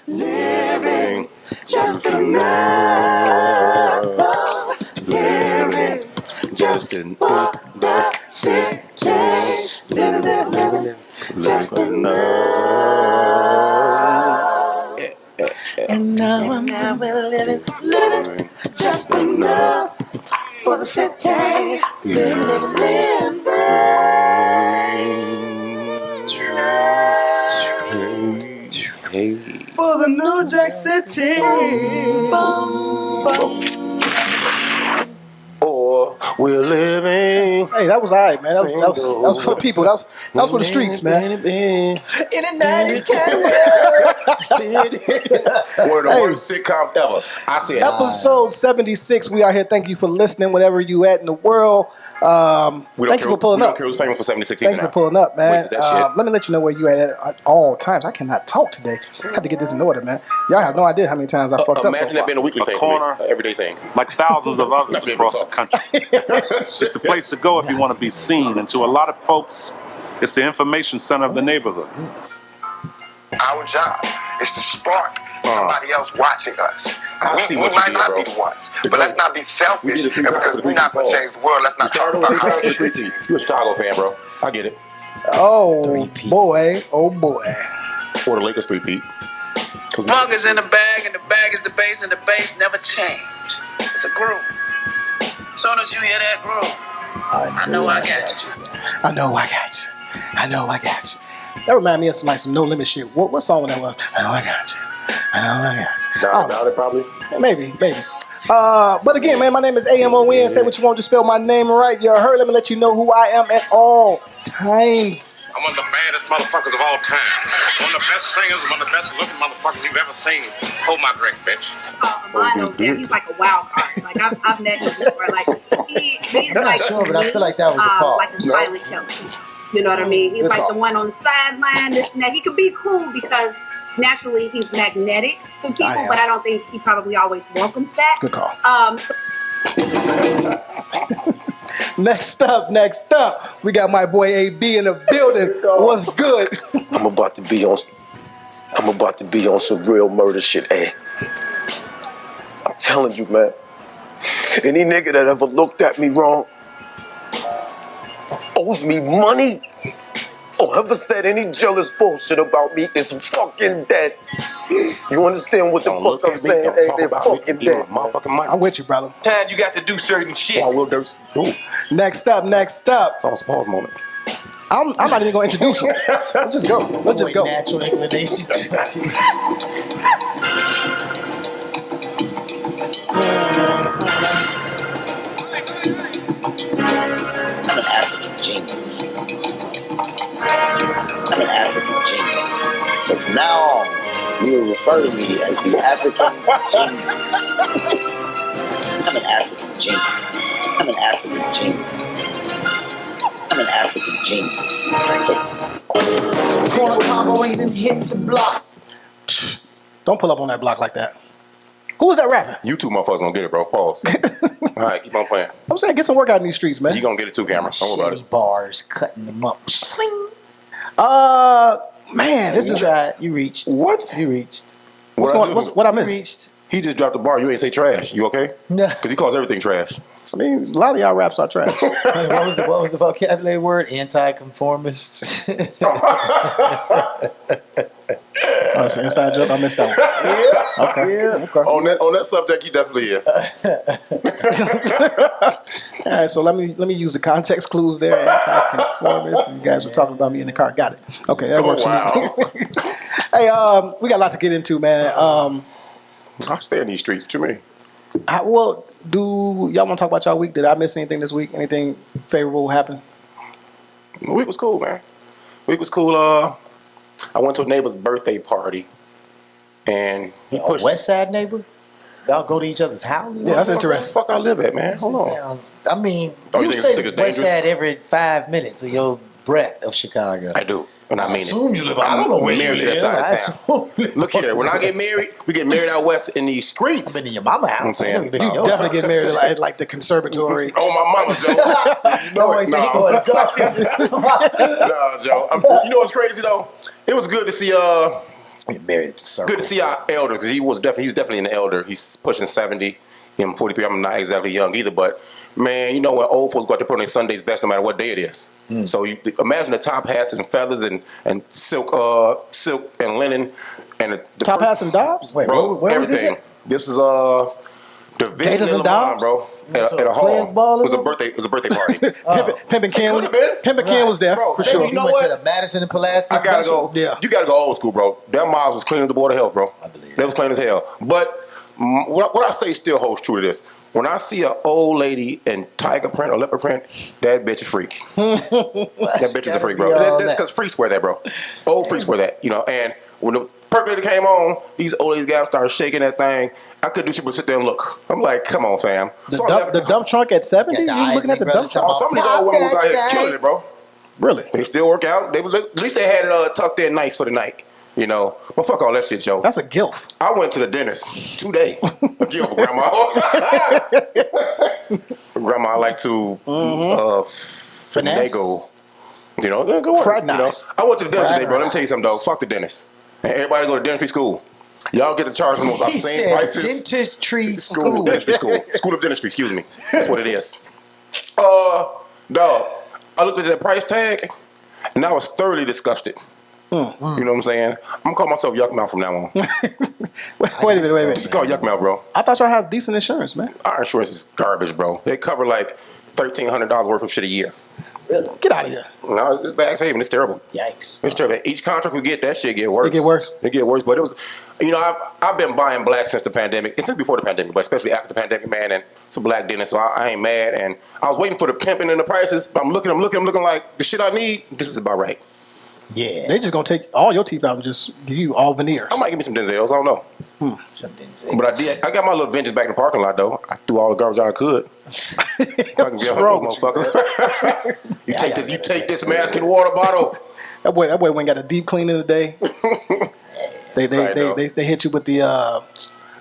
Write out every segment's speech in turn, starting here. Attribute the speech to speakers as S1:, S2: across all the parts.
S1: living just another, living just another city, living just another. And now we're living just enough for the city, living. For the New Jack City. Or we're living.
S2: Hey, that was alright, man. That was for the people. That was for the streets, man.
S1: In the 90s, one of the worst sitcoms ever. I said
S2: episode 76. We are here. Thank you for listening, wherever you at in the world. Thank you for pulling up.
S1: We don't care who's famous for 76.
S2: Thank you for pulling up, man. Let me let you know where you at all times. I cannot talk today. I have to get this in order, man. Y'all have no idea how many times I fucked up.
S1: Imagine that being a weekly thing for me, everyday thing.
S3: Like thousands of others across the country. It's a place to go if you want to be seen. And to a lot of folks, it's the information center of the neighborhood.
S4: Our job is to spark somebody else watching us. We might not be the ones, but let's not be selfish. And because we're not going to change the world, let's not talk about our shit.
S1: You're a Chicago fan, bro. I get it.
S2: Oh, boy. Oh, boy.
S1: Or the Lakers 3-peat.
S5: Funk is in the bag, and the bag is the bass, and the bass never change. It's a groove. As soon as you hear that groove, I know I got you.
S2: I know I got you. I know I got you. That reminds me of some No Limit shit. What song that was? I know I got you. I know I got you.
S1: Down it probably.
S2: Maybe. But again, man, my name is AMON. Say what you want to spell my name right. You heard. Let me let you know who I am at all times.
S6: I'm one of the baddest motherfuckers of all time. One of the best singers, one of the best looking motherfuckers you've ever seen. Hold my drink, bitch.
S7: He's like a wild card. Like I've met him before. Like he's like
S8: sure, but I feel like that was a part.
S7: like a silent killer. You know what I mean? He's like the one on the sideline. This and that. He could be cool because naturally he's magnetic to people, but I don't think he probably always welcomes that.
S2: Good call. Next up, we got my boy AB in the building. What's good?
S4: I'm about to be on some real murder shit, eh? I'm telling you, man. Any nigga that ever looked at me wrong, owes me money, or ever said any jealous bullshit about me is fucking dead. You understand what the fuck I'm saying?
S1: Don't talk about fucking dead. Motherfucking money.
S2: I'm with you, brother.
S6: Tad, you got to do certain shit.
S1: Oh, do.
S2: Next up.
S1: It's almost a pause moment.
S2: I'm not even going to introduce him. Let's just go.
S8: Natural inclination.
S9: I'm an African genius. So from now on, you will refer to me as the African genius. I'm an African genius.
S8: Corner combo ain't even hit the block.
S2: Don't pull up on that block like that. Who was that rapping?
S1: You two motherfuckers gonna get it, bro. Pause. All right, keep on playing.
S2: I'm saying get some work out in these streets, man.
S1: You gonna get it too, camera. Don't worry about it.
S8: Bars, cutting them up. Sling.
S2: Man, this is
S8: You reached.
S1: What?
S8: You reached.
S2: What I missed?
S8: You reached.
S1: He just dropped the bar. You ain't say trash. You okay?
S8: No.
S1: Because he calls everything trash.
S2: I mean, a lot of y'all raps are trash.
S8: What was the vocabulary word? Anti-conformist.
S2: Oh, it's an inside joke. I missed that one. Okay.
S1: On that subject, he definitely is.
S2: All right, so let me use the context clues there. Anti-conformist. You guys were talking about me in the car. Got it. Okay, that works.
S1: Wow.
S2: Hey, we got a lot to get into, man.
S1: I stay in these streets. What you mean?
S2: Do y'all want to talk about y'all week? Did I miss anything this week? Anything favorable happen?
S1: The week was cool, man. The week was cool. I went to a neighbor's birthday party, and he pushed.
S8: West Side neighbor? Y'all go to each other's houses?
S2: Yeah, that's interesting.
S1: Where the fuck I live at, man? Hold on.
S8: I mean,
S1: Oh,
S8: you
S1: you
S8: say
S1: think it's
S8: West
S1: dangerous?
S8: Side every 5 minutes of your breath of Chicago.
S1: I do. And I mean
S8: assume
S1: it.
S8: you live. I don't know where you
S1: married to that
S8: live.
S1: side
S8: I
S1: of town.
S8: assume.
S1: Look here, when I get married, we get married out west in these streets.
S8: I've been in your mama's house.
S1: I'm saying,
S8: I've been in your
S2: Definitely
S8: house.
S2: get married at like the conservatory.
S1: Oh, my mama, Joe. You know it.
S8: No,
S1: Nah, Joe. You know what's crazy though? It was good to see
S8: Married circle.
S1: Good to see our elder, because he's definitely an elder. He's pushing 70. I'm 43. I'm not exactly young either, but man, you know when old folks go out to put on their Sunday's best, no matter what day it is. So you imagine the top hats and feathers and silk and linen and the
S2: Top hats and Dobbs?
S8: Wait,
S1: bro,
S8: where was
S1: everything.
S8: this?
S1: This was Division
S2: Gators
S1: in
S2: and
S1: Lamont,
S2: Dobbs?
S1: bro. At a
S8: Players
S1: hall.
S8: ball
S1: It was a
S8: or
S1: birthday. It was a birthday party.
S2: Pimpin' Ken was,
S1: could've been.
S2: Pimpin' Ken was there,
S1: Bro,
S2: for
S1: baby,
S2: sure.
S1: you know
S8: went
S1: what?
S8: to the Madison and Pulaski
S1: I gotta
S8: special?
S1: go.
S2: Yeah.
S1: You gotta go old school, bro. That mob was clean as the board of health, bro.
S8: I believe
S1: That was clean as hell. But what I say still holds true to this. When I see an old lady in tiger print or leopard print, that bitch is a freak. That bitch is a freak, bro. That's because freaks wear that, bro. Old freaks wear that, you know. And when the percolator came on, these old guys started shaking that thing. I couldn't do shit but sit there and look. I'm like, come on, fam.
S2: The dump trunk at 70?
S8: Got the
S2: You looking at the dump
S8: Isaac
S2: trunk?
S1: Oh, some of these old women was out here killing it, bro.
S2: Really?
S1: They still work out. At least they had it tucked in nice for the night. You know, but fuck all that shit, yo.
S2: That's a gilf.
S1: I went to the dentist today. A gift for grandma. Grandma, I like to finagle. You know, go work.
S2: Fraternize.
S1: You know? I went to the dentist today, bro. Let me tell you something, though. Fuck the dentist. And everybody go to dentistry school. Y'all get to charge the most obscene prices.
S8: Dentistry school.
S1: Dentistry school. School of dentistry, excuse me. That's what it is. Dog, I looked at that price tag, and I was thoroughly disgusted. You know what I'm saying? I'm gonna call myself Yuck Mouth from now on.
S2: Wait a minute.
S1: Just call Yuck Mouth, bro.
S2: I thought y'all have decent insurance, man.
S1: Our insurance is garbage, bro. They cover like $1,300 worth of shit a year.
S2: Really? Get out of here.
S1: No, it's Bags Haven. It's terrible.
S8: Yikes.
S1: It's terrible. Each contract we get, that shit get worse.
S2: It get worse?
S1: It get worse. But it was, you know, I've been buying black since the pandemic. And since before the pandemic, but especially after the pandemic, man. And it's a black dentist, so I ain't mad. And I was waiting for the pimping and the prices. But I'm looking like the shit I need, this is about right.
S8: Yeah.
S2: They just gonna take all your teeth out and just give you all veneers.
S1: I might give me some Denzels. I don't know.
S8: Some Denzels.
S1: But I got my little vengeance back in the parking lot, though. I threw all the garbage out I could. Fucking be a motherfucker. You take this mask and water bottle.
S2: That boy went and got a deep cleaning today. They hit you with the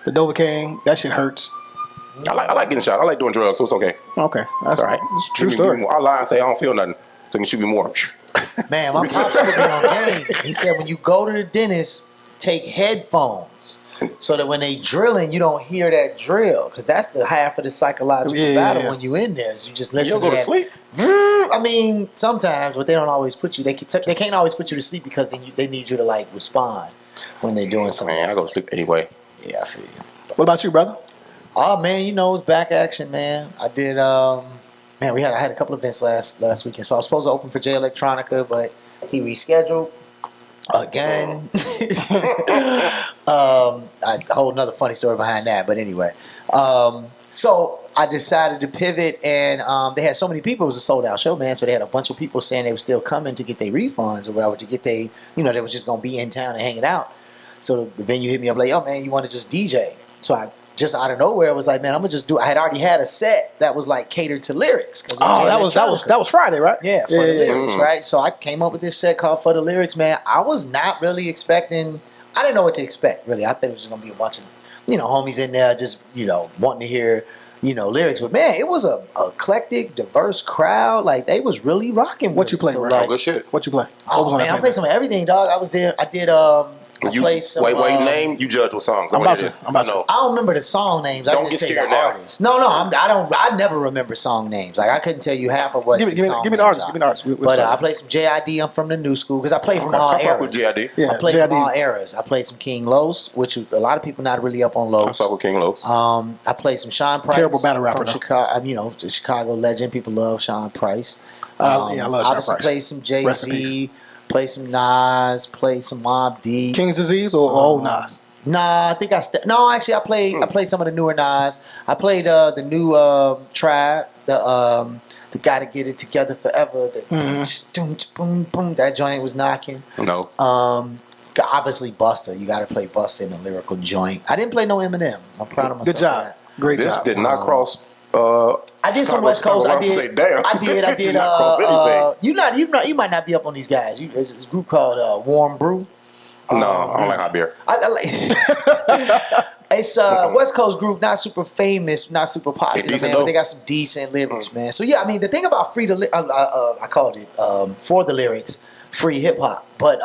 S2: Novocaine. That shit hurts.
S1: I like getting shot. I like doing drugs, so it's okay.
S2: Okay, that's
S1: all right.
S2: It's a true story.
S1: I lie and say I don't feel nothing. So you can shoot me more.
S8: Man, my pops put me on game. He said when you go to the dentist, take headphones so that when they drilling, you don't hear that drill, because that's the half of the psychological battle when you in there. Is you just listen.
S1: You don't go to sleep.
S8: I mean, sometimes, but they don't always put you. They can't always put you to sleep because they need you to like respond when they're doing something.
S1: Man, I go to sleep anyway.
S8: Yeah, I feel you.
S2: What about you, brother?
S8: Oh man, you know it's back action, man. I did. Man, I had a couple events last weekend, so I was supposed to open for Jay Electronica, but he rescheduled again. A whole another funny story behind that, but anyway. So I decided to pivot, and they had so many people. It was a sold out show, man. So they had a bunch of people saying they were still coming to get their refunds or whatever, to get they was just gonna be in town and hanging out. So the venue hit me up like, "Oh man, you want to just DJ?" So I just out of nowhere was like, "Man, I'm gonna just do." I had already had a set that was like catered to lyrics.
S2: Oh, that was Friday, right?
S8: Yeah, for the lyrics, right? So I came up with this set called For the Lyrics, man. I was not really expecting. I didn't know what to expect, really. I thought it was just gonna be a bunch of homies in there just wanting to hear lyrics. But man, it was a eclectic, diverse crowd. Like they was really rocking.
S2: What you play?
S8: So,
S2: Like,
S1: good shit.
S2: What you play?
S8: Oh man, I played some of everything, dog. I was there. I did. Play some.
S1: Wait, name. You judge what songs.
S2: I'm about to.
S8: I don't remember the song names.
S1: Don't
S8: I just
S1: get
S8: say
S1: scared
S8: the
S1: now.
S8: artists. No, I don't. I never remember song names. Like I couldn't tell you half of what.
S2: Give me the artist. Give me the artist.
S8: But I played some JID. I'm from the new school because I play from all
S1: I fuck with
S8: eras.
S1: JID.
S2: Yeah,
S8: I play
S2: JID.
S8: from all eras. I played some King Los, which a lot of people not really up on Los.
S1: I fuck with King Los.
S8: I played some Sean Price.
S2: Terrible battle rapper,
S8: from
S2: though.
S8: Chicago. The Chicago legend. People love Sean Price.
S2: I love Sean
S8: obviously
S2: Price.
S8: played some
S2: Rest in
S8: Jay-Z. Play some Nas, play some Mobb Deep.
S2: King's Disease or old Nas?
S8: Nah, I think I played some of the newer Nas. I played the new Tribe, the Gotta Get It Together Forever. That joint was knocking.
S1: No.
S8: Obviously Busta. You gotta play Busta in a lyrical joint. I didn't play no Eminem. I'm proud of myself.
S2: Good job.
S8: For that.
S2: Great
S1: This
S2: job.
S1: did not cross.
S8: I did some West Coast. I did.
S1: Say, damn.
S8: I did.
S1: This did not cross anything. You
S8: might not be up on these guys. There's this group called Warm Brew.
S1: No, I don't like hot beer.
S8: It's a West Coast group, not super famous, not super popular, man. But they got some decent lyrics, man. So yeah, I mean, the thing about I called it For the Lyrics, free hip hop. But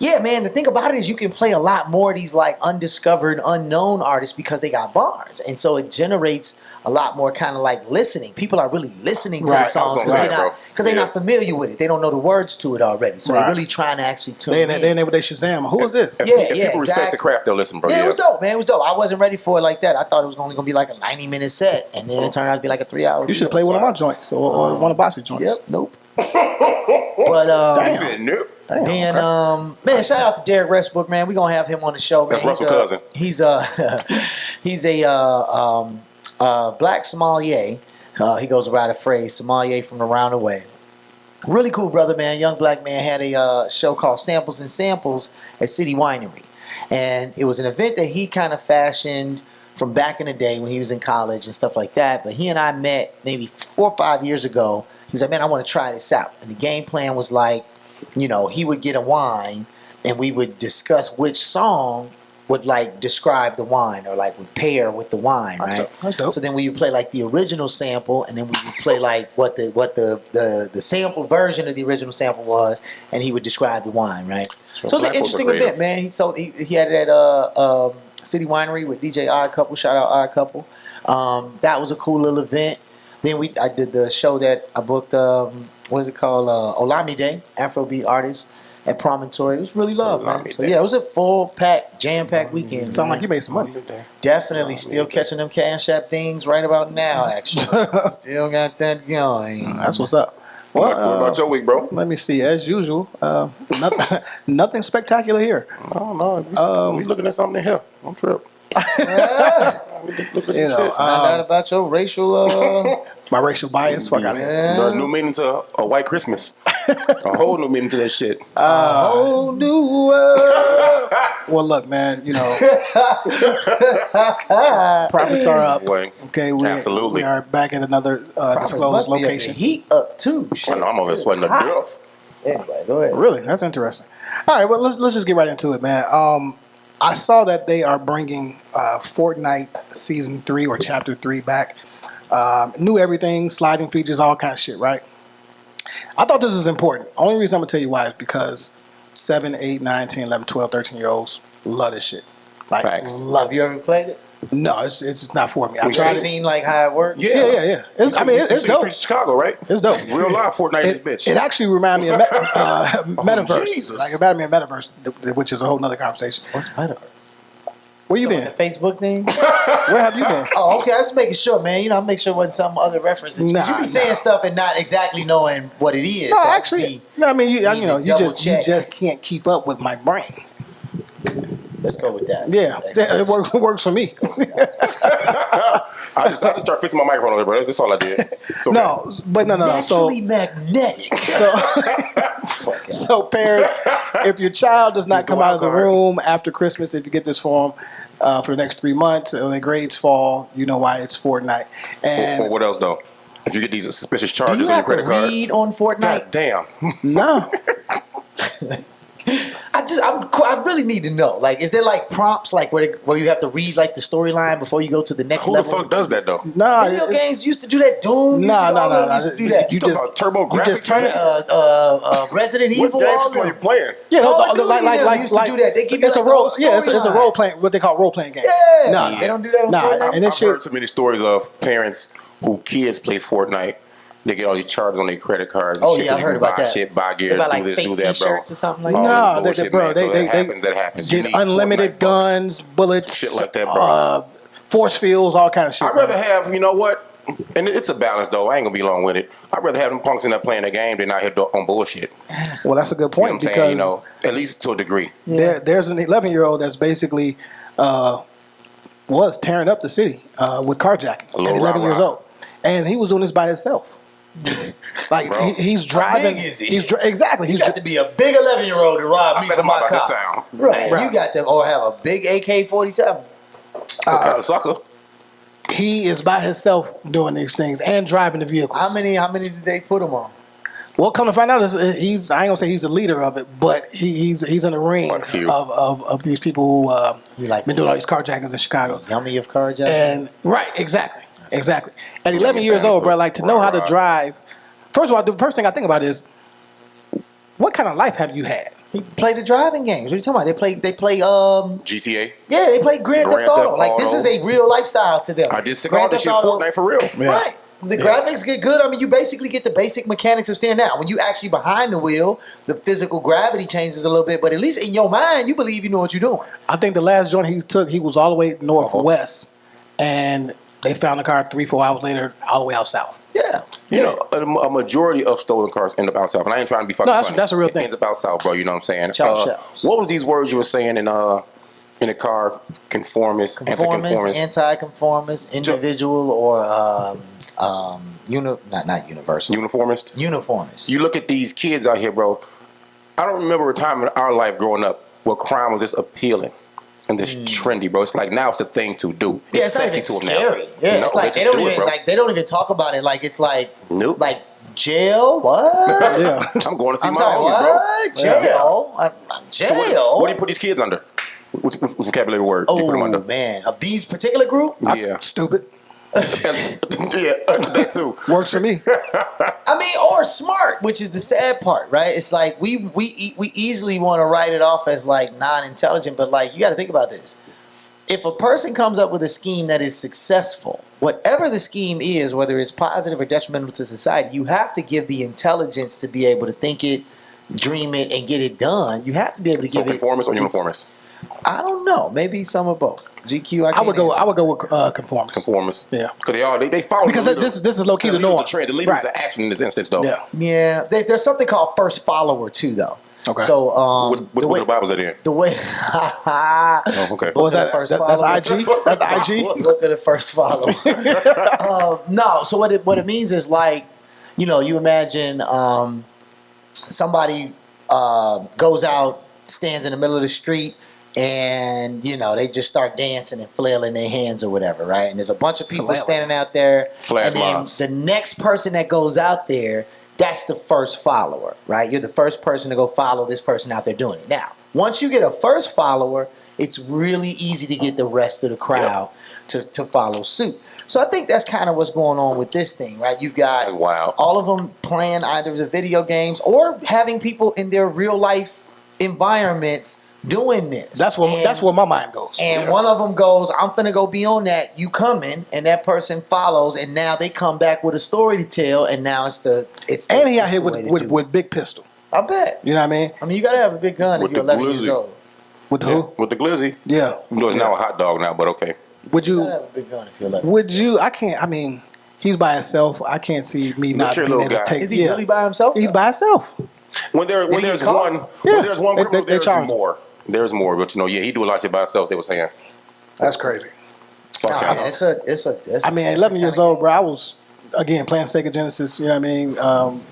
S8: Yeah, man. The thing about it is you can play a lot more of these like undiscovered, unknown artists because they got bars, and so it generates a lot more kind of like listening. People are really listening to the songs because they're not familiar with it. They don't know the words to it already, so they're really trying to actually tune in.
S2: They able to Shazam. Who is this?
S1: If people respect the craft, they'll listen, bro.
S8: Yeah, it was dope, man. It was dope. I wasn't ready for it like that. I thought it was only gonna be like a 90-minute set, and then it turned out to be like a 3-hour.
S2: You should play one of my joints or one of Boss's joints.
S8: Yep. Nope. But
S1: nope.
S8: And man, shout out to Derek Westbrook, man. We're gonna have him on the show, man.
S1: That's Russell cousin.
S8: He's a black sommelier. He goes by the phrase sommelier from around the way. Really cool brother, man. Young black man had a show called Samples and Samples at City Winery, and it was an event that he kind of fashioned from back in the day when he was in college and stuff like that. But he and I met maybe 4 or 5 years ago. He's like, man, I want to try this out. And the game plan was like, you know, he would get a wine and we would discuss which song would like describe the wine or like would pair with the wine, right?
S2: That's dope.
S8: So then we would play like the original sample, and then we would play like what the sample version of the original sample was, and he would describe the wine, right? So it's an interesting event, man. He had it at City Winery with DJ Odd Couple. Shout out Odd Couple. That was a cool little event. Then I did the show that I booked. What is it called? Olamide, Afrobeat artist at Promontory. It was really love, man. So yeah, it was a full pack, jam packed weekend.
S2: Sound like you made some money.
S8: Definitely, still catching them Cash App things right about now. Actually, still got that going.
S2: That's what's up.
S1: Well, what about your week, bro?
S2: Let me see. As usual, nothing spectacular here.
S1: No. We looking at something here. I'm tripping.
S8: You know, about your racial,
S2: my racial bias. Fuck out of here.
S1: The new meaning to a white Christmas. A whole new meaning to that shit.
S2: A whole new world. Well, look, man. You know, profits are up. Okay, we are back at another disclosed location.
S8: Heat up too.
S1: I know, I'm over sweating to death.
S8: Anyway, go ahead.
S2: Really, that's interesting. All right, well, let's just get right into it, man. I saw that they are bringing Fortnite Season 3 or Chapter 3 back. New everything, sliding features, all kind of shit, right? I thought this was important. Only reason I'm going to tell you why is because 7, 8, 9, 10, 11, 12, 13-year-olds love this shit. Like,
S8: have you ever played it?
S2: No, it's just not for me.
S8: I tried seen like how it works.
S2: Yeah. It's dope.
S1: Chicago, right?
S2: It's dope.
S1: Real life Fortnite is bitch.
S2: It actually reminded me of metaverse.
S1: Jesus.
S2: Like it reminded me of metaverse, which is a whole nother conversation.
S8: What's metaverse?
S2: Where you been?
S8: The Facebook thing?
S2: Where have you been?
S8: Oh, okay. I was making sure, man. You know, I make sure it wasn't some other reference. You be saying stuff and not exactly knowing what it is.
S2: No,
S8: so
S2: actually, you just can't keep up with my brain.
S8: Let's go with that.
S2: Yeah, it works for me.
S1: I just had to start fixing my microphone over there, bro. That's all I did. Okay.
S2: No.
S8: Naturally magnetic.
S2: So parents, if your child does not come out of the room after Christmas, if you get this for them for the next 3 months, or their grades fall, you know why it's Fortnite. And
S1: what else though? If you get these suspicious charges on your credit card,
S8: read on Fortnite.
S1: God damn.
S2: No.
S8: I really need to know. Like, is there like prompts like where you have to read like the storyline before you go to the next level?
S1: Who the fuck does that though?
S2: Nah,
S8: video games used to do that. Doom.
S2: No.
S8: Used to do that.
S1: You just about Turbo Graphics.
S8: You just turn
S1: What
S8: Resident Evil.
S1: What games are you playing?
S8: Yeah, like used to do that. They give you
S2: it's a role. Yeah, it's a role playing. What they call role playing game.
S8: Yeah.
S2: No,
S8: they don't do that. On
S2: and
S1: I've heard so many stories of parents who kids play Fortnite. They get all these charges on their credit cards.
S8: Oh yeah, I heard about that.
S1: Shit, buy gear,
S8: like
S1: do this,
S8: fake
S1: do that, bro.
S8: T-shirts or something like
S2: that.
S1: No, that happens.
S2: Get unlimited guns, bullets,
S1: shit like that, bro.
S2: Force fields, all kind of shit.
S1: I'd rather have, you know what? And it's a balance though. I ain't gonna be long with it. I'd rather have them punks in there playing the game than out here on bullshit.
S2: Well, that's a good point
S1: because at least to a degree.
S2: There's an 11-year-old that's basically was tearing up the city with carjacking at 11 years old, and he was doing this by himself. Like he's driving.
S8: How big is he?
S2: Exactly.
S8: He's got to be a big 11-year-old to rob me from my car. Right. You got to have a big AK-47.
S1: That's a sucker.
S2: He is by himself doing these things and driving the vehicles.
S8: How many did they put him on?
S2: Well, come to find out, I ain't gonna say he's the leader of it, but he's in the ring of these people who been doing all these carjackings in Chicago.
S8: Yummy of carjacking.
S2: And exactly. At 11 years old, bro, like to know how to drive. First of all, the first thing I think about is, what kind of life have you had?
S8: He play the driving games. What are you talking about? They play
S1: GTA.
S8: Yeah, they play Grand Theft Auto. Like this is a real lifestyle to them.
S1: I just call this shit Fortnite for real.
S8: Yeah. Right. The graphics get good. I mean, you basically get the basic mechanics of steering. Now, when you actually behind the wheel, the physical gravity changes a little bit, but at least in your mind, you believe you know what you're doing.
S2: I think the last joint he took, he was all the way northwest, and they found the car 3-4 hours later, all the way out south.
S8: Yeah.
S1: You know, a majority of stolen cars end up out south, and I ain't trying to be fucking funny.
S2: That's a real thing.
S1: It ends up out south, bro. You know what I'm saying?
S8: Chow.
S1: What was these words you were saying in the car? Conformist,
S8: anti-conformist, individual, or not universal.
S1: Uniformist.
S8: Uniformist.
S1: You look at these kids out here, bro. I don't remember a time in our life growing up where crime was this appealing and this trendy, bro. It's like now it's a thing to do.
S8: Yeah,
S1: it's sexy to them now.
S8: Scary. Yeah, you know? It's like they don't even talk about it. Like it's like like jail. What?
S1: Yeah, I'm going to see my
S8: homie, bro. Jail. Jail.
S1: So what do you put these kids under? What's vocabulary word?
S8: Oh
S1: you put them under?
S8: Man, of these particular group?
S1: Yeah,
S2: stupid.
S1: Yeah, that too
S2: works for me.
S8: I mean, or smart, which is the sad part, right? It's like we easily want to write it off as like non-intelligent, but like you got to think about this. If a person comes up with a scheme that is successful, whatever the scheme is, whether it's positive or detrimental to society, you have to give the intelligence to be able to think it, dream it, and get it done. You have to be able to give it.
S1: Conformist or uniformist?
S8: I don't know. Maybe some of both. GQ.
S2: I would go with conformist.
S1: Conformist.
S2: Yeah,
S1: because they follow
S2: because this is low key the norm.
S1: The trend. The leaders are action in this instance, though.
S8: Yeah. There's something called first follower too, though.
S2: Okay.
S8: So
S1: what the Bible's that in?
S8: The way.
S1: Oh, okay.
S2: What was that? That's IG. That's IG.
S8: Look at the first follower. No. So what it means is like, you imagine somebody goes out, stands in the middle of the street, and they just start dancing and flailing their hands or whatever, right? And there's a bunch of people standing out there.
S1: Flash
S8: and then
S1: mobs.
S8: The next person that goes out there, that's the first follower, right? You're the first person to go follow this person out there doing it. Now, once you get a first follower, it's really easy to get the rest of the crowd to follow suit. So I think that's kind of what's going on with this thing, right? You've got all of them playing either the video games or having people in their real life environments doing this.
S2: That's where my mind goes.
S8: And one of them goes, I'm finna go be on that, you coming, and that person follows, and now they come back with a story to tell, and now
S2: and he out here with big pistol.
S8: I bet.
S2: You know what I mean?
S8: I mean, you gotta have a big gun if you're 11 years old.
S2: With who?
S1: With the glizzy.
S2: Yeah.
S1: It's now a hot dog now, but okay.
S2: Would you
S8: have a big gun if you're 11?
S2: Would you? I can't. I mean, he's by himself. I can't see me not being able to take.
S8: Is he really by himself?
S2: He's by himself.
S1: When there's one criminal, there's more. There's more, but he do a lot of shit by himself. They were saying
S2: that's crazy.
S8: It's
S2: I mean, 11 years old, bro. I was again playing Sega Genesis. You know what I mean?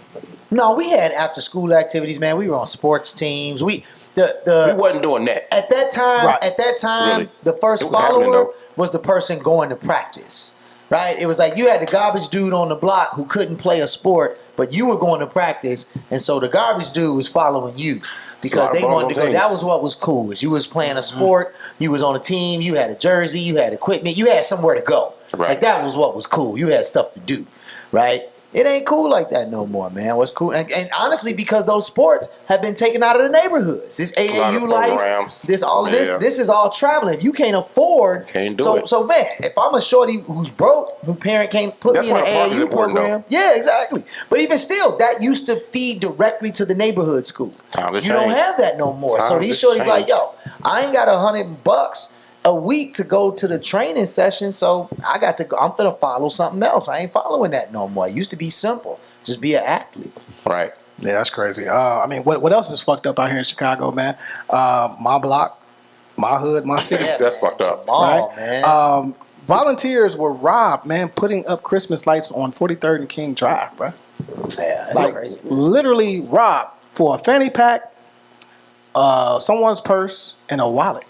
S8: No, we had after school activities, man. We were on sports teams. We
S1: wasn't doing that
S8: at that time.
S2: Right.
S8: At that time,
S1: Really?
S8: the first follower was the person going to practice. Right? It was like you had the garbage dude on the block who couldn't play a sport, but you were going to practice, and so the garbage dude was following you. Because they wanted to go. That was what was cool. Is you was playing a sport, you was on a team, you had a jersey, you had equipment, you had somewhere to go.
S1: Right.
S8: Like that was what was cool. You had stuff to do, right? It ain't cool like that no more, man. What's cool? And honestly, because those sports have been taken out of the neighborhoods. This AAU life, this is all traveling. If you can't afford, So man, if I'm a shorty who's broke, whose parent can't put me in an AAU program, yeah, exactly. But even still, that used to feed directly to the neighborhood school. You don't have that no more. So these shorties like, yo, I ain't got $100 a week to go to the training session, so I got to go. I'm gonna follow something else. I ain't following that no more. It used to be simple, just be an athlete.
S1: Right.
S2: Yeah, that's crazy. I mean, what else is fucked up out here in Chicago, man? My block, my hood, my city.
S8: Yeah,
S1: that's fucked up.
S8: Right? Man.
S2: Volunteers were robbed, man, putting up Christmas lights on 43rd and King Drive, bro.
S8: Yeah, that's crazy.
S2: Literally robbed for a fanny pack, someone's purse, and a wallet.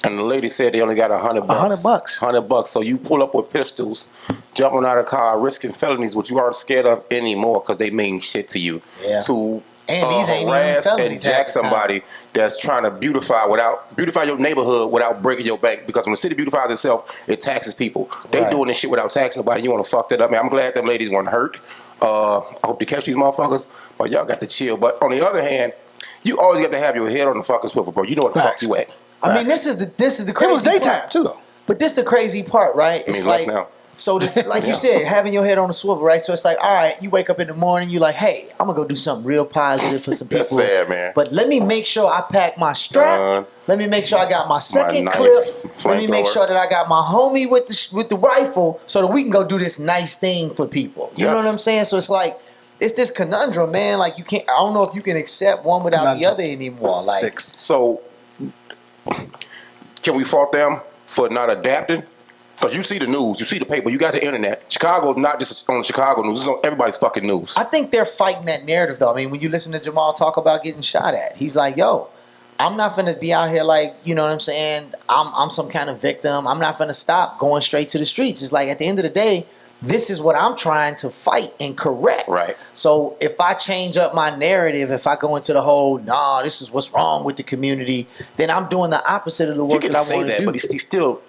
S1: And the lady said they only got $100. $100. So you pull up with pistols, jumping out of a car, risking felonies, which you aren't scared of anymore because they mean shit to you.
S8: Yeah.
S1: To
S8: and these ain't
S1: harass
S8: even
S1: and jack somebody that's trying to beautify your neighborhood without breaking your bank. Because when the city beautifies itself, it taxes people. They doing this shit without taxing nobody. You want to fuck that up, man. I'm glad them ladies weren't hurt. I hope they catch these motherfuckers, but y'all got to chill. But on the other hand, You always got to have your head on the fucking swivel, bro. You know what the fuck you at.
S8: I mean, this is the crazy.
S2: It was daytime
S8: part.
S2: too, though.
S8: But this is the crazy part, right?
S1: It means less now.
S8: So this, like you said, having your head on the swivel, right? So it's like, all right, you wake up in the morning, you like, hey, I'm gonna go do something real positive for some people.
S1: That's sad, man.
S8: But let me make sure I pack my strap. Let me make sure I got my second
S1: knife,
S8: clip. Let me make
S1: flamethrower.
S8: sure that I got my homie with the rifle, so that we can go do this nice thing for people. You know what I'm saying? So it's like, it's this conundrum, man. Like you can't. I don't know if you can accept one without the other anymore. Like
S2: 6.
S1: So, can we fault them for not adapting? Because you see the news, you see the paper, you got the internet. Chicago's not just on the Chicago news, it's on everybody's fucking news.
S8: I think they're fighting that narrative, though. I mean, when you listen to Jamal talk about getting shot at, he's like, yo, I'm not finna be out here like, you know what I'm saying? I'm some kind of victim. I'm not finna stop going straight to the streets. It's like, at the end of the day, this is what I'm trying to fight and correct.
S1: Right.
S8: So if I change up my narrative, if I go into the whole, nah, this is what's wrong with the community, then I'm doing the opposite of the work that I want to do.
S1: But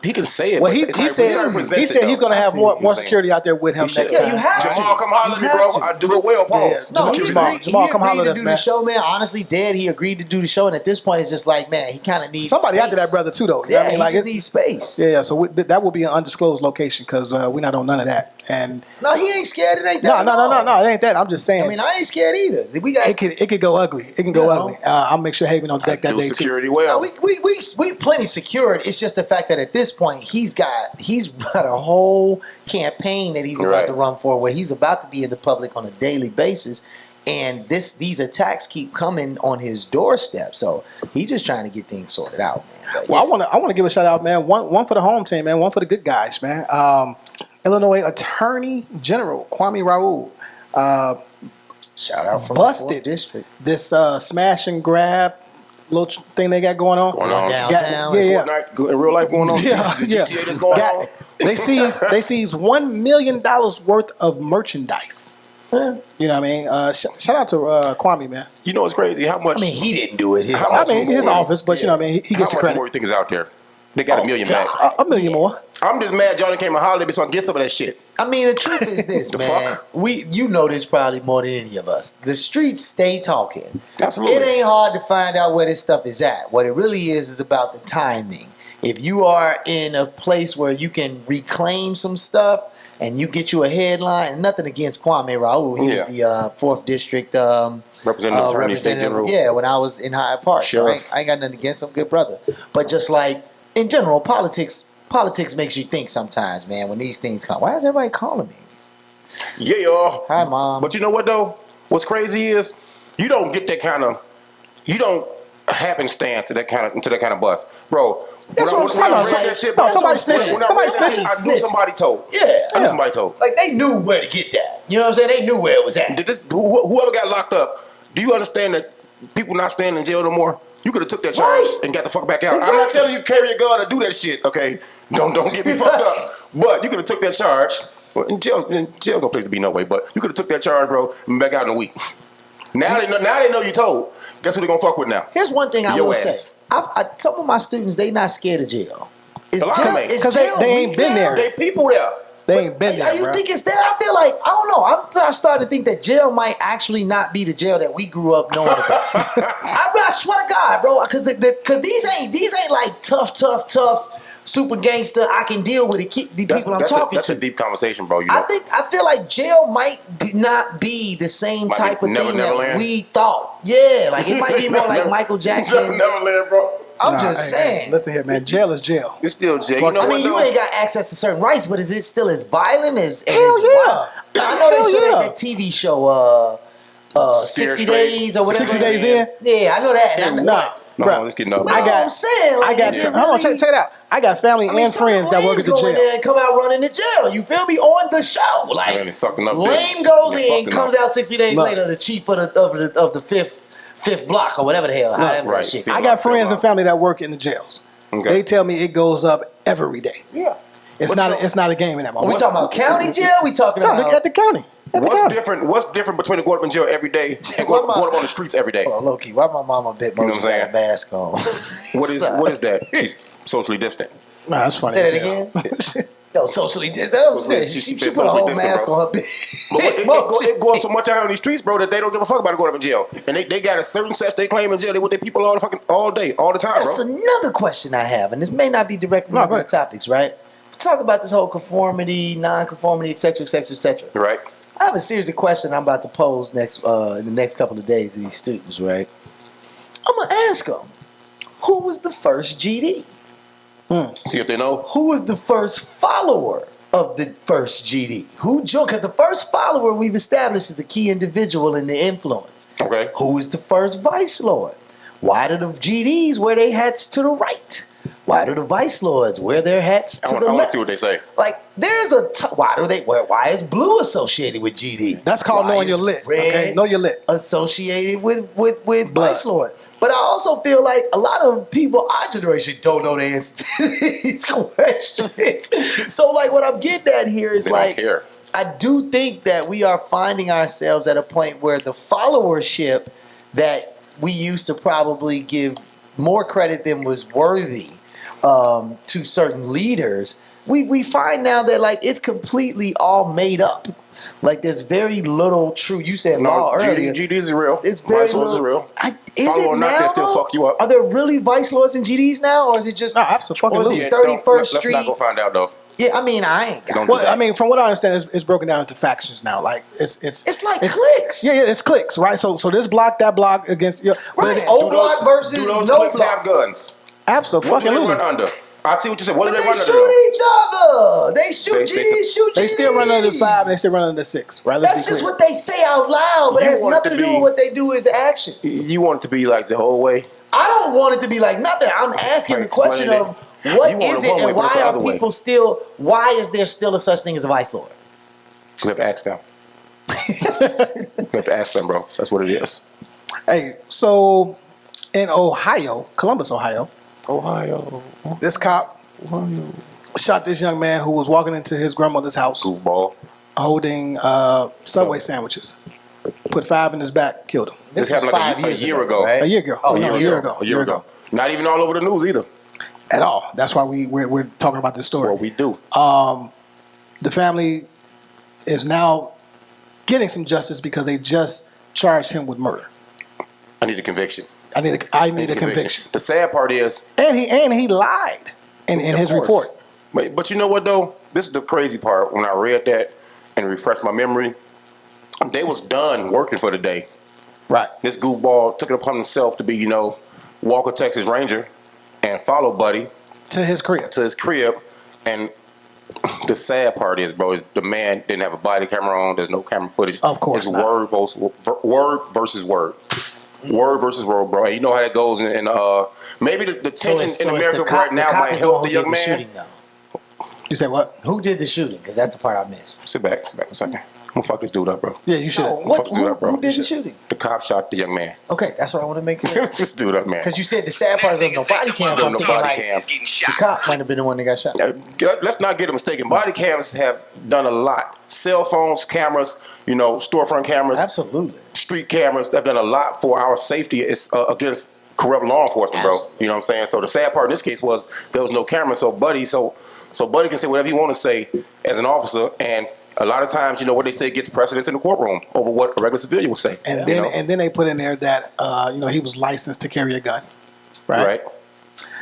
S1: he can say it.
S2: Well, he said he's going to have more security out there with him next time.
S8: Yeah, you have to.
S1: Jamal, come holler at me, bro. I do it well, pause.
S8: No, he agreed
S2: come holler at
S8: to
S2: us,
S8: do
S2: man.
S8: the show, man. Honestly, Dad, he agreed to do the show, and at this point, it's just like, man, he kind of needs
S2: somebody
S8: space.
S2: after that brother too, though. You know
S8: Yeah,
S2: what I mean?
S8: he
S2: Like,
S8: just needs space.
S2: Yeah. So that will be an undisclosed location because we're not on none of that. And
S8: no, he ain't scared. It ain't that.
S2: No, it ain't that. I'm just saying.
S8: I mean, I ain't scared either. We got
S2: it could go ugly. It can go ugly. I'll make sure Haven on deck that day
S1: security
S2: too.
S1: well.
S8: No, we plenty secured. It's just the fact that at this point he's got a whole campaign that he's about to run for, where he's about to be in the public on a daily basis, and these attacks keep coming on his doorstep. So he's just trying to get things sorted out, man. But,
S2: well, I want to give a shout out, man. One for the home team, man. One for the good guys, man. Illinois Attorney General Kwame Raoul
S8: shout out from
S2: busted
S8: the 4th district.
S2: This smash and grab little thing they got going on.
S8: Downtown.
S1: Fortnite in real life going on. GTA that's going on.
S2: They seized $1 million worth of merchandise. You know what I mean? Shout out to Kwame, man.
S1: You know what's crazy? How much?
S8: I mean, he didn't do it. His
S2: office, but you know what I mean? He gets
S1: how
S2: the credit.
S1: much more you think is out there? They got $1 million back.
S2: $1 million more.
S1: I'm just mad Johnny came and hollered at me so I can get some of that shit.
S8: I mean, the truth is this, man.
S1: Fuck?
S8: You know this probably more than any of us. The streets stay talking.
S1: Absolutely.
S8: It ain't hard to find out where this stuff is at. What it really is about the timing. If you are in a place where you can reclaim some stuff and you get you a headline, and nothing against Kwame Raoul. He was the 4th District
S1: Representative Attorney State General.
S8: Yeah, when I was in Hyde Park.
S1: Sheriff.
S8: So I ain't got nothing against him. Good brother. But just like, in general, politics makes you think sometimes, man, when these things come. Why is everybody calling me?
S1: Yeah, y'all.
S8: Hi, Mom.
S1: But you know what, though? What's crazy is you don't get that kind of, you don't happenstance into that kind of bus. Bro,
S2: that's what I'm saying. Somebody snitching.
S1: I knew somebody told.
S8: Yeah.
S1: I knew somebody told.
S8: Like, they knew where to get that. You know what I'm saying? They knew where it was at.
S1: Whoever got locked up, do you understand that people not staying in jail no more? You could have took that charge and got the fuck back out. Exactly. I'm not telling you carry a gun or do that shit, okay? Don't get me fucked up. But you could have took that charge. Well, in jail no place to be no way, but you could have took that charge, bro, and back out in a week. Now they know you told. Guess who they gonna fuck with now?
S8: Here's one thing I will say.
S1: Ass.
S8: Some of my students, they not scared of jail.
S2: Because they ain't been there.
S1: They people there.
S2: They ain't been there,
S8: You think it's that? I feel like, I don't know. I'm starting to think that jail might actually not be the jail that we grew up knowing about. I swear to God, bro, because these ain't like tough, super gangster. I can deal with the people I'm talking to.
S1: That's a deep conversation, bro.
S8: I feel like jail might not be the same type of thing that we thought. Yeah, like it might be more like Michael Jackson.
S1: Neverland, bro.
S8: I'm just saying.
S2: Hey, listen here, man. Jail is jail.
S1: It's still jail. You know
S8: you ain't got access to certain rights, but is it still as violent as?
S2: Hell yeah.
S8: I know they showed that TV show, 60 Days or whatever.
S2: 60 Days in.
S8: Yeah, I know that.
S2: Bro,
S1: let's get no.
S8: I'm saying, like,
S2: hold on, check it out. I got family and friends that work at the jail.
S8: There and come out running the jail. You feel me? On the show, like Lame goes in, comes out 60 days later, the chief of the fifth block or whatever the hell.
S2: Right. I got friends and family that work in the jails. Okay. They tell me it goes up every day.
S8: Yeah,
S2: it's not a game in that moment.
S8: We talking about county jail? We talking about
S2: at the county?
S1: What's different between going up in jail every day and going up on the streets every day?
S8: Oh, low key, why my mama bit most got a mask on?
S1: What is that? She's socially distant.
S2: Nah, that's funny.
S8: Say that again. No, socially distance. That's what I'm saying. She put a whole mask on her bitch.
S1: But it go up so much out on these streets, bro, that they don't give a fuck about going up in jail. And they got a certain sex they claim in jail. They with their people all day, all the time, bro.
S8: That's another question I have, and this may not be directly on the topics, right? Talk about this whole conformity, non-conformity, etc., etc., etc.
S1: Right.
S8: I have a series of questions I'm about to pose in the next couple of days to these students, right? I'm gonna ask them, who was the first GD?
S1: See if they know.
S8: Who was the first follower of the first GD? Who joined? Because the first follower we've established is a key individual in the influence.
S1: Okay.
S8: Who was the first vice lord? Why do the GDs wear their hats to the right? Why do the vice lords wear their hats to the left?
S1: I want to see what they say.
S8: Like, there's why is blue associated with GD?
S2: That's called knowing your lit.
S8: Red
S2: Okay, know your lit.
S8: associated with vice lord. But I also feel like a lot of people our generation don't know the answer to these questions. So, like, what I'm getting at here is, like, I do think that we are finding ourselves at a point where the followership that we used to probably give more credit than was worthy to certain leaders, we find now that, like, it's completely all made up. Like, there's very little true. You said law earlier.
S1: GDs is real.
S8: It's very
S1: Vice lords is real.
S8: Is
S1: Follow
S8: it
S1: or not,
S8: now,
S1: they still fuck you up.
S8: Are there really vice lords and GDs now, or is it just?
S2: No, absolutely.
S8: Or is it 31st Street?
S1: Let's not go find out though.
S8: Yeah, I mean, I ain't got.
S2: Well, I mean, from what I understand, it's broken down into factions now. Like it's
S8: like cliques.
S2: Yeah, it's cliques, right? So this block, that block against
S8: right. O block versus
S1: do those
S8: no
S1: cliques
S8: block.
S1: have guns?
S2: Absolutely.
S1: What do they run under? I see what you said. What do
S8: But
S1: they
S8: they
S1: run under?
S8: shoot each other. They shoot GDs, shoot GDs.
S2: They still run under 5. They still run under 6. Right?
S8: That's just what they say out loud, but it has nothing to do with what they do as action.
S1: You want it to be like the whole way?
S8: I don't want it to be like nothing. I'm asking the question of what is it and why are people still? Why is there still a such thing as a vice lord?
S1: You have to ask them. You have to ask them, bro. That's what it is.
S2: Hey, so in Columbus, Ohio, this cop shot this young man who was walking into his grandmother's house,
S1: goofball,
S2: holding Subway sandwiches. Put 5 in his back, killed him.
S1: This happened like a year ago.
S2: Right? A year ago.
S1: Oh,
S2: a year ago.
S1: Not even all over the news either.
S2: At all. That's why we're talking about this story.
S1: That's what we do.
S2: The family is now getting some justice because they just charged him with murder.
S1: I need a conviction.
S2: I need a conviction.
S1: The sad part is,
S2: and he lied in his report.
S1: But you know what though? This is the crazy part. When I read that and refreshed my memory, they was done working for the day.
S2: Right.
S1: This goofball took it upon himself to be, Walker, Texas Ranger, and follow Buddy
S2: to his crib.
S1: And the sad part is, bro, is the man didn't have a body camera on. There's no camera footage.
S2: Of course,
S1: it's word versus word. Word versus word, bro. And you know how that goes. And maybe the tension in America right now might help the young man.
S2: You said what?
S8: Who did the shooting? Because that's the part I missed.
S1: Sit back a second. I'm gonna fuck this dude up, bro.
S2: Yeah, you should.
S8: Who did the shooting?
S1: The cop shot the young man.
S8: Okay, that's what I want to make clear.
S1: This dude up, man.
S8: Because you said the sad part is there's no body cams. I'm thinking like the cop might have been the one that got shot.
S1: Let's not get it mistaken. Body cams have done a lot. Cell phones, cameras, storefront cameras.
S8: Absolutely.
S1: Street cameras have done a lot for our safety against corrupt law enforcement, bro.
S8: Absolutely.
S1: You know what I'm saying? So the sad part in this case was there was no camera. So Buddy can say whatever he want to say as an officer, and a lot of times, what they say gets precedence in the courtroom over what a regular civilian would say.
S2: And then they put in there that he was licensed to carry a gun. Right.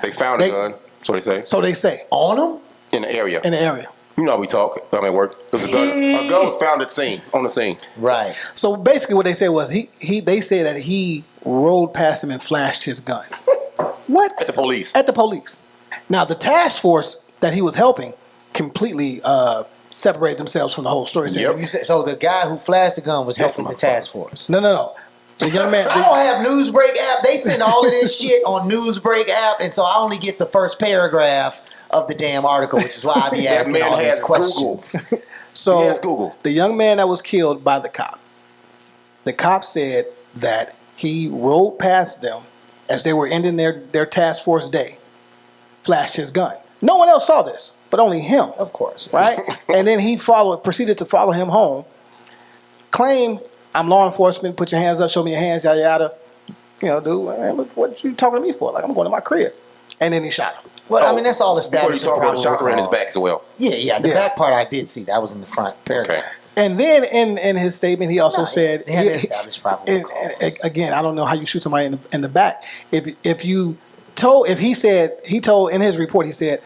S1: They found a gun. So they say.
S2: So they say
S8: on him
S1: in the area.
S2: You
S1: know how we talk. I mean, work. Because a gun was found on the scene.
S8: Right.
S2: So basically, what they said was they say that he rode past him and flashed his gun. What?
S1: At the police.
S2: Now the task force that he was helping completely separated themselves from the whole story.
S8: So the guy who flashed the gun was helping the task force.
S2: No. The young man.
S8: I don't have Newsbreak app. They send all of this shit on Newsbreak app, and so I only get the first paragraph of the damn article, which is why I be asking all these questions.
S2: So
S1: he has Google.
S2: The young man that was killed by the cop said that he rode past them as they were ending their task force day, flashed his gun. No one else saw this, but only him.
S8: Of course.
S2: Right? And then he proceeded to follow him home, claim, I'm law enforcement, put your hands up, show me your hands, yada, yada. Dude, man, what you talking to me for? Like, I'm going to my crib. And then he shot him.
S8: Well, I mean, that's all
S1: Before you
S8: established.
S1: talk about the chakra in his back as well.
S8: Yeah, the back part I did see. That was in the front paragraph.
S1: Okay.
S2: And then in his statement, he also said,
S8: they had to establish probable cause.
S2: again, I don't know how you shoot somebody in the back. If he told in his report, he said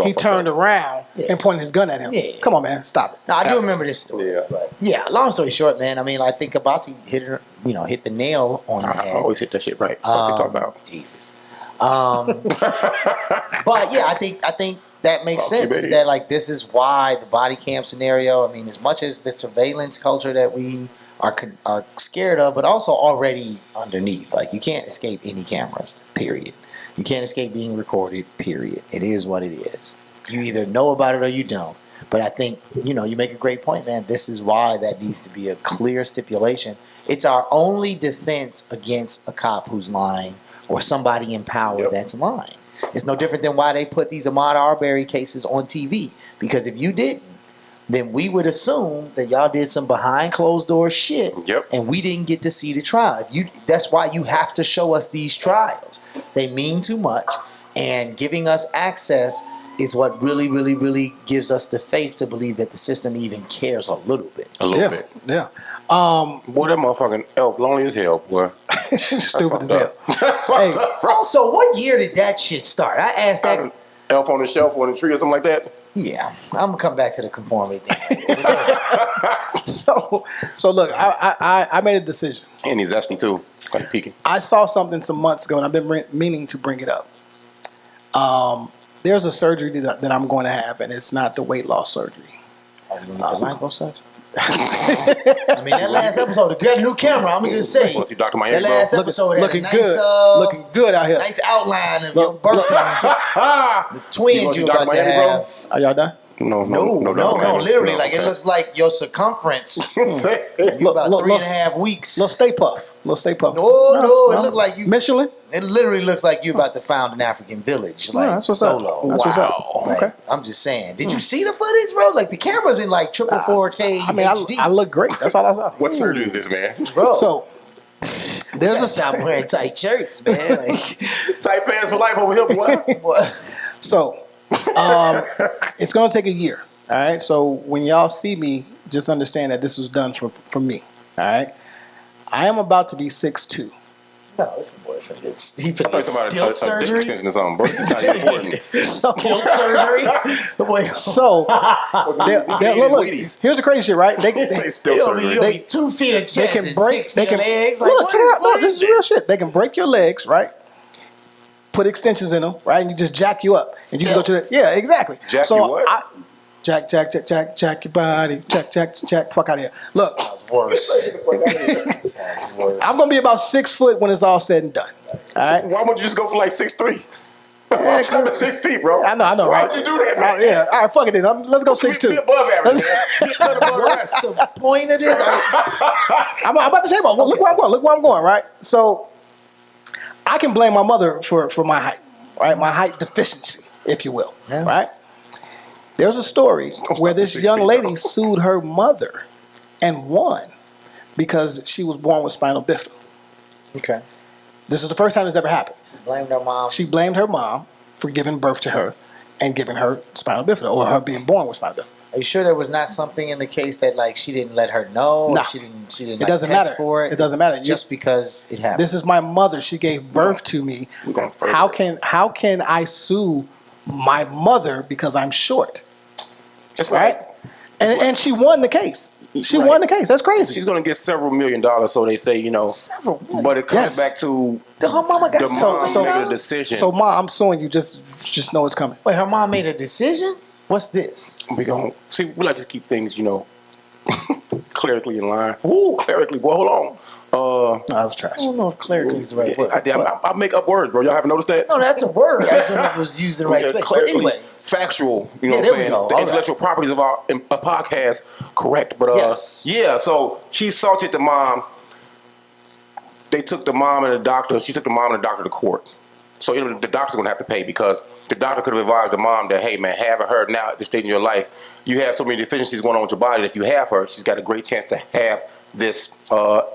S2: he turned around and pointed his gun at him.
S8: Yeah.
S2: Come on, man, stop it.
S8: No, I do remember this story.
S1: Yeah.
S8: But yeah, long story short, man. I mean, I think Abasi hit the nail on the head.
S1: I always hit that shit right. What you talking about?
S8: Jesus. But yeah, I think that makes sense. Is that like this is why the body cam scenario? I mean, as much as the surveillance culture that we are scared of, but also already underneath. Like you can't escape any cameras. Period. You can't escape being recorded. Period. It is what it is. You either know about it or you don't. But I think you make a great point, man. This is why that needs to be a clear stipulation. It's our only defense against a cop who's lying or somebody in power that's lying. It's no different than why they put these Ahmaud Arbery cases on TV. Because if you didn't, then we would assume that y'all did some behind closed door shit, and we didn't get to see the trial. That's why you have to show us these trials. They mean too much, and giving us access is what really, really, really gives us the faith to believe that the system even cares a little bit.
S1: A little bit.
S2: Yeah.
S1: Boy, that motherfucking elf lonely as hell, boy.
S2: Stupid as hell.
S8: Hey, also, what year did that shit start? I asked that.
S1: Elf on the shelf or on the tree or something like that.
S8: Yeah, I'm gonna come back to the conformity thing.
S2: So look, I made a decision.
S1: And he's zesty too. Kind of peeking.
S2: I saw something some months ago, and I've been meaning to bring it up. There's a surgery that I'm going to have, and it's not the weight loss surgery.
S8: Are you gonna get the lipo surgery? I mean, that last episode, to get a new camera, I'm gonna just say.
S1: Was he Dr. Miami,
S8: that last episode had a nice,
S2: looking good out here.
S8: Nice outline of your birth. The twins you about to have.
S2: Are y'all done?
S8: No. Literally, like it looks like your circumference. You about 3.5 weeks.
S2: Little Stay Puff.
S8: No, it looked like you.
S2: Michelin.
S8: It literally looks like you about to found an African village, like
S2: that's what's
S8: solo.
S2: Up. That's what's up.
S8: Like,
S2: okay.
S8: I'm just saying. Did you see the footage, bro? Like the camera's in like triple 4K
S2: I mean,
S8: HD.
S2: I look great. That's all I saw.
S1: What surgery is this, man?
S8: Bro.
S2: So there's a
S8: stop wearing tight shirts, man. Like,
S1: tight pants for life over here, boy.
S2: So it's gonna take a year. All right. So when y'all see me, just understand that this was done for me. All right. I am about to be 6'2".
S8: No, it's the boyfriend. He
S1: I
S8: put
S1: thought
S8: stilt
S1: about
S8: surgery.
S1: a dick extension or something, bro. This is not important.
S8: Stilt surgery.
S2: So look, here's the crazy shit, right? They
S1: say stilt surgery.
S8: They 2 feet of chest.
S2: They can break. They can
S8: legs.
S2: Look, check it out. Look, this is real shit. They can break your legs, right? Put extensions in them, right? And you just jack you up, and you can go to the exactly.
S1: Jack you what?
S2: Jack your body, jack. Fuck out of here. Look,
S8: Sounds worse.
S2: I'm gonna be about 6 foot when it's all said and done. All right.
S1: Why won't you just go for like 6'3"? I'm 6 feet, bro.
S2: I know,
S1: Why
S2: right?
S1: would you do that, man?
S2: Yeah. All right, fuck it then. Let's go 6'2".
S1: Be above average, man. Be a cut above the
S8: What's
S1: rest.
S8: the point of this?
S2: I'm about to say about. Look where I'm going. Look where I'm going. Right. So I can blame my mother for my height, right? My height deficiency, if you will, right? There's a story where this young lady sued her mother and won because she was born with spinal bifida.
S8: Okay.
S2: This is the first time this ever happened.
S8: She blamed her mom.
S2: She blamed her mom for giving birth to her and giving her spinal bifida, or her being born with spinal bifida.
S8: Are you sure there was not something in the case that like she didn't let her know?
S2: No.
S8: She didn't.
S2: It
S8: Like,
S2: doesn't
S8: test
S2: matter.
S8: for it.
S2: It doesn't matter.
S8: Just because it happened.
S2: This is my mother. She gave birth to me. How can I sue my mother because I'm short?
S1: That's
S2: right. And she won the case. She won the case. That's crazy.
S1: She's going to get several $1 million, so they say,
S8: Several million.
S1: But it comes back to
S8: her mama got
S1: the mom
S2: so-
S1: made a decision.
S2: So, Mom, I'm suing you. Just know it's coming.
S8: Wait, her mom made a decision? What's this?
S1: we like to keep things, clerically in line. Ooh, clerically, boy, hold on.
S2: No, that was trash.
S8: I don't know if clerically is the right word.
S1: I make up words, bro. Y'all haven't noticed that?
S8: No, that's a word. I just don't know if it was used in the right space. But
S1: Clerically,
S8: anyway.
S1: factual, what I'm
S8: there we
S1: saying?
S8: go.
S1: The
S8: All
S1: intellectual properties of our podcast, correct. But
S8: Yes.
S1: yeah, so she assaulted the mom. They took the mom and the doctor. She took the mom and the doctor to court. So the doctor's going to have to pay because the doctor could have advised the mom that, hey, man, having her now at this stage in your life, you have so many deficiencies going on with your body that if you have her, she's got a great chance to have this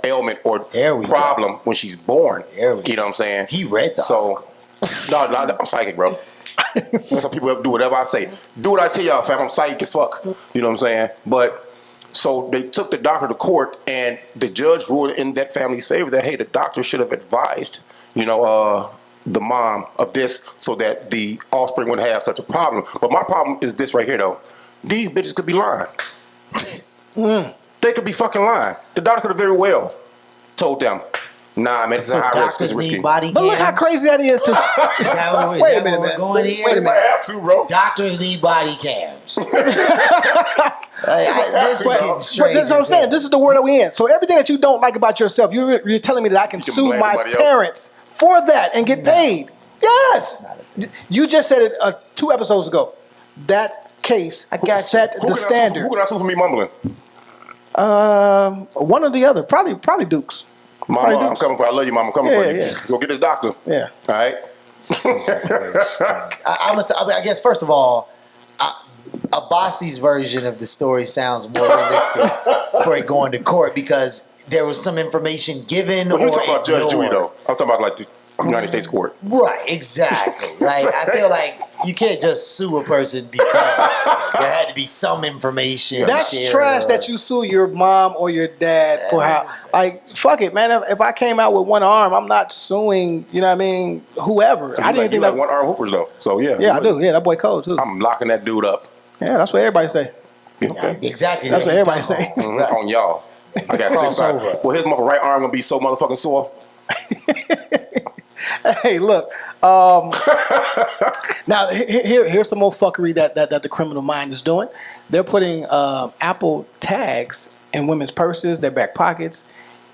S1: ailment or problem when she's born. You know what I'm saying?
S8: He read that.
S1: So, no, I'm psychic, bro. That's how people do whatever I say. Do what I tell y'all, fam. I'm psychic as fuck. You know what I'm saying? But so they took the doctor to court, and the judge ruled in that family's favor that, hey, the doctor should have advised, the mom of this so that the offspring wouldn't have such a problem. But my problem is this right here, though. These bitches could be lying. They could be fucking lying. The doctor could have very well told them, nah, man, this is a high risk. It's risky.
S2: But look how crazy that is to... Wait a minute, man.
S8: Wait
S2: a minute.
S1: I have to, bro.
S8: Doctors need body cams. That's
S2: what I'm saying. This is the world that we in. So everything that you don't like about yourself, you're telling me that I can sue my parents for that and get paid. Yes. You just said it 2 episodes ago. That case set the standard.
S1: Who can I sue for me mumbling?
S2: One or the other. Probably Dukes.
S1: Mama, I'm coming for you. I love you, Mama. I'm coming for you.
S2: Yeah.
S1: Let's go get this doctor.
S2: Yeah.
S1: All right.
S8: I guess, first of all, Abbasi's version of the story sounds more realistic for it going to court because there was some information given or
S1: I'm talking about
S8: ignored.
S1: Judge Judy, though. I'm talking about, like, the United States court.
S8: Right, exactly. Like, I feel like you can't just sue a person because there had to be some information.
S2: That's trash that you sue your mom or your dad for how. Like, fuck it, man. If I came out with one arm, I'm not suing. You know what I mean? Whoever. I didn't think that
S1: one arm hoopers though. So yeah.
S2: Yeah, I do. Yeah, that boy cold too.
S1: I'm locking that dude up.
S2: Yeah, that's what everybody say.
S1: Okay.
S8: Exactly.
S2: That's what everybody say.
S1: On y'all. I got 6'5". Well, his right arm gonna be so motherfucking sore.
S2: Hey, look. Now here's some more fuckery that the criminal mind is doing. They're putting Apple tags in women's purses, their back pockets,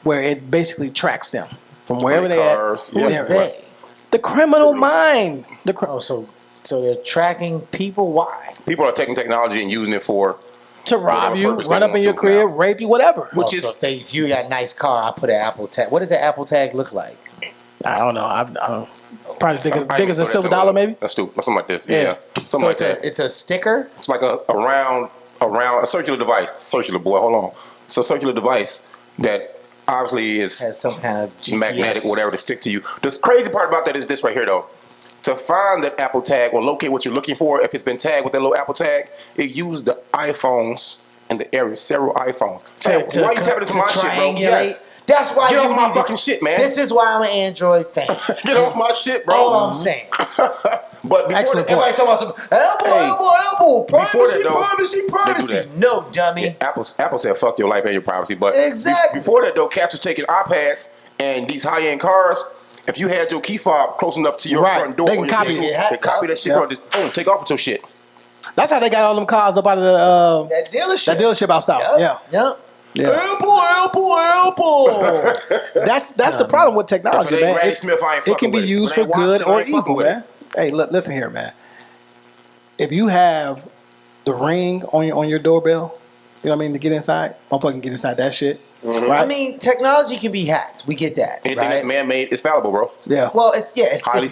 S2: where it basically tracks them from wherever they are. The criminal mind.
S8: So they're tracking people. Why?
S1: People are taking technology and using it
S2: to rob you, run up in your crib, rape you, whatever.
S8: If you got a nice car, I put an Apple tag. What does that Apple tag look like?
S2: I don't know. I don't. Probably big as a silver dollar, maybe.
S1: That's stupid. Something like this. Yeah. Something like that.
S8: It's a sticker.
S1: It's like a round, a circular device. Circular, boy. Hold on. It's a circular device that obviously has
S8: some kind of GPS.
S1: Magnetic, whatever, to stick to you. The crazy part about that is this right here, though. To find that Apple tag or locate what you're looking for, if it's been tagged with that little Apple tag, it used the iPhones in the area, several iPhones. Why you tapping into my shit, bro? Yes.
S8: That's why
S1: get off my fucking shit, man.
S8: This is why I'm an Android fan.
S1: Get off my shit, bro.
S8: All I'm saying.
S1: But before
S8: everybody talking about some Apple, privacy. No, dummy.
S1: Yeah, Apple said fuck your life and your privacy. But
S8: exactly.
S1: Before that, though, cats was taking iPads and these high-end cars. If you had your key fob close enough to your front door,
S2: they can copy it.
S1: They copy that shit, bro. Just boom, take off with your shit.
S2: That's how they got all them cars up out of
S8: that dealership.
S2: That dealership out south.
S8: Yep.
S2: Yeah.
S8: Apple.
S2: That's the problem with technology, man. It can be used for good or evil, man. Hey, listen here, man. If you have the ring on your doorbell, you know what I mean, to get inside, motherfucker can get inside that shit.
S8: Mm-hmm. Right? I mean, technology can be hacked. We get that.
S1: Anything that's man-made is fallible, bro.
S2: Yeah.
S8: Well, it's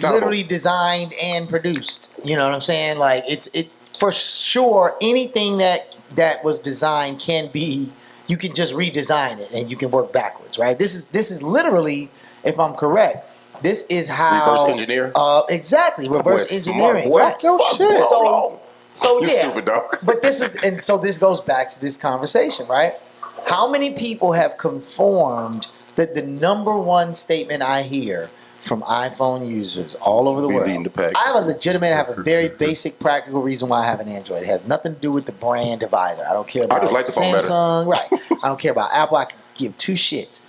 S8: literally designed and produced. You know what I'm saying? Like it for sure. Anything that was designed can be. You can just redesign it and you can work backwards, right? This is literally, if I'm correct, this is how
S1: reverse engineer.
S8: Exactly, reverse engineering.
S2: Right.
S8: So
S1: you're
S8: yeah,
S1: stupid, dog.
S8: But this goes back to this conversation, right? How many people have conformed that the number one statement I hear from iPhone users all over the world? I have a very basic, practical reason why I have an Android. It has nothing to do with the brand of either. I don't care about Samsung. Right. I don't care about Apple. I can give two shits.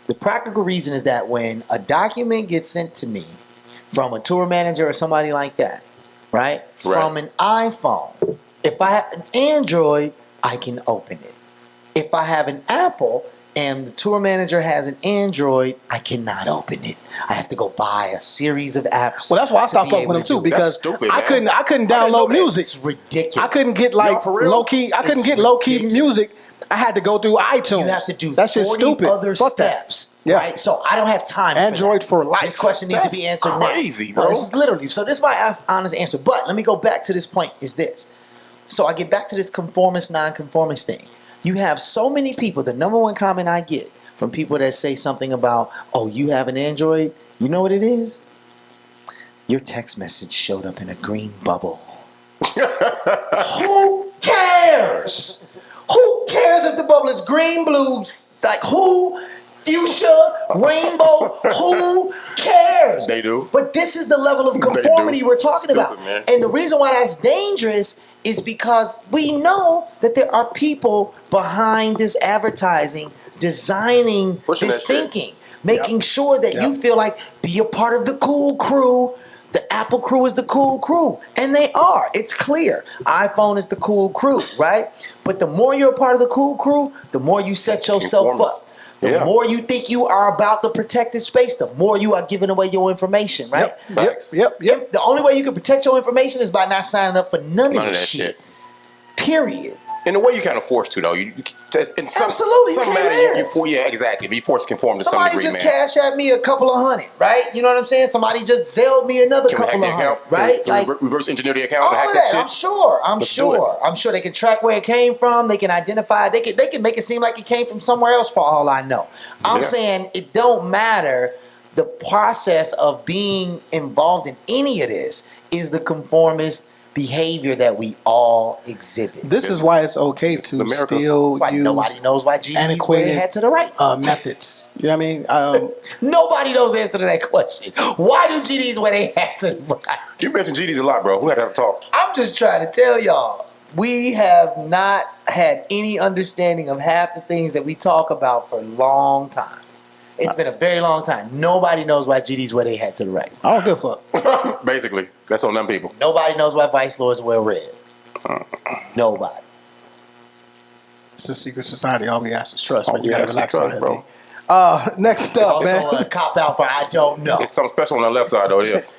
S8: The practical reason is that when a document gets sent to me from a tour manager or somebody like that, right? From an iPhone, if I have an Android, I can open it. If I have an Apple and the tour manager has an Android, I cannot open it. I have to go buy a series of apps.
S2: Well, that's why I stopped fucking with them too, because I couldn't download music.
S8: It's ridiculous.
S2: I couldn't get low key. I couldn't get low key music. I had to go through iTunes.
S8: You have to do
S2: that's just stupid.
S8: Other steps.
S2: Yeah.
S8: Right? So I don't have time.
S2: Android for life.
S8: This question needs to be answered
S1: crazy,
S8: now.
S1: bro.
S8: No, this is literally. So this is my honest answer. But let me go back to this point. Is this? So I get back to this conformist, non-conformist thing. You have so many people. The number one comment I get from people that say something about, "Oh, you have an Android." You know what it is? your text message showed up in a green bubble. Who cares? Who cares if the bubble is green, blue, like who? Fuchsia, rainbow, who cares?
S1: They do.
S8: But this is the level of conformity we're talking about.
S1: Man.
S8: And the reason why that's dangerous is because we know that there are people behind this advertising, designing
S1: Pushing
S8: this
S1: that shit.
S8: thinking, making sure that you feel like be a part of the cool crew. The Apple crew is the cool crew. And they are. It's clear. iPhone is the cool crew, right? But the more you're a part of the cool crew, the more you set yourself up. The more you think you are about the protected space, the more you are giving away your information, right?
S2: Yep.
S8: The only way you can protect your information is by not signing up for none of this shit. Period.
S1: In a way, you kind of forced to, though.
S8: Absolutely.
S1: Some matter, yeah, exactly. Be forced to conform to some degree,
S8: Somebody just cash at me a couple of $100, right? You know what I'm saying? Somebody just Zelled me another couple of $100, right?
S1: Like reverse engineer the account,
S8: all
S1: hack
S8: that.
S1: that shit.
S8: I'm sure they can track where it came from. They can identify. They can make it seem like it came from somewhere else for all I know. I'm saying it don't matter. The process of being involved in any of this is the conformist behavior that we all exhibit.
S2: This is why it's okay to still use
S8: nobody knows why GD's where they had to the right
S2: methods. You know what I mean?
S8: Nobody knows the answer to that question. Why do GDs where they had to the right?
S1: You mentioned GDs a lot, bro. We had to have a talk.
S8: I'm just trying to tell y'all, we have not had any understanding of half the things that we talk about for a long time. It's been a very long time. Nobody knows why GD's where they had to the right.
S2: I don't give a fuck.
S1: Basically, that's on them people.
S8: Nobody knows why Vice Lords wear red. Nobody.
S2: It's a secret society. All we ask is trust.
S1: All
S2: But you
S1: we
S2: gotta
S1: ask is
S2: relax
S1: trust,
S2: on that,
S1: bro.
S2: Next up,
S8: Also
S2: man.
S8: a cop out for I don't know.
S1: It's something special on the left side, though. It is.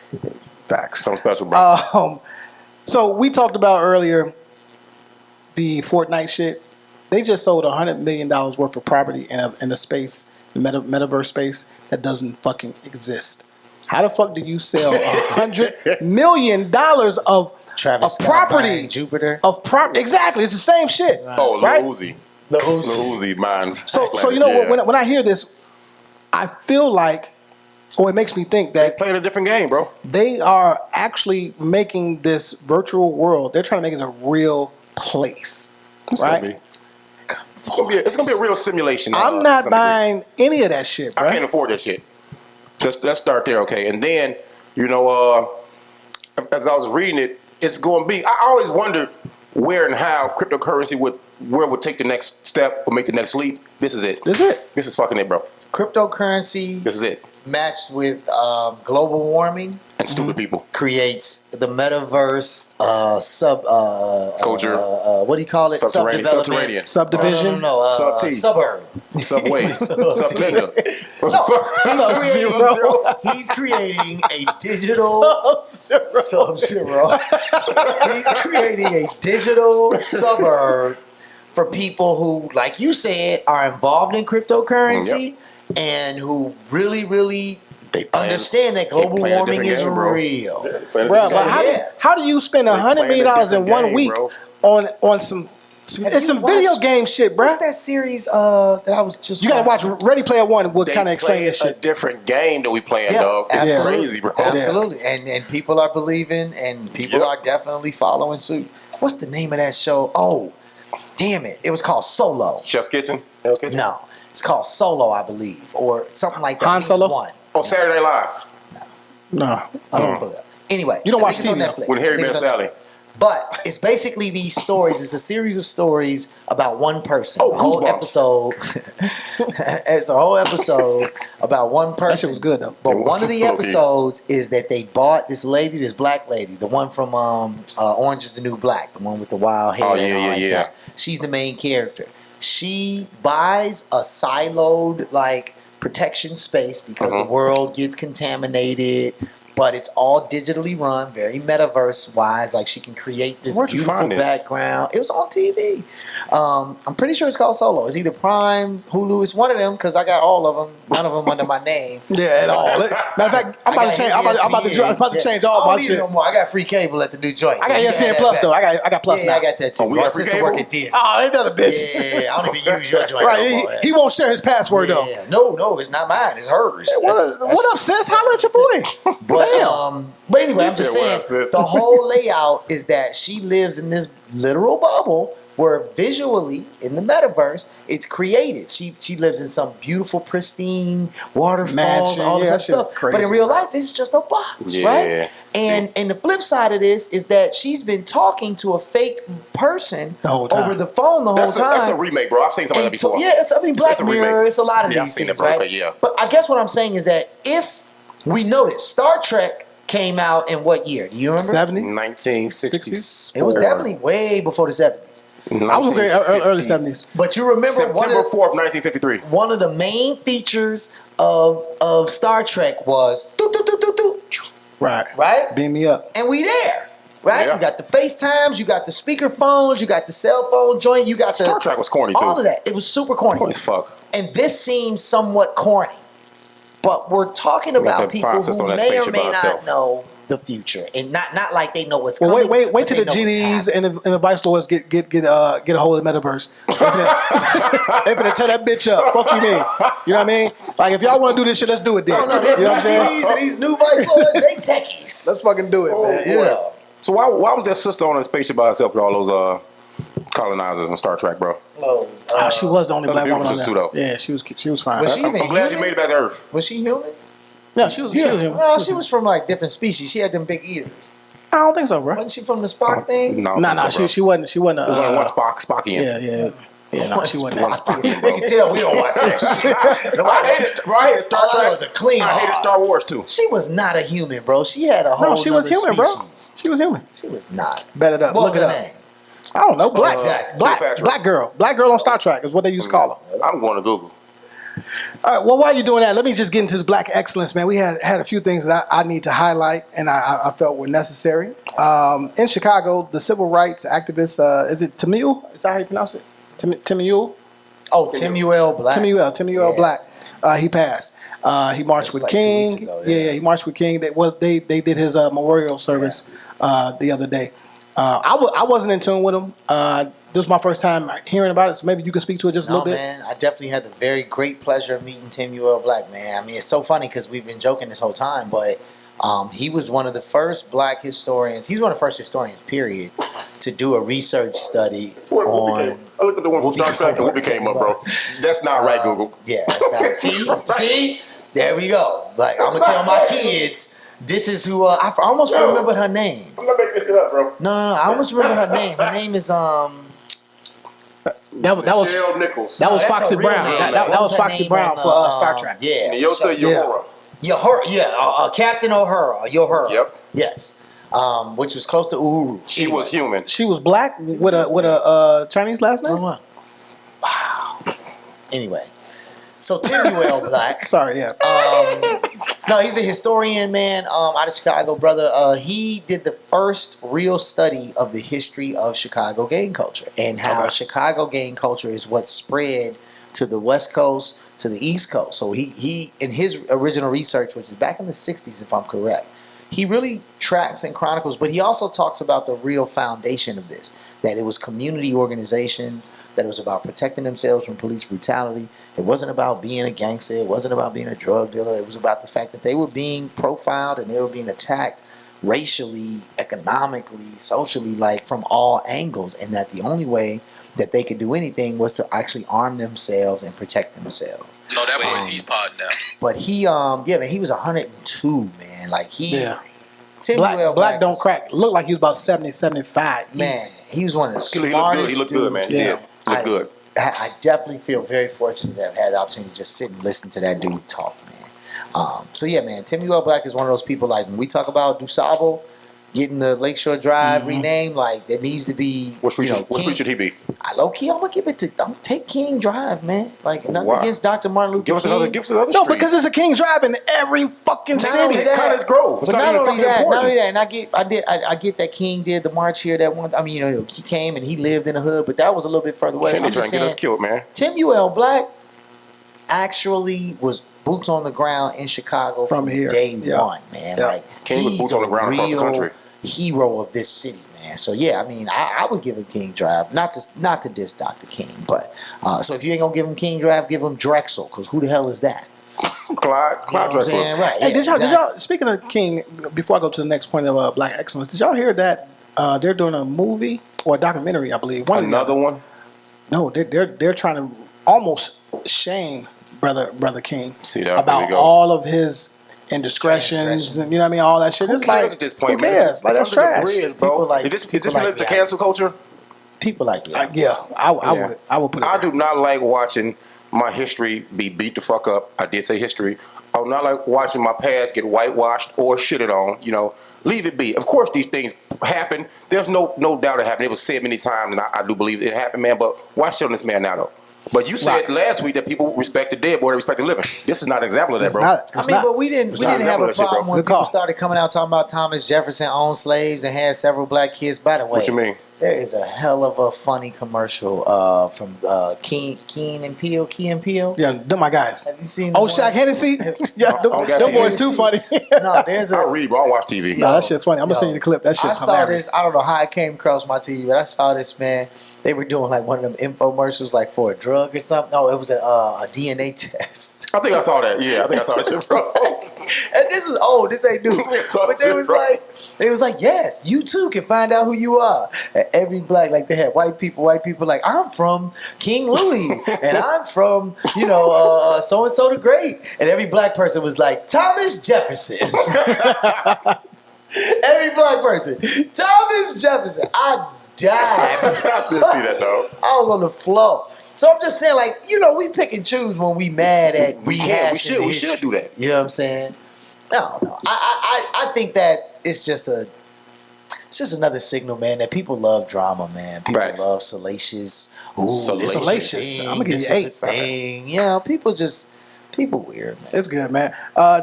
S2: Facts.
S1: Something special, bro.
S2: So we talked about earlier the Fortnite shit. They just sold $100 million worth of property in a space, the metaverse space that doesn't fucking exist. How the fuck do you sell $100 million of
S8: Travis Scott
S2: property?
S8: buying Jupiter.
S2: Of property. Exactly. It's the same shit.
S1: Oh,
S2: right?
S1: Lil Uzi.
S8: The
S1: Lil
S8: Uzi.
S1: Uzi, man.
S2: So you know, when I hear this, I feel like, it makes me think that
S1: playing a different game, bro.
S2: they are actually making this virtual world. They're trying to make it a real place, right?
S1: It's gonna be a real simulation.
S2: I'm not buying any of that shit, bro.
S1: I can't afford that shit. Let's start there, okay? And then, you know, as I was reading it, it's going to be. I always wondered where and how cryptocurrency would take the next step or make the next leap. This is it. This is fucking it, bro.
S8: Cryptocurrency.
S1: This is it.
S8: Matched with global warming
S1: and stupid people
S8: creates the metaverse
S1: culture.
S8: What do you call it?
S1: Subterranean.
S2: Subdivision.
S8: No. Suburb.
S1: Subway. Subtinder.
S8: He's creating a digital Sub-Zero. He's creating a digital suburb for people who, like you said, are involved in cryptocurrency. And who really understand that global warming is real.
S2: Bro, but how do you spend $100 million in 1 week on some video game shit, bro?
S8: What's that series that I was just...
S2: You gotta watch Ready Player One. Will kind of explain this shit.
S1: A different game that we playing, dog. It's crazy, bro.
S8: Absolutely. And people are believing, and people are definitely following suit. What's the name of that show? Oh, damn it. It was called Solo.
S1: Chef's Kitchen?
S8: No. It's called Solo, I believe, or something like that.
S2: Han Solo?
S8: One.
S1: Oh, Saturday Night Live.
S2: No, I don't.
S8: Anyway,
S2: you don't watch
S8: TV
S2: on Netflix
S1: with Harry Met Sally.
S8: But it's basically these stories. It's a series of stories about one person.
S1: Oh,
S8: a whole episode. It's a whole episode about one person.
S2: That shit was good though.
S8: But one of the episodes is that they bought this lady, this black lady, the one from Orange Is the New Black, the one with the wild hair.
S1: Oh yeah.
S8: That. She's the main character. She buys a siloed protection space because the world gets contaminated, but it's all digitally run, very metaverse wise. Like she can create this beautiful background. It was on TV. I'm pretty sure it's called Solo. It's either Prime, Hulu. It's one of them because I got all of them. None of them under my name.
S2: Yeah, at all. Matter of fact, I'm about to change. I'm about to change all my shit.
S8: No more. I got free cable at the new joint.
S2: I got ESPN Plus though. I got Plus now.
S8: I got that too.
S1: We got free cable.
S8: Work at Disney.
S2: Oh, ain't that a bitch?
S8: Yeah, I don't even use your joint.
S2: Right, he won't share his password though.
S8: No, it's not mine. It's hers.
S2: What up, sis? Holla at your boy.
S8: But anyway, I'm just saying the whole layout is that she lives in this literal bubble where visually in the metaverse it's created. She lives in some beautiful, pristine waterfalls, all this other stuff. Crazy, but in real life, it's just a box, right? And the flip side of this is that she's been talking to a fake person over the phone the whole time.
S1: That's a remake, bro. I've seen something like that before.
S8: Yeah, Black Mirror. It's a lot of these
S1: I've seen
S8: things,
S1: it, bro.
S8: right?
S1: Okay, yeah.
S8: But I guess what I'm saying is that if we notice Star Trek came out in what year? Do you remember?
S1: 1960s.
S8: It was definitely way before the 70s.
S2: I was great early 70s.
S8: But you remember
S1: September 4th, 1953.
S8: One of the main features of Star Trek was right?
S2: Beam me up.
S8: And we there. Right? Yeah. You got the FaceTimes, you got the speaker phones, you got the cell phone joint, you got the
S1: Star Trek was corny too.
S8: All of that. It was super corny.
S1: Corny as fuck.
S8: And this seems somewhat corny. But we're talking about people who may or may not know the future, and not like they know what's coming.
S2: Wait till the GDs and the vice lords get a hold of the metaverse. They finna tear that bitch up. Fuck you, mean? You know what I mean? Like if y'all want to do this shit, let's do it. Then.
S8: No, you know what I'm saying? And these new vice lords, they techies.
S2: Let's fucking do it, man.
S8: Yeah.
S1: So why was that sister on a spaceship by herself with all those colonizers in Star Trek, bro?
S2: She was the only black woman on there.
S1: Too, though.
S2: Yeah, she was fine.
S8: Was she
S1: I'm glad she made it back to Earth.
S8: Was she human?
S2: No, she was human.
S8: No, she was from like different species. She had them big ears.
S2: I don't think so, bro.
S8: Wasn't she from the Spock thing?
S1: No,
S2: she wasn't. She wasn't.
S1: There was only one Spockian.
S2: Yeah, no, she wasn't.
S8: You can tell we don't watch that shit.
S1: I hated Star Trek.
S8: Was a clean.
S1: I hated Star Wars too.
S8: She was not a human, bro. She had a whole.
S2: No, she was human,
S8: species.
S2: bro. She was human.
S8: She was not.
S2: Bet it up.
S8: What
S2: Look it
S8: was
S2: up.
S8: her name?
S2: I don't know. Black girl. Black girl on Star Trek is what they used to call her.
S1: I'm going to Google.
S2: All right. Well, while you're doing that, let me just get into this black excellence, man. We had a few things that I need to highlight, and I felt were necessary. In Chicago, the civil rights activist, is it Timuel? Is that how you pronounce it? Timuel?
S8: Oh, Timuel Black.
S2: Timuel Black. He passed. He marched with King. 2 weeks ago, yeah, he marched with King. They did his memorial service the other day. I wasn't in tune with him. This was my first time hearing about it, so maybe you can speak to it just a little bit.
S8: Man, I definitely had the very great pleasure of meeting Timuel Black, man. I mean, it's so funny because we've been joking this whole time, but he was one of the first black historians. He's one of the first historians, period, to do a research study on.
S1: I looked at the one from Star Trek and Whoopi came up, bro. That's not right, Google.
S8: Yeah, that's not. See, there we go. Like I'm gonna tell my kids. This is who I almost remembered her name.
S1: I'm gonna make this shit up, bro.
S8: No, I almost remember her name. Her name is
S2: That was
S1: Nichols.
S2: That was Foxy Brown. That was Foxy Brown for Star Trek.
S8: Yeah.
S1: Yota Uhura.
S8: Captain Uhura.
S1: Yep.
S8: Yes. Which was close to Uhuru.
S1: She was human.
S2: She was black with a Chinese last name.
S8: Wow. Anyway, so Timuel Black.
S2: Sorry, yeah.
S8: No, he's a historian, man. Out of Chicago, brother. He did the first real study of the history of Chicago gang culture and how Chicago gang culture is what spread to the West Coast, to the East Coast. So he in his original research, which is back in the 60s, if I'm correct, he really tracks and chronicles, but he also talks about the real foundation of this, that it was community organizations, that it was about protecting themselves from police brutality. It wasn't about being a gangster. It wasn't about being a drug dealer. It was about the fact that they were being profiled and they were being attacked racially, economically, socially, like from all angles, and that the only way that they could do anything was to actually arm themselves and protect themselves.
S5: No, that was his pod now.
S8: But he, man, he was 102, man. Like
S2: Black don't crack. Looked like he was about 70, 75.
S8: Man, he was one of the smartest.
S1: He looked good, man.
S2: Yeah.
S1: He looked good.
S8: I definitely feel very fortunate to have had the opportunity to just sit and listen to that dude talk, man. So yeah, man, Timuel Black is one of those people. Like when we talk about DuSable getting the Lakeshore Drive renamed, like there needs to be.
S1: What street should he be?
S8: Low key, I'm gonna take King Drive, man. Like nothing against Dr. Martin Luther King.
S1: Give us another
S2: No,
S1: street.
S2: because it's a King Drive in every fucking city.
S1: Cottage Grove.
S8: But not only that, and I get that King did the march here that one. I mean, he came and he lived in the hood, but that was a little bit further away.
S1: Kennedy trying to get us killed, man.
S8: Timuel Black actually was boots on the ground in Chicago from day one, man.
S1: Yeah.
S8: Like
S1: King was boots on the ground across the country.
S8: Hero of this city, man. So yeah, I mean, I would give him King Drive, not to diss Dr. King, but so if you ain't gonna give him King Drive, give him Drexel, because who the hell is that?
S1: Clyde Drexel.
S8: Right.
S2: Hey, did y'all? Speaking of King, before I go to the next point of Black Excellence, did y'all hear that they're doing a movie or a documentary? I believe
S1: Another one.
S2: No, they're trying to almost shame brother King
S1: See that
S2: about all of his indiscretions and you know what I mean, all that shit.
S1: Who
S2: It's
S1: cares
S2: like,
S1: at this point,
S2: who cares?
S1: man?
S2: Like that's trash.
S1: Bridge, bro.
S8: People like-
S1: is this
S8: people
S1: related to
S8: like
S1: cancel culture?
S8: People like that.
S2: Yeah, I would put it.
S1: I
S2: there.
S1: do not like watching my history be beat the fuck up. I did say history. I would not like watching my past get whitewashed or shitted on. You know, leave it be. Of course, these things happen. There's no doubt it happened. It was said many times, and I do believe it happened, man. But why shit on this man now, though? But you said last week that people respect the dead more than respect the living. This is not an example of that, bro.
S8: But we didn't have a
S1: that shit,
S8: problem
S1: bro.
S8: when people started coming out talking about Thomas Jefferson owned slaves and had several black kids. By the way,
S1: What you mean?
S8: There is a hell of a funny commercial from Key and Peele.
S2: Yeah, them my guys.
S8: Have you seen?
S2: Oh, Shaq Hennessy. Yeah, them boys too funny.
S8: No, there's
S1: I read, bro. I watch TV.
S2: No, that shit's funny. I'm gonna send you the clip. That shit's
S8: I saw
S2: hilarious.
S8: this. I don't know how it came across my TV, but I saw this, man. They were doing like one of them infomercials, like for a drug or something. No, it was a DNA test.
S1: I think I saw that. Yeah, I think I saw that shit, bro.
S8: And this is old. This ain't new. But they was like, yes, you too can find out who you are. And every black, like they had white people like, I'm from King Louis, and I'm from so and so the Great, and every black person was like Thomas Jefferson. Every black person, Thomas Jefferson. I died.
S1: I didn't see that though.
S8: I was on the floor. So I'm just saying, like, we pick and choose when we mad at
S1: We should do that.
S8: You know what I'm saying? No. I think that it's just another signal, man, that people love drama, man. People love salacious. Ooh,
S2: salacious. I'm gonna give you 8.
S8: Thing. People weird, man.
S2: It's good, man.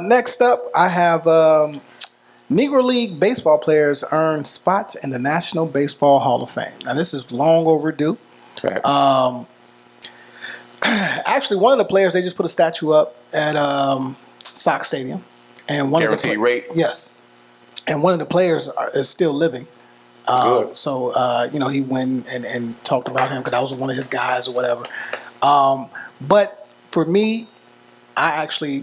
S2: Next up, I have Negro League baseball players earn spots in the National Baseball Hall of Fame. Now, this is long overdue. Actually, one of the players, they just put a statue up at Sox Stadium, and
S1: Guaranteed rate.
S2: Yes, and one of the players is still living.
S1: Good.
S2: So he went and talked about him because that was one of his guys or whatever. But for me, I actually,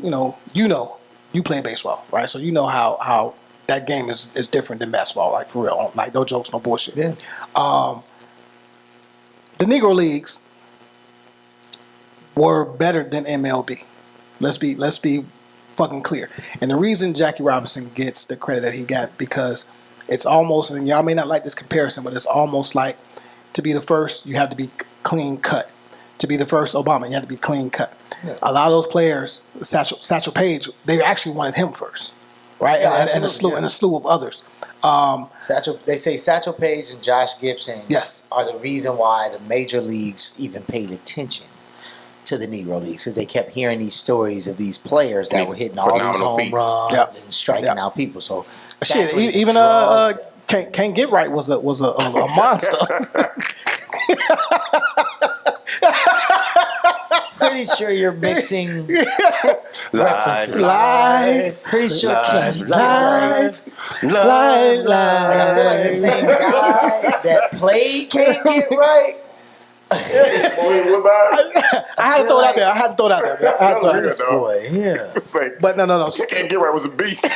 S2: you play baseball, right? So you know how that game is different than basketball, like for real, like no jokes, no bullshit.
S8: Yeah.
S2: The Negro Leagues were better than MLB. Let's be fucking clear. And the reason Jackie Robinson gets the credit that he got, because it's almost, and y'all may not like this comparison, but it's almost like to be the first, you have to be clean cut. To be the first Obama, you have to be clean cut. Yeah. A lot of those players, Satchel Paige, they actually wanted him first, right?
S8: Yeah,
S2: and a slew of others.
S8: They say Satchel Paige and Josh Gibson
S2: yes.
S8: are the reason why the major leagues even paid attention to the Negro Leagues, because they kept hearing these stories of these players that were hitting all these home runs and striking out people. So
S2: shit, even Can't Get Right was a monster.
S8: Pretty sure you're mixing references.
S2: Live.
S8: Pretty sure Can't
S2: Live.
S8: Like I feel like the same guy that played Can't Get Right.
S2: I had to throw it out there. I had to throw it out there.
S8: This boy, yeah.
S2: But no.
S1: Can't Get Right was a beast.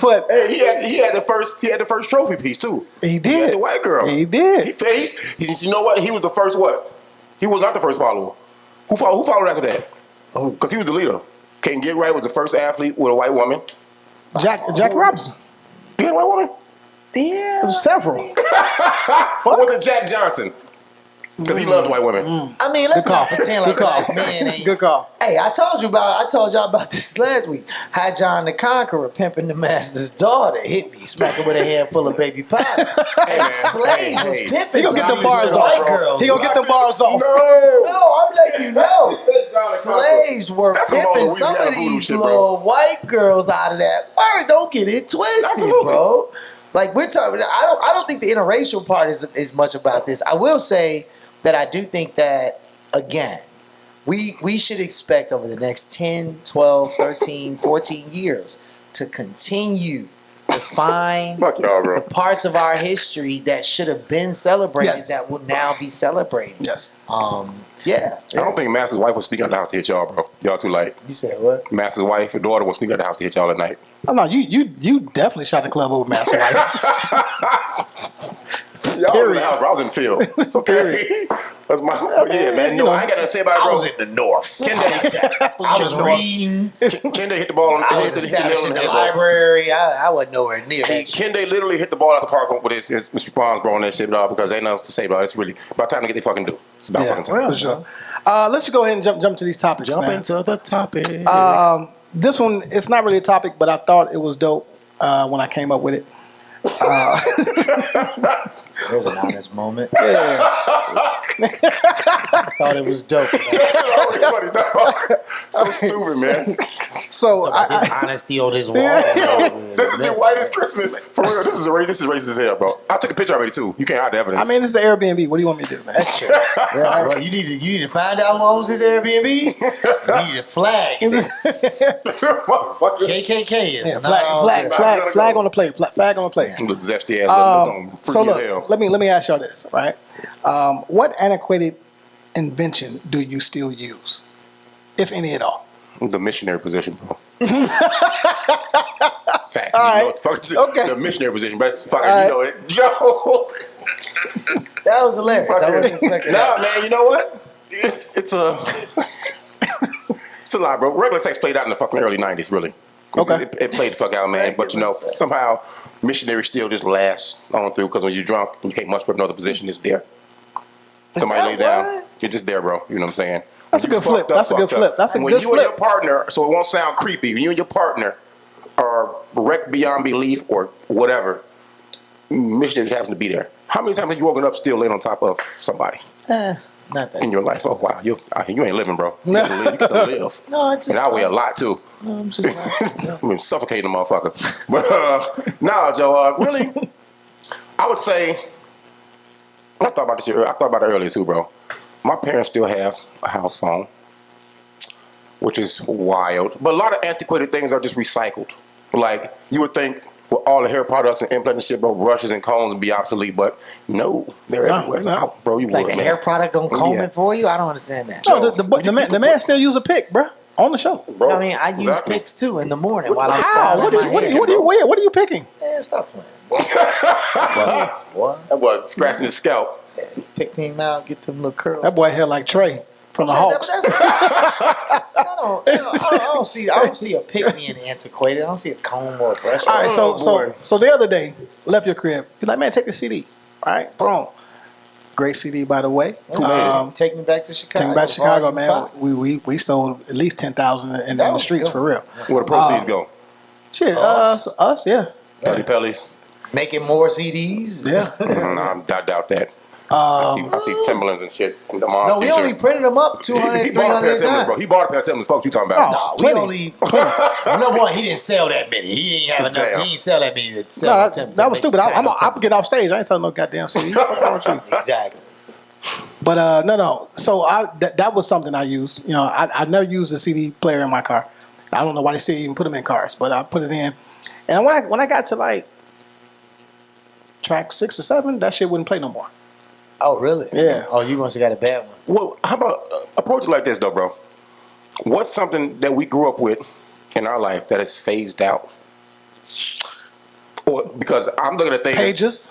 S2: But
S1: hey, he had the first trophy piece too.
S2: He did.
S1: He had the white girl.
S2: He did.
S1: You know what? He was the first what? He was not the first follower. Who followed after that? Because he was the leader. Can't Get Right was the first athlete with a white woman.
S2: Jackie Robinson.
S1: He had a white woman?
S2: Yeah. Several.
S1: Or was it Jack Johnson? Because he loved white women.
S8: I mean, let's not pretend like black men ain't.
S2: Good call.
S8: Hey, I told y'all about this last week. How John the Conqueror pimping the master's daughter hit me, smacking with a handful of baby powder. Slaves was pimping.
S2: He gonna get the bars off, bro. He gonna get the bars off.
S8: No, I'm letting you know. Slaves were pimping some of these little white girls out of that. Word, don't get it twisted, bro. Like we're talking, I don't think the interracial part is much about this. I will say that I do think that, again, we should expect over the next 10, 12, 13, 14 years to continue to find the parts of our history that should have been celebrated that will now be celebrated.
S2: Yes.
S8: Yeah.
S1: I don't think Master's wife was sneaking out the house to hit y'all, bro. Y'all too late.
S8: You said what?
S1: Master's wife, her daughter was sneaking out the house to hit y'all at night.
S2: Oh no, you definitely shot the club over Master's wife.
S1: Y'all was in the house, bro. I was in the field. It's okay. That's my man. No, I ain't got nothing to say about it, bro.
S8: I was in the north. I was reading.
S1: Kende hit the ball on the
S8: I was established in the library. I wasn't nowhere near that.
S1: Kende literally hit the ball out the park with his Mr. Bonds, bro, on that shit, dog, because they know what to say, bro. It's really about time to get their fucking due. It's about fucking time.
S2: For sure. Let's just go ahead and jump to these topics.
S1: Jump into the topics.
S2: This one, it's not really a topic, but I thought it was dope when I came up with it.
S8: There's an honest moment.
S2: Yeah.
S8: I thought it was dope.
S1: That's always funny, dog. So stupid, man.
S8: So this honesty on this wall.
S1: This is the whitest Christmas. For real, this is racist as hell, bro. I took a picture already too. You can't hide the evidence.
S2: I mean, this is Airbnb. What do you want me to do, man?
S8: That's true. Yeah, bro, you need to find out who owns this Airbnb. You need to flag this. KKK is
S2: flag on the plate. Flag on the plate.
S1: Zesty ass.
S2: So look, let me ask y'all this, right? What antiquated invention do you still use, if any at all?
S1: The missionary position, bro. Facts.
S2: All right.
S1: You know what the fuck is
S2: Okay.
S1: the missionary position, but it's fucking,
S2: All
S1: you know it. Joe.
S8: That was hilarious. I wasn't expecting that.
S1: Nah, man, you know what? It's a lot, bro. Regular sex played out in the fucking early 90s, really.
S2: Okay.
S1: It played the fuck out, man. But, you know, somehow missionary still just lasts on through because when you're drunk and you can't muster up another position, it's there. Somebody lays down. It's just there, bro. You know what I'm saying?
S2: That's a good flip. That's a good flip. That's a good
S1: flip. When you and your
S2: flip.
S1: partner, so it won't sound creepy, when you and your partner are wrecked beyond belief or whatever, missionary just happens to be there. How many times have you woken up still laying on top of somebody?
S8: Not that.
S1: In your life? Oh, wow. You ain't living, bro. You got to live.
S8: No, it's just.
S1: And I weigh a lot, too.
S8: No, I'm just like,
S1: I mean, suffocating the motherfucker. But, nah, Joe, really, I would say, I thought about it earlier, too, bro. My parents still have a house phone, which is wild. But a lot of antiquated things are just recycled. Like, you would think with all the hair products and implants and shit, bro, brushes and combs would be obsolete, but no, they're everywhere.
S2: No.
S1: Bro, you
S8: like
S1: would,
S8: a
S1: man.
S8: hair product gonna comb it for you? I don't understand that.
S2: No, the man still use a pick, bro, on the show.
S1: Bro,
S8: I mean, I use
S1: exactly.
S8: picks too in the morning while I'm
S2: How?
S8: styling my hair.
S2: What are you picking?
S8: Yeah, stop playing. Boy.
S1: That boy scratching his scalp.
S8: Pick him out, get them little curls.
S2: That boy hair like Trey from the Hawks.
S8: I don't see a pick being antiquated. I don't see a comb or a brush.
S2: All right, so the other day, left your crib. He's like, man, take the CD. All right, boom. Great CD, by the way.
S8: Take me back to Chicago.
S2: Take me back to Chicago, man. We sold at least 10,000 in the streets for real.
S1: Where the proceeds go?
S2: Shit, us, yeah.
S1: Pelly Pellies.
S8: Making more CDs.
S2: Yeah.
S1: I doubt that. I see Timberlands and shit. And the
S8: No, we only printed them up 200,
S1: he bought a pair
S8: 300
S1: of Timberlands, bro.
S8: times.
S1: He bought a pair of Timberlands. Folks, you talking about?
S8: No, we only. Number one, he didn't sell that many. He ain't have enough.
S1: Damn.
S8: He ain't sell that many to sell.
S2: That was stupid. I'm get off stage. I ain't selling no goddamn CD.
S8: Exactly.
S2: But no. So that was something I used. You know, I never used a CD player in my car. I don't know why they still even put them in cars, but I put it in. And when I got to like track 6 or 7, that shit wouldn't play no more.
S8: Oh, really?
S2: Yeah.
S8: Oh, you must have got a bad one.
S1: Well, how about approach it like this, though, bro? What's something that we grew up with in our life that has phased out? Or because I'm looking at things
S2: Pages.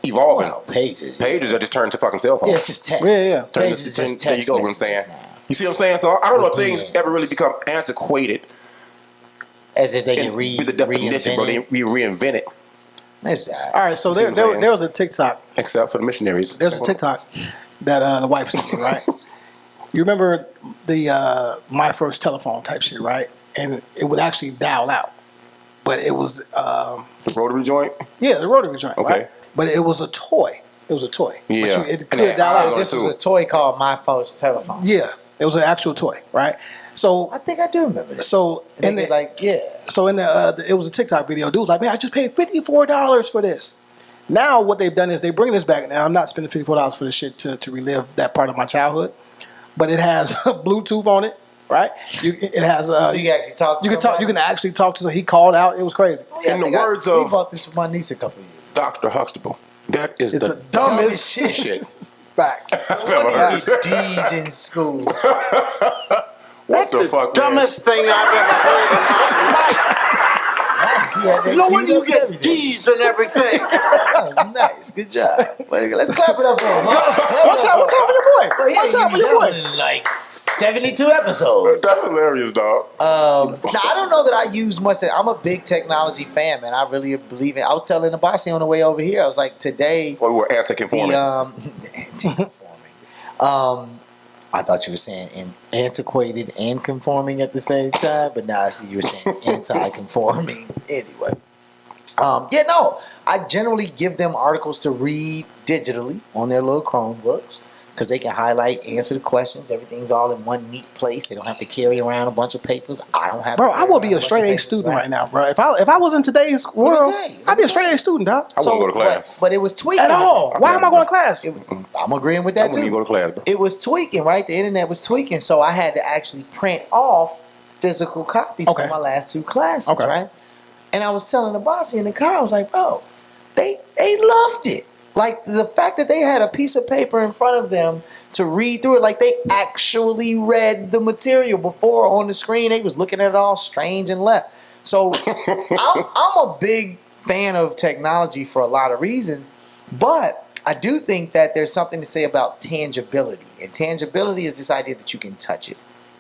S1: Evolving.
S8: Wow, pages.
S1: Pages are just turned to fucking cell phones.
S8: Yeah, it's just text.
S2: Yeah.
S8: Pages is just
S1: There you
S8: text
S1: go, what I'm saying.
S8: messages now.
S1: You see what I'm saying? So I don't know if things
S8: Yeah.
S1: ever really become antiquated.
S8: As if they
S1: And
S8: get
S1: with the definition, bro, they reinvent it.
S2: All right, so
S1: You see what I'm saying?
S2: there was a TikTok.
S1: Except for the missionaries.
S2: There's a TikTok that the wife sent me, right? You remember the my first telephone type shit, right? And it would actually dial out, but it was
S1: The rotary joint?
S2: the rotary joint,
S1: Okay.
S2: right? But it was a toy. It was a toy.
S1: Yeah.
S2: But it
S1: And
S2: could
S1: it had
S2: dial
S1: eyes
S2: out.
S1: on
S8: This was a toy called My First Telephone.
S2: Yeah, it was an actual toy, right? So
S8: I think I do remember this.
S2: So in the it was a TikTok video. Dude was like, man, I just paid $54 for this. Now what they've done is they bring this back. Now I'm not spending $54 for this shit to relive that part of my childhood, but it has Bluetooth on it, right? It has.
S8: So you can actually talk to
S2: You can
S8: somebody?
S2: talk. You can actually talk to. So he called out. It was crazy.
S8: Yeah,
S1: In the
S8: I think
S1: words
S8: we
S1: of
S8: bought this for my niece a couple of years.
S1: Dr. Huxtable, that is
S2: It's
S1: the
S2: the
S1: dumbest
S2: dumbest
S1: shit.
S2: Facts.
S1: I've ever heard.
S8: D's in school.
S1: What the fuck, man?
S6: Dumbest thing I've ever heard in my life.
S8: Nice. He had that
S6: You know when
S8: keyed
S6: you
S8: up and
S6: get
S8: everything.
S6: D's and everything.
S8: That was nice. Good job. Let's clap it up for him.
S2: One time for your boy.
S8: Well, yeah,
S2: One time for
S8: you
S2: your
S8: done
S2: boy.
S8: it in like 72 episodes.
S1: That's hilarious, dog.
S8: Now, I don't know that I use much. I'm a big technology fan, man. I really believe in. I was telling the bossy on the way over here. I was like, today.
S1: Well, we were anti-conforming.
S8: Anti-conforming. I thought you were saying antiquated and conforming at the same time, but now I see you were saying anti-conforming. Anyway, I generally give them articles to read digitally on their little Chromebooks because they can highlight, answer the questions. Everything's all in one neat place. They don't have to carry around a bunch of papers. I don't have.
S2: Bro,
S8: to
S2: I would be a straight A student right now, bro. If I was in today's
S8: me
S2: world,
S8: tell you,
S2: I'd be a straight A student, dog.
S1: I wouldn't go to class.
S8: But it was tweaking
S2: At all. Why am I going to class?
S8: I'm agreeing with
S1: I
S8: that
S1: wouldn't even
S8: too.
S1: go to class, bro.
S8: It was tweaking, right? The internet was tweaking, so I had to actually print off physical copies
S2: Okay.
S8: for my last two classes,
S2: Okay.
S8: right? And I was telling the boss in the car, I was like, bro, they loved it. Like the fact that they had a piece of paper in front of them to read through it, like they actually read the material before on the screen. They was looking at it all strange and left. So I'm a big fan of technology for a lot of reasons, but I do think that there's something to say about tangibility. And tangibility is this idea that you can touch it.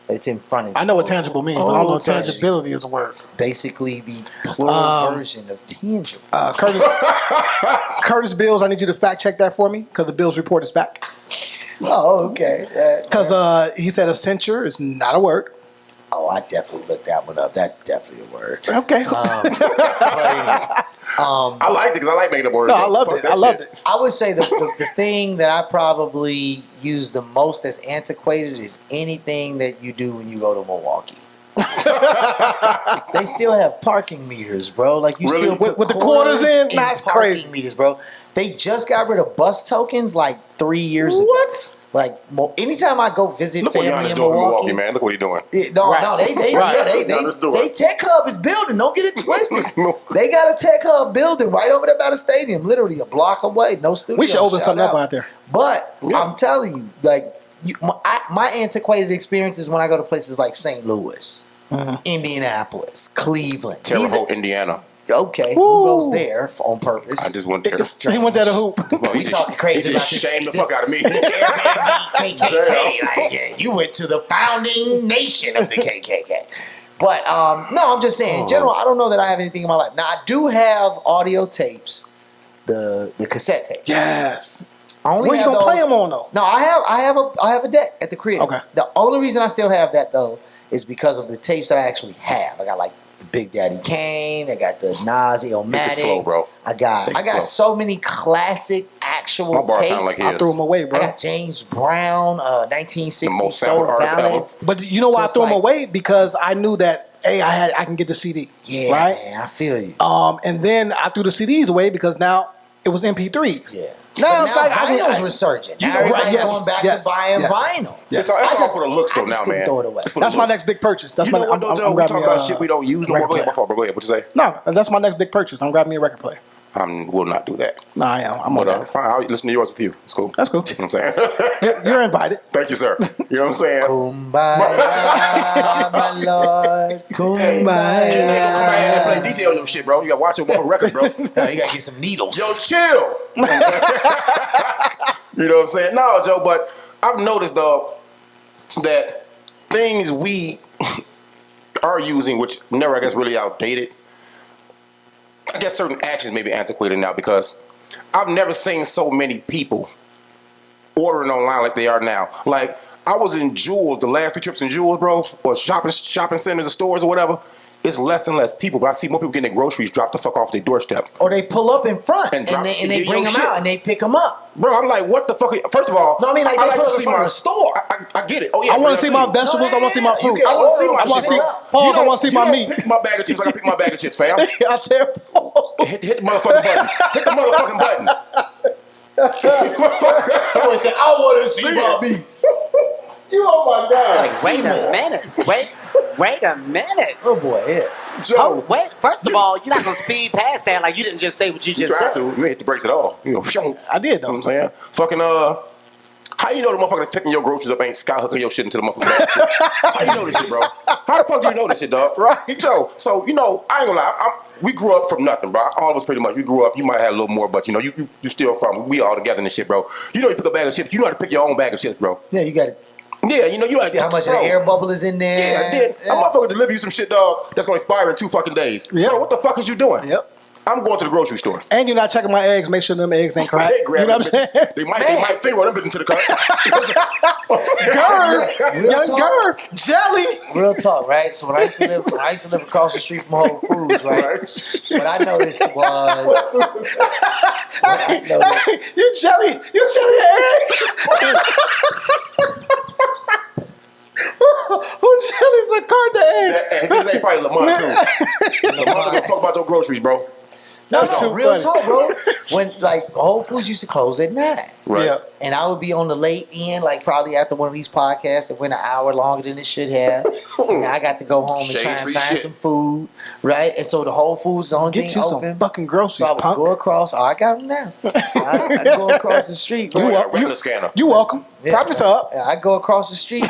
S8: That it's in front of you.
S2: I know what tangible means, but I don't know if
S8: touch.
S2: tangibility is a word.
S8: It's basically the plural version of tangible.
S2: Curtis Bills, I need you to fact check that for me because the Bills report is back.
S8: Oh, okay.
S2: Because he said a censure is not a word.
S8: Oh, I definitely looked that one up. That's definitely a word.
S2: Okay.
S8: But anyway,
S1: I liked it because I like making up words.
S2: No, I loved it. I loved it.
S8: I would say the thing that I probably use the most that's antiquated is anything that you do when you go to Milwaukee. They still have parking meters, bro. Like you
S1: Really?
S8: still put
S2: With the quarters in? That's
S8: parking
S2: crazy.
S8: meters, bro. They just got rid of bus tokens like 3 years ago.
S2: What?
S8: Like anytime I go visit
S1: Look what
S8: family
S1: Giannis
S8: in
S1: doing in
S8: Milwaukee,
S1: Milwaukee, man. Look what he's doing.
S8: They tech hub is building. Don't get it twisted. They got a tech hub building right over there by the stadium, literally a block away. No studio.
S2: We should open
S8: Shout
S2: something up out there.
S8: But I'm telling you, like my antiquated experiences when I go to places like St. Louis, Indianapolis, Cleveland,
S1: Terre Haute, Indiana.
S8: Okay,
S2: Woo.
S8: who goes there on purpose?
S1: I just went there.
S2: He went there to hoop.
S1: Well,
S8: We talking crazy
S1: He
S8: about
S1: just
S8: this.
S1: shamed the fuck out of me.
S8: This Airbnb KKK. Like, yeah, you went to the founding nation of the KKK. But no, I'm just saying. In general, I don't know that I have anything in my life. Now, I do have audio tapes, the cassette tapes.
S2: Yes.
S8: I only
S2: Where you
S8: have
S2: gonna play
S8: those-
S2: them on though?
S8: No, I have a deck at the crib.
S2: Okay.
S8: The only reason I still have that though is because of the tapes that I actually have. I got like the Big Daddy Kane. I got the Nas Illmatic.
S1: flow, bro.
S8: I got
S1: flow.
S8: so many classic actual
S1: My bar
S8: tapes.
S1: sound like his.
S2: I threw them away, bro.
S8: I got James Brown, 1960
S1: The most
S8: Soul
S1: sampled artist
S8: Ballads.
S2: But you know
S8: So
S2: why I
S8: it's
S2: threw them
S8: like-
S2: away? Because I knew that I can get the CD.
S8: Yeah,
S2: Right.
S8: man, I feel you.
S2: And then I threw the CDs away because now it was MP3s.
S8: Yeah.
S2: Now
S8: But
S2: it's like
S8: vinyl's resurgent. Now
S2: know,
S8: everybody's
S2: right, yes,
S8: going back
S2: yes,
S8: to buying
S2: yes.
S8: vinyl.
S1: It's
S8: I
S1: all
S8: just-
S1: for the looks
S8: I
S1: though
S8: just
S1: now,
S8: couldn't
S1: man.
S8: throw it away.
S1: It's for the
S2: That's my
S1: looks.
S2: next big purchase. That's
S1: You
S2: my.
S1: know what, though, Joe? We
S2: grabbing
S1: talk
S2: me
S1: about shit we don't use no more.
S2: record
S1: Go ahead,
S2: player.
S1: my fault, bro. Go ahead. What you say?
S2: No, that's my next big purchase. I'm grabbing me a record player.
S1: I will not do that.
S2: No, I am. I'm on
S1: But
S2: that.
S1: fine, I'll listen to yours with you. It's cool.
S2: That's cool.
S1: You know what I'm saying?
S2: You're invited.
S1: Thank you, sir. You know what I'm saying?
S8: Kumbaya, my lord.
S1: Hey, you ain't gonna come out here and play DJ on them shit, bro. You gotta watch your motherfucking records, bro.
S8: Now you gotta get some needles.
S1: Yo, chill. You know what I'm saying? No, Joe, but I've noticed, though, that things we are using, which never, I guess, really outdated, I guess certain actions may be antiquated now because I've never seen so many people ordering online like they are now. Like, I was in Jewels, the last 3 trips in Jewels, bro, or shopping centers or stores or whatever. It's less and less people, but I see more people getting their groceries dropped the fuck off their doorstep.
S8: Or they pull up in front
S1: And drop-
S8: they
S1: and get
S8: bring
S1: your
S8: them
S1: shit.
S8: out and they pick them up.
S1: Bro, I'm like, what the fuck? First of all,
S8: No, I mean, like, they put it in
S1: see
S8: front of the store.
S1: I get it. Oh yeah,
S2: I want to see my
S1: best.
S2: vegetables. I want to see my
S8: You
S2: fruit.
S8: can
S2: I want to see
S8: order
S2: my. I
S8: them
S2: want to see.
S8: straight up.
S2: Pause. I want to see my meat.
S1: Pick my bag of chips like I pick my bag of chips, fam.
S2: I said.
S1: Hit the motherfucking button. Hit the motherfucking button.
S8: I want to see my meat.
S2: You
S8: like
S10: wait a
S8: Seymour.
S10: minute. Wait a minute.
S8: Oh boy, yeah.
S1: Joe,
S10: Oh, wait. First of all, you're not gonna speed past that like you didn't just say what you just
S1: tried
S10: said.
S1: to. You hit the brakes at all. You know,
S2: I did though.
S1: You know what I'm saying? Fucking how you know the motherfucker that's picking your groceries up ain't skyhooking your shit into the motherfucker basket? How you know this shit, bro? How the fuck do you know this shit, dog?
S2: Right.
S1: So you know, I ain't gonna lie. We grew up from nothing, bro. All of us pretty much. We grew up. You might have a little more, but you know, you still from. We all together in this shit, bro. You know, you pick a bag of chips. You know how to pick your own bag of chips, bro.
S8: Yeah, you got it.
S1: Yeah, you know, you
S8: See how much of the air bubble is in there.
S1: Yeah, I did. I'm motherfucker deliver you some shit, dog. That's gonna expire in 2 fucking days.
S2: Yep.
S1: Bro, what the fuck is you doing?
S2: Yep.
S1: I'm going to the grocery store.
S2: And you're not checking my eggs. Make sure them eggs ain't cracked.
S1: They
S2: You know what I'm saying?
S1: They might finger them bitches into the car.
S2: Gerb, jelly.
S8: Real talk, right? So when I used to live across the street from Whole Foods, right? What I noticed was
S2: You jelly eggs. Who jelly's a carton of eggs?
S1: His name probably Lamont too. Lamont don't give a fuck about your groceries, bro.
S8: No,
S2: That's too
S8: real
S2: funny.
S8: talk, bro. When like Whole Foods used to close at 9.
S1: Right.
S2: Yeah.
S8: And I would be on the late end, like probably after one of these podcasts that went an hour longer than it should have. And I got to go home and
S1: Shade
S8: try and
S1: tree
S8: find
S1: shit.
S8: some food, right? And so the Whole Foods is the only
S2: Get
S8: thing
S2: you
S8: open.
S2: some fucking groceries,
S8: So I would
S2: punk.
S8: go across. Oh, I got them now. I go across the street.
S1: You
S8: Right?
S1: got a retina scanner.
S2: You welcome. Prop us up.
S8: I go across the street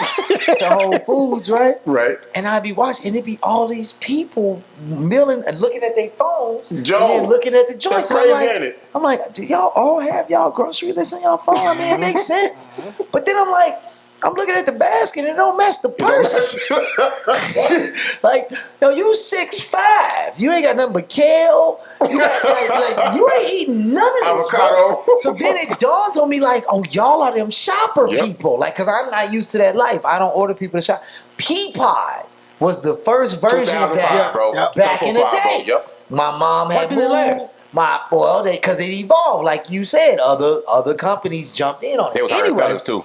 S8: to Whole Foods, right?
S1: Right.
S8: And I'd be watching, and it'd be all these people milling and looking at their phones,
S1: Joe,
S8: and then looking at the joints.
S1: that's
S8: And
S1: crazy, ain't it?
S8: I'm like, do y'all all have y'all grocery list on y'all phone? I mean, it makes sense. But then I'm like, I'm looking at the basket and it don't match the purse. Like, yo, you 6'5". You ain't got nothing but kale. You, got, you ain't eating none of this.
S1: Avocado.
S8: Bro. So then it dawns on me like, oh, y'all are them shopper people. Like, because I'm not used to that life. I don't order people to shop. Peapod was the first version of that
S1: bro.
S8: back in the
S1: 2005,
S8: day.
S1: bro. Yep.
S8: My mom had
S1: did it last?
S8: Because it evolved, like you said. Other companies jumped in on it.
S1: They was hiring fellas too.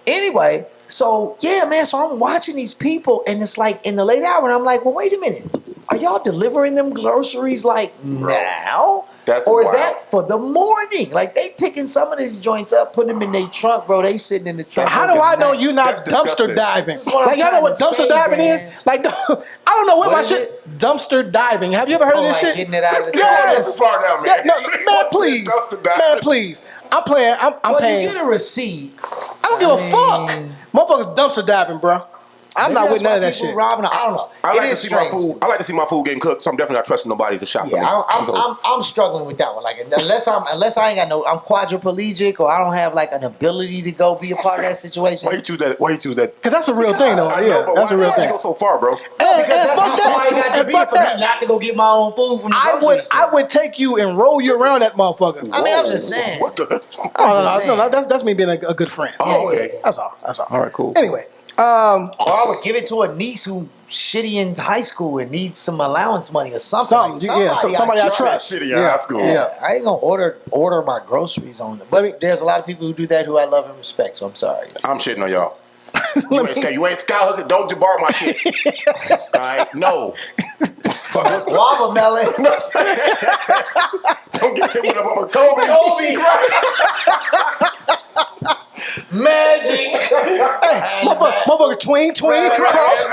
S8: Anyway, so yeah, man. So I'm watching these people, and it's like in the late hour, and I'm like, well, wait a minute. Are y'all delivering them groceries like now?
S1: That's
S8: or is
S1: wild.
S8: that for the morning? Like they picking some of these joints up, putting them in their trunk, bro. They sitting in the trunk.
S2: How do I know you not
S1: That's disgusting.
S2: dumpster diving?
S8: This is what I'm
S2: Like y'all know what
S8: trying to
S2: dumpster
S8: say,
S2: diving
S8: man.
S2: is? Like I don't know what my
S8: is
S2: shit. Dumpster diving. Have you ever heard of this
S8: like
S2: shit?
S8: getting it out of the
S2: Yes.
S1: Too far now, man.
S2: Yeah, no, man,
S1: What's
S2: please,
S1: dumpster diving?
S2: man, please. I'm playing. I'm
S8: Well,
S2: paying.
S8: you get a receipt.
S2: I don't give a fuck. Motherfuckers dumpster diving, bro. I'm not with none of that shit.
S8: Robbing, I don't know.
S1: I like
S8: It
S1: to
S8: is
S1: see my
S8: strange.
S1: food. I like to see my food getting cooked, so I'm definitely not trusting nobody to shop for me.
S8: Yeah, I'm struggling with that one. Like unless I ain't got no, I'm quadriplegic or I don't have like an ability to go be a part of that situation.
S1: Why you choose that? Why you choose that?
S2: Cause that's a real thing, though.
S1: I
S2: Yeah,
S1: know, but
S2: that's a
S1: why
S2: real
S1: you
S2: thing.
S1: go so far, bro.
S8: Because
S2: And
S8: that's
S2: fuck
S8: how far I got
S2: that.
S8: to
S2: And
S8: be
S2: fuck
S8: for me
S2: that.
S8: not to go get my own food from the grocery store.
S2: I would take you and roll you around that motherfucker.
S8: I mean, I'm just saying.
S1: What the?
S2: No, that's me being a good friend.
S1: Oh, okay.
S2: That's all. That's all.
S1: All right, cool.
S2: Anyway,
S8: Or I would give it to a niece who shitty in high school and needs some allowance money or something.
S2: somebody I trust.
S1: Shitty in high school.
S2: Yeah.
S8: I ain't gonna order my groceries on them. But there's a lot of people who do that who I love and respect. So I'm sorry.
S1: I'm shitting on y'all. You ain't skyhooking. Don't debar my shit. All right, no. Fuck
S8: Guava melon.
S1: Don't get hit with a Kobe.
S8: Magic.
S2: Motherfucker, tween, cross.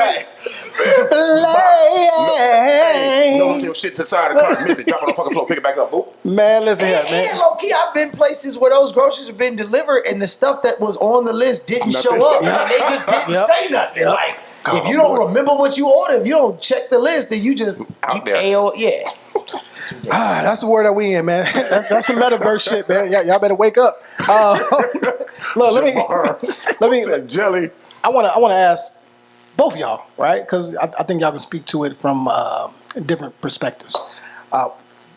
S1: Don't look your shit to the side of the car. Miss it. Drop it on the fucking floor. Pick it back up. Boop.
S2: Man, listen here,
S8: And
S2: man.
S8: low key, I've been places where those groceries have been delivered and the stuff that was on the list didn't
S1: Nothing.
S8: show up.
S1: Yeah.
S8: And they just didn't say nothing.
S2: Yep.
S8: Like, if you don't remember what you ordered, if you don't check the list, then you just
S1: Out there.
S8: yeah.
S2: That's the word that we in, man. That's some metaverse shit, man. Y'all better wake up. Look, let me.
S1: Said jelly.
S2: I want to ask both of y'all, right? Because I think y'all can speak to it from different perspectives.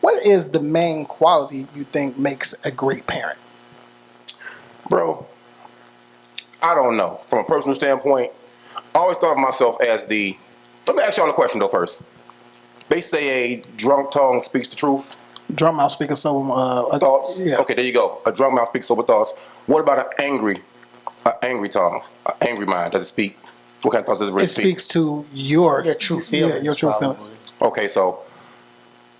S2: What is the main quality you think makes a great parent?
S1: Bro, I don't know. From a personal standpoint, I always thought of myself as the... Let me ask y'all a question, though, first. They say a drunk tongue speaks the truth.
S2: Drunk mouth speaking sober
S1: Thoughts?
S2: Yeah.
S1: Okay, there you go. A drunk mouth speaks sober thoughts. What about an angry tongue? An angry mind? Does it speak? What kind of thoughts does it really
S2: It speaks to your
S8: true feelings.
S2: Yeah, your true
S8: probably.
S2: feelings.
S1: Okay, so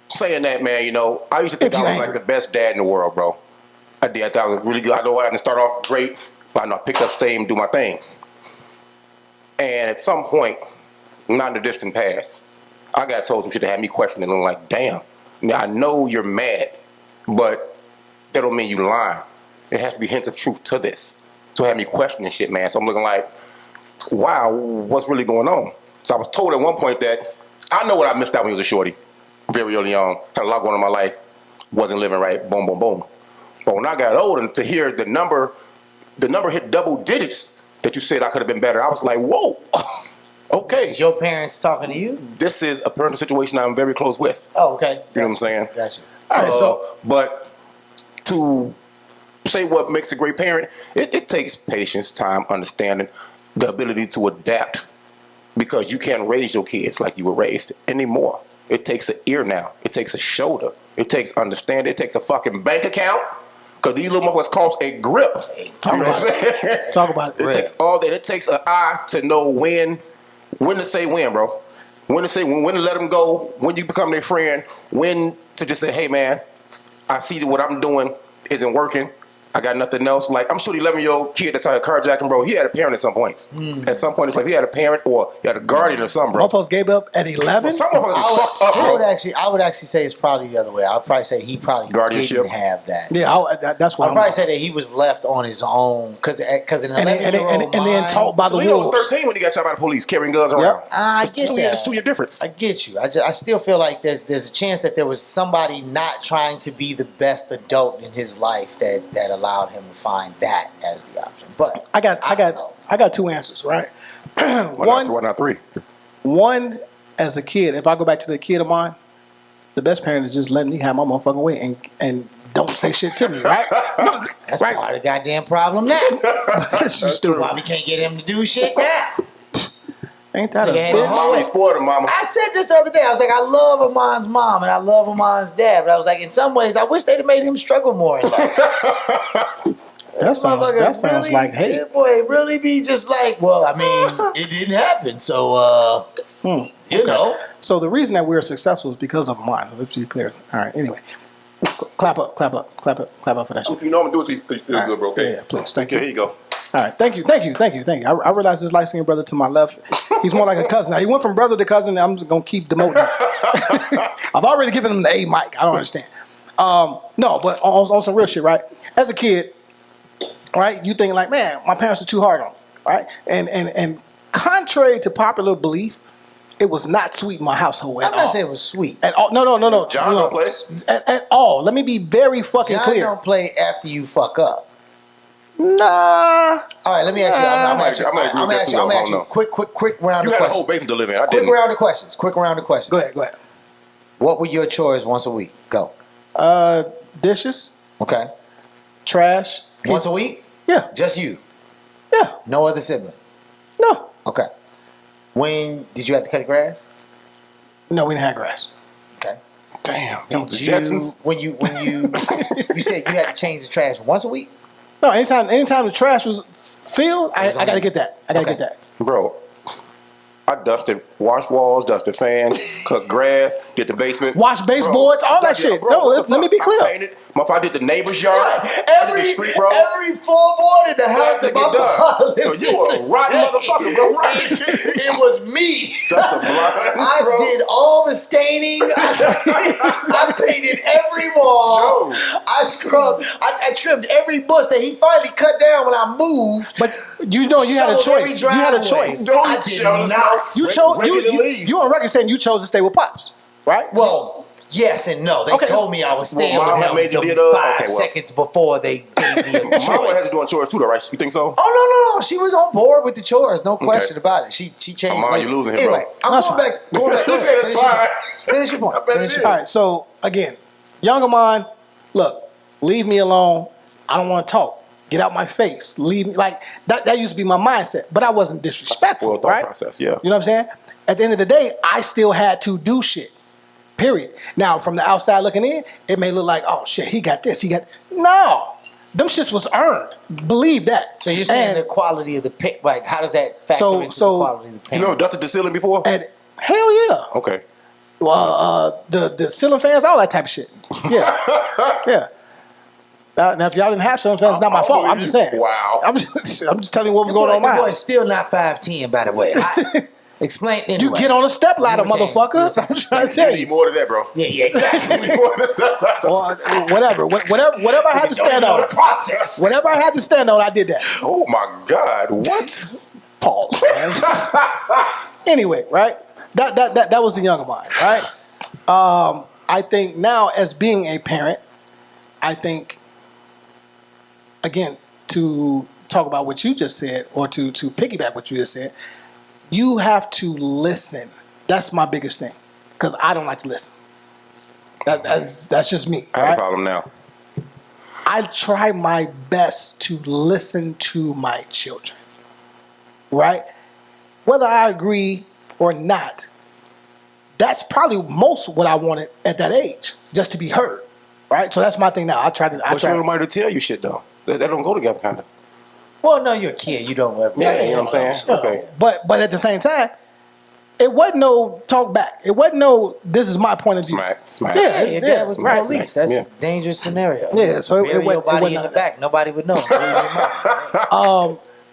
S1: saying that, man, you know, I used to think
S2: If
S1: I
S2: you
S1: was like
S2: angry.
S1: the best dad in the world, bro. I did. I thought I was really good. I know I didn't start off great, but I know I picked up steam, do my thing. And at some point, not in the distant past, I got told some shit that had me questioning. I'm like, damn. Now, I know you're mad, but that don't mean you lying. There has to be hints of truth to this. So it had me questioning shit, man. So I'm looking like, wow, what's really going on? So I was told at one point that I know what I missed out when I was a shorty. Very early on. Had a lot going on in my life. Wasn't living right. Boom, boom, boom. But when I got older, to hear the number hit double digits that you said I could have been better, I was like, whoa. Okay.
S8: Is your parents talking to you?
S1: This is a parental situation I'm very close with.
S8: Oh, okay.
S1: You know what I'm saying?
S8: Gotcha.
S2: All right, so
S1: but to say what makes a great parent, it takes patience, time, understanding, the ability to adapt, because you can't raise your kids like you were raised anymore. It takes an ear now. It takes a shoulder. It takes understanding. It takes a fucking bank account, because these little motherfuckers cost a grip.
S2: Talk about it.
S1: It takes all that. It takes an eye to know when to say when, bro. When to say when to let them go, when you become their friend, when to just say, hey man, I see that what I'm doing isn't working. I got nothing else. Like, I'm sure the 11-year-old kid that's out of carjacking, bro, he had a parent at some points. At some point, it's like he had a parent or he had a guardian or something, bro.
S2: Motherfuckers gave up at 11?
S1: Well, some of us is fucked up, bro.
S8: I would actually say it's probably the other way. I'd probably say he probably didn't have that.
S2: Yeah, that's why
S8: I'd probably say that he was left on his own because in an 11-year-old mind,
S2: and then taught by the
S1: Toledo
S2: wolves.
S1: was 13 when he got shot by the police carrying guns around.
S8: I get that.
S1: It's 2 year difference.
S8: I get you. I still feel like there's a chance that there was somebody not trying to be the best adult in his life that allowed him to find that as the option. But
S2: I got two answers, right?
S1: Why not three?
S2: One, as a kid, if I go back to the kid of mine, the best parent is just letting me have my motherfucking way and don't say shit to me, right?
S8: That's part of the goddamn problem now.
S2: You stupid.
S8: Why we can't get him to do shit now?
S2: Ain't that a
S1: Mama spoiled him, mama.
S8: I said this the other day. I was like, I love Amon's mom and I love Amon's dad, but I was like, in some ways, I wish they'd have made him struggle more in life.
S2: That sounds like hate.
S8: That boy really be just like, well, I mean, it didn't happen, so you know.
S2: So the reason that we're successful is because of mine. Let's be clear. All right. Anyway, clap up for that shit.
S1: You know I'm gonna do it because you feel good, bro. Okay.
S2: Yeah, please. Thank you.
S1: Here you go.
S2: All right. Thank you. I realize this light-skinned brother to my left, he's more like a cousin. Now, he went from brother to cousin, and I'm just gonna keep demoting him. I've already given him the A mic. I don't understand. No, but on some real shit, right? As a kid, right, you think like, man, my parents are too hard on me, right? And contrary to popular belief, it was not sweet in my household at all.
S8: I'm not saying it was sweet.
S2: At all. No.
S1: John don't play?
S2: At all. Let me be very fucking
S8: John
S2: clear.
S8: don't play after you fuck up.
S2: Nah.
S8: All right, let me ask you. I'm gonna ask you. Quick round of questions.
S1: You had a whole basement to live in.
S8: Quick round of questions.
S2: Go ahead.
S8: What were your chores once a week? Go.
S2: Dishes.
S8: Okay.
S2: Trash.
S8: Once a week?
S2: Yeah.
S8: Just you?
S2: Yeah.
S8: No other sibling?
S2: No.
S8: Okay. When did you have to cut grass?
S2: No, we didn't have grass.
S8: Okay.
S1: Damn.
S8: Did you when you you said you had to change the trash once a week?
S2: No, anytime the trash was filled, I gotta get that. I gotta get that.
S1: Bro, I dusted, washed walls, dusted fans, cut grass, did the basement.
S2: Wash baseboards, all that shit.
S1: Bro,
S2: No, let me be clear.
S1: I did the neighbor's yard.
S8: Every floorboard in the house that my father lives in.
S1: You a rotten motherfucker, bro.
S8: It was me.
S1: That's the blinds,
S8: I
S1: bro.
S8: did all the staining. I painted every wall.
S1: Joe.
S8: I scrubbed. I trimmed every bush that he finally cut down when I moved.
S2: But you know you had a choice. You had a choice.
S8: I did not.
S2: You chose. You on record saying you chose to stay with Pops, right?
S8: Well, yes and no. They told me I was staying with him 5 seconds before they gave me a choice.
S1: Mama has to doing chores too, though, right? You think so?
S8: Oh no. She was on board with the chores. No question about it. She changed.
S1: Mama, you losing him,
S8: anyway,
S1: bro.
S8: I'm going back.
S1: That's fine.
S8: Finish your point.
S2: All right. So again, younger mine. Look, leave me alone. I don't want to talk. Get out my face. Leave me like that. That used to be my mindset, but I wasn't disrespectful,
S1: Thought
S2: right?
S1: process, yeah.
S2: You know what I'm saying? At the end of the day, I still had to do shit. Period. Now, from the outside looking in, it may look like, oh shit, he got this. No, them shits was earned. Believe that.
S8: So you're saying the quality of the paint? Like, how does that factor into the quality of the paint?
S1: You ever dusted the ceiling before?
S2: Hell yeah.
S1: Okay.
S2: Well, the ceiling fans, all that type of shit. Yeah, yeah. Now, if y'all didn't have Ceiling fans, it's not my fault. I'm just saying.
S1: Wow.
S2: I'm just telling you what was going on in my
S8: Boy,
S2: house.
S8: still not 5'10", by the way. Explain anyway.
S2: You get on a step ladder, motherfucker. I'm trying to tell
S1: You
S2: you.
S1: need more than that, bro.
S8: Yeah, exactly.
S1: You need more than that.
S2: Well, whatever I had to stand on.
S8: The process.
S2: Whatever I had to stand on, I did that.
S1: Oh my God! What?
S2: Pause. Anyway, right? That was the younger mind, right? I think now, as being a parent, I think, again, to talk about what you just said, or to piggyback what you just said, you have to listen. That's my biggest thing, because I don't like to listen. That's just me.
S1: I have a problem now.
S2: I try my best to listen to my children, right? Whether I agree or not, that's probably most what I wanted at that age, just to be heard, right? So that's my thing now. I try to.
S1: But you want somebody to tell you shit though. That don't go together, kind of.
S8: Well, no, you're a kid. You don't.
S1: Yeah, you know what I'm saying. Okay.
S2: But at the same time, it wasn't no talk back. It wasn't no. This is my point of view.
S1: Smack.
S8: Yeah, your dad was
S2: right.
S8: police. That's a dangerous scenario.
S2: Yeah, so it
S8: Bury your body
S2: wasn't
S8: in the back. Nobody would know.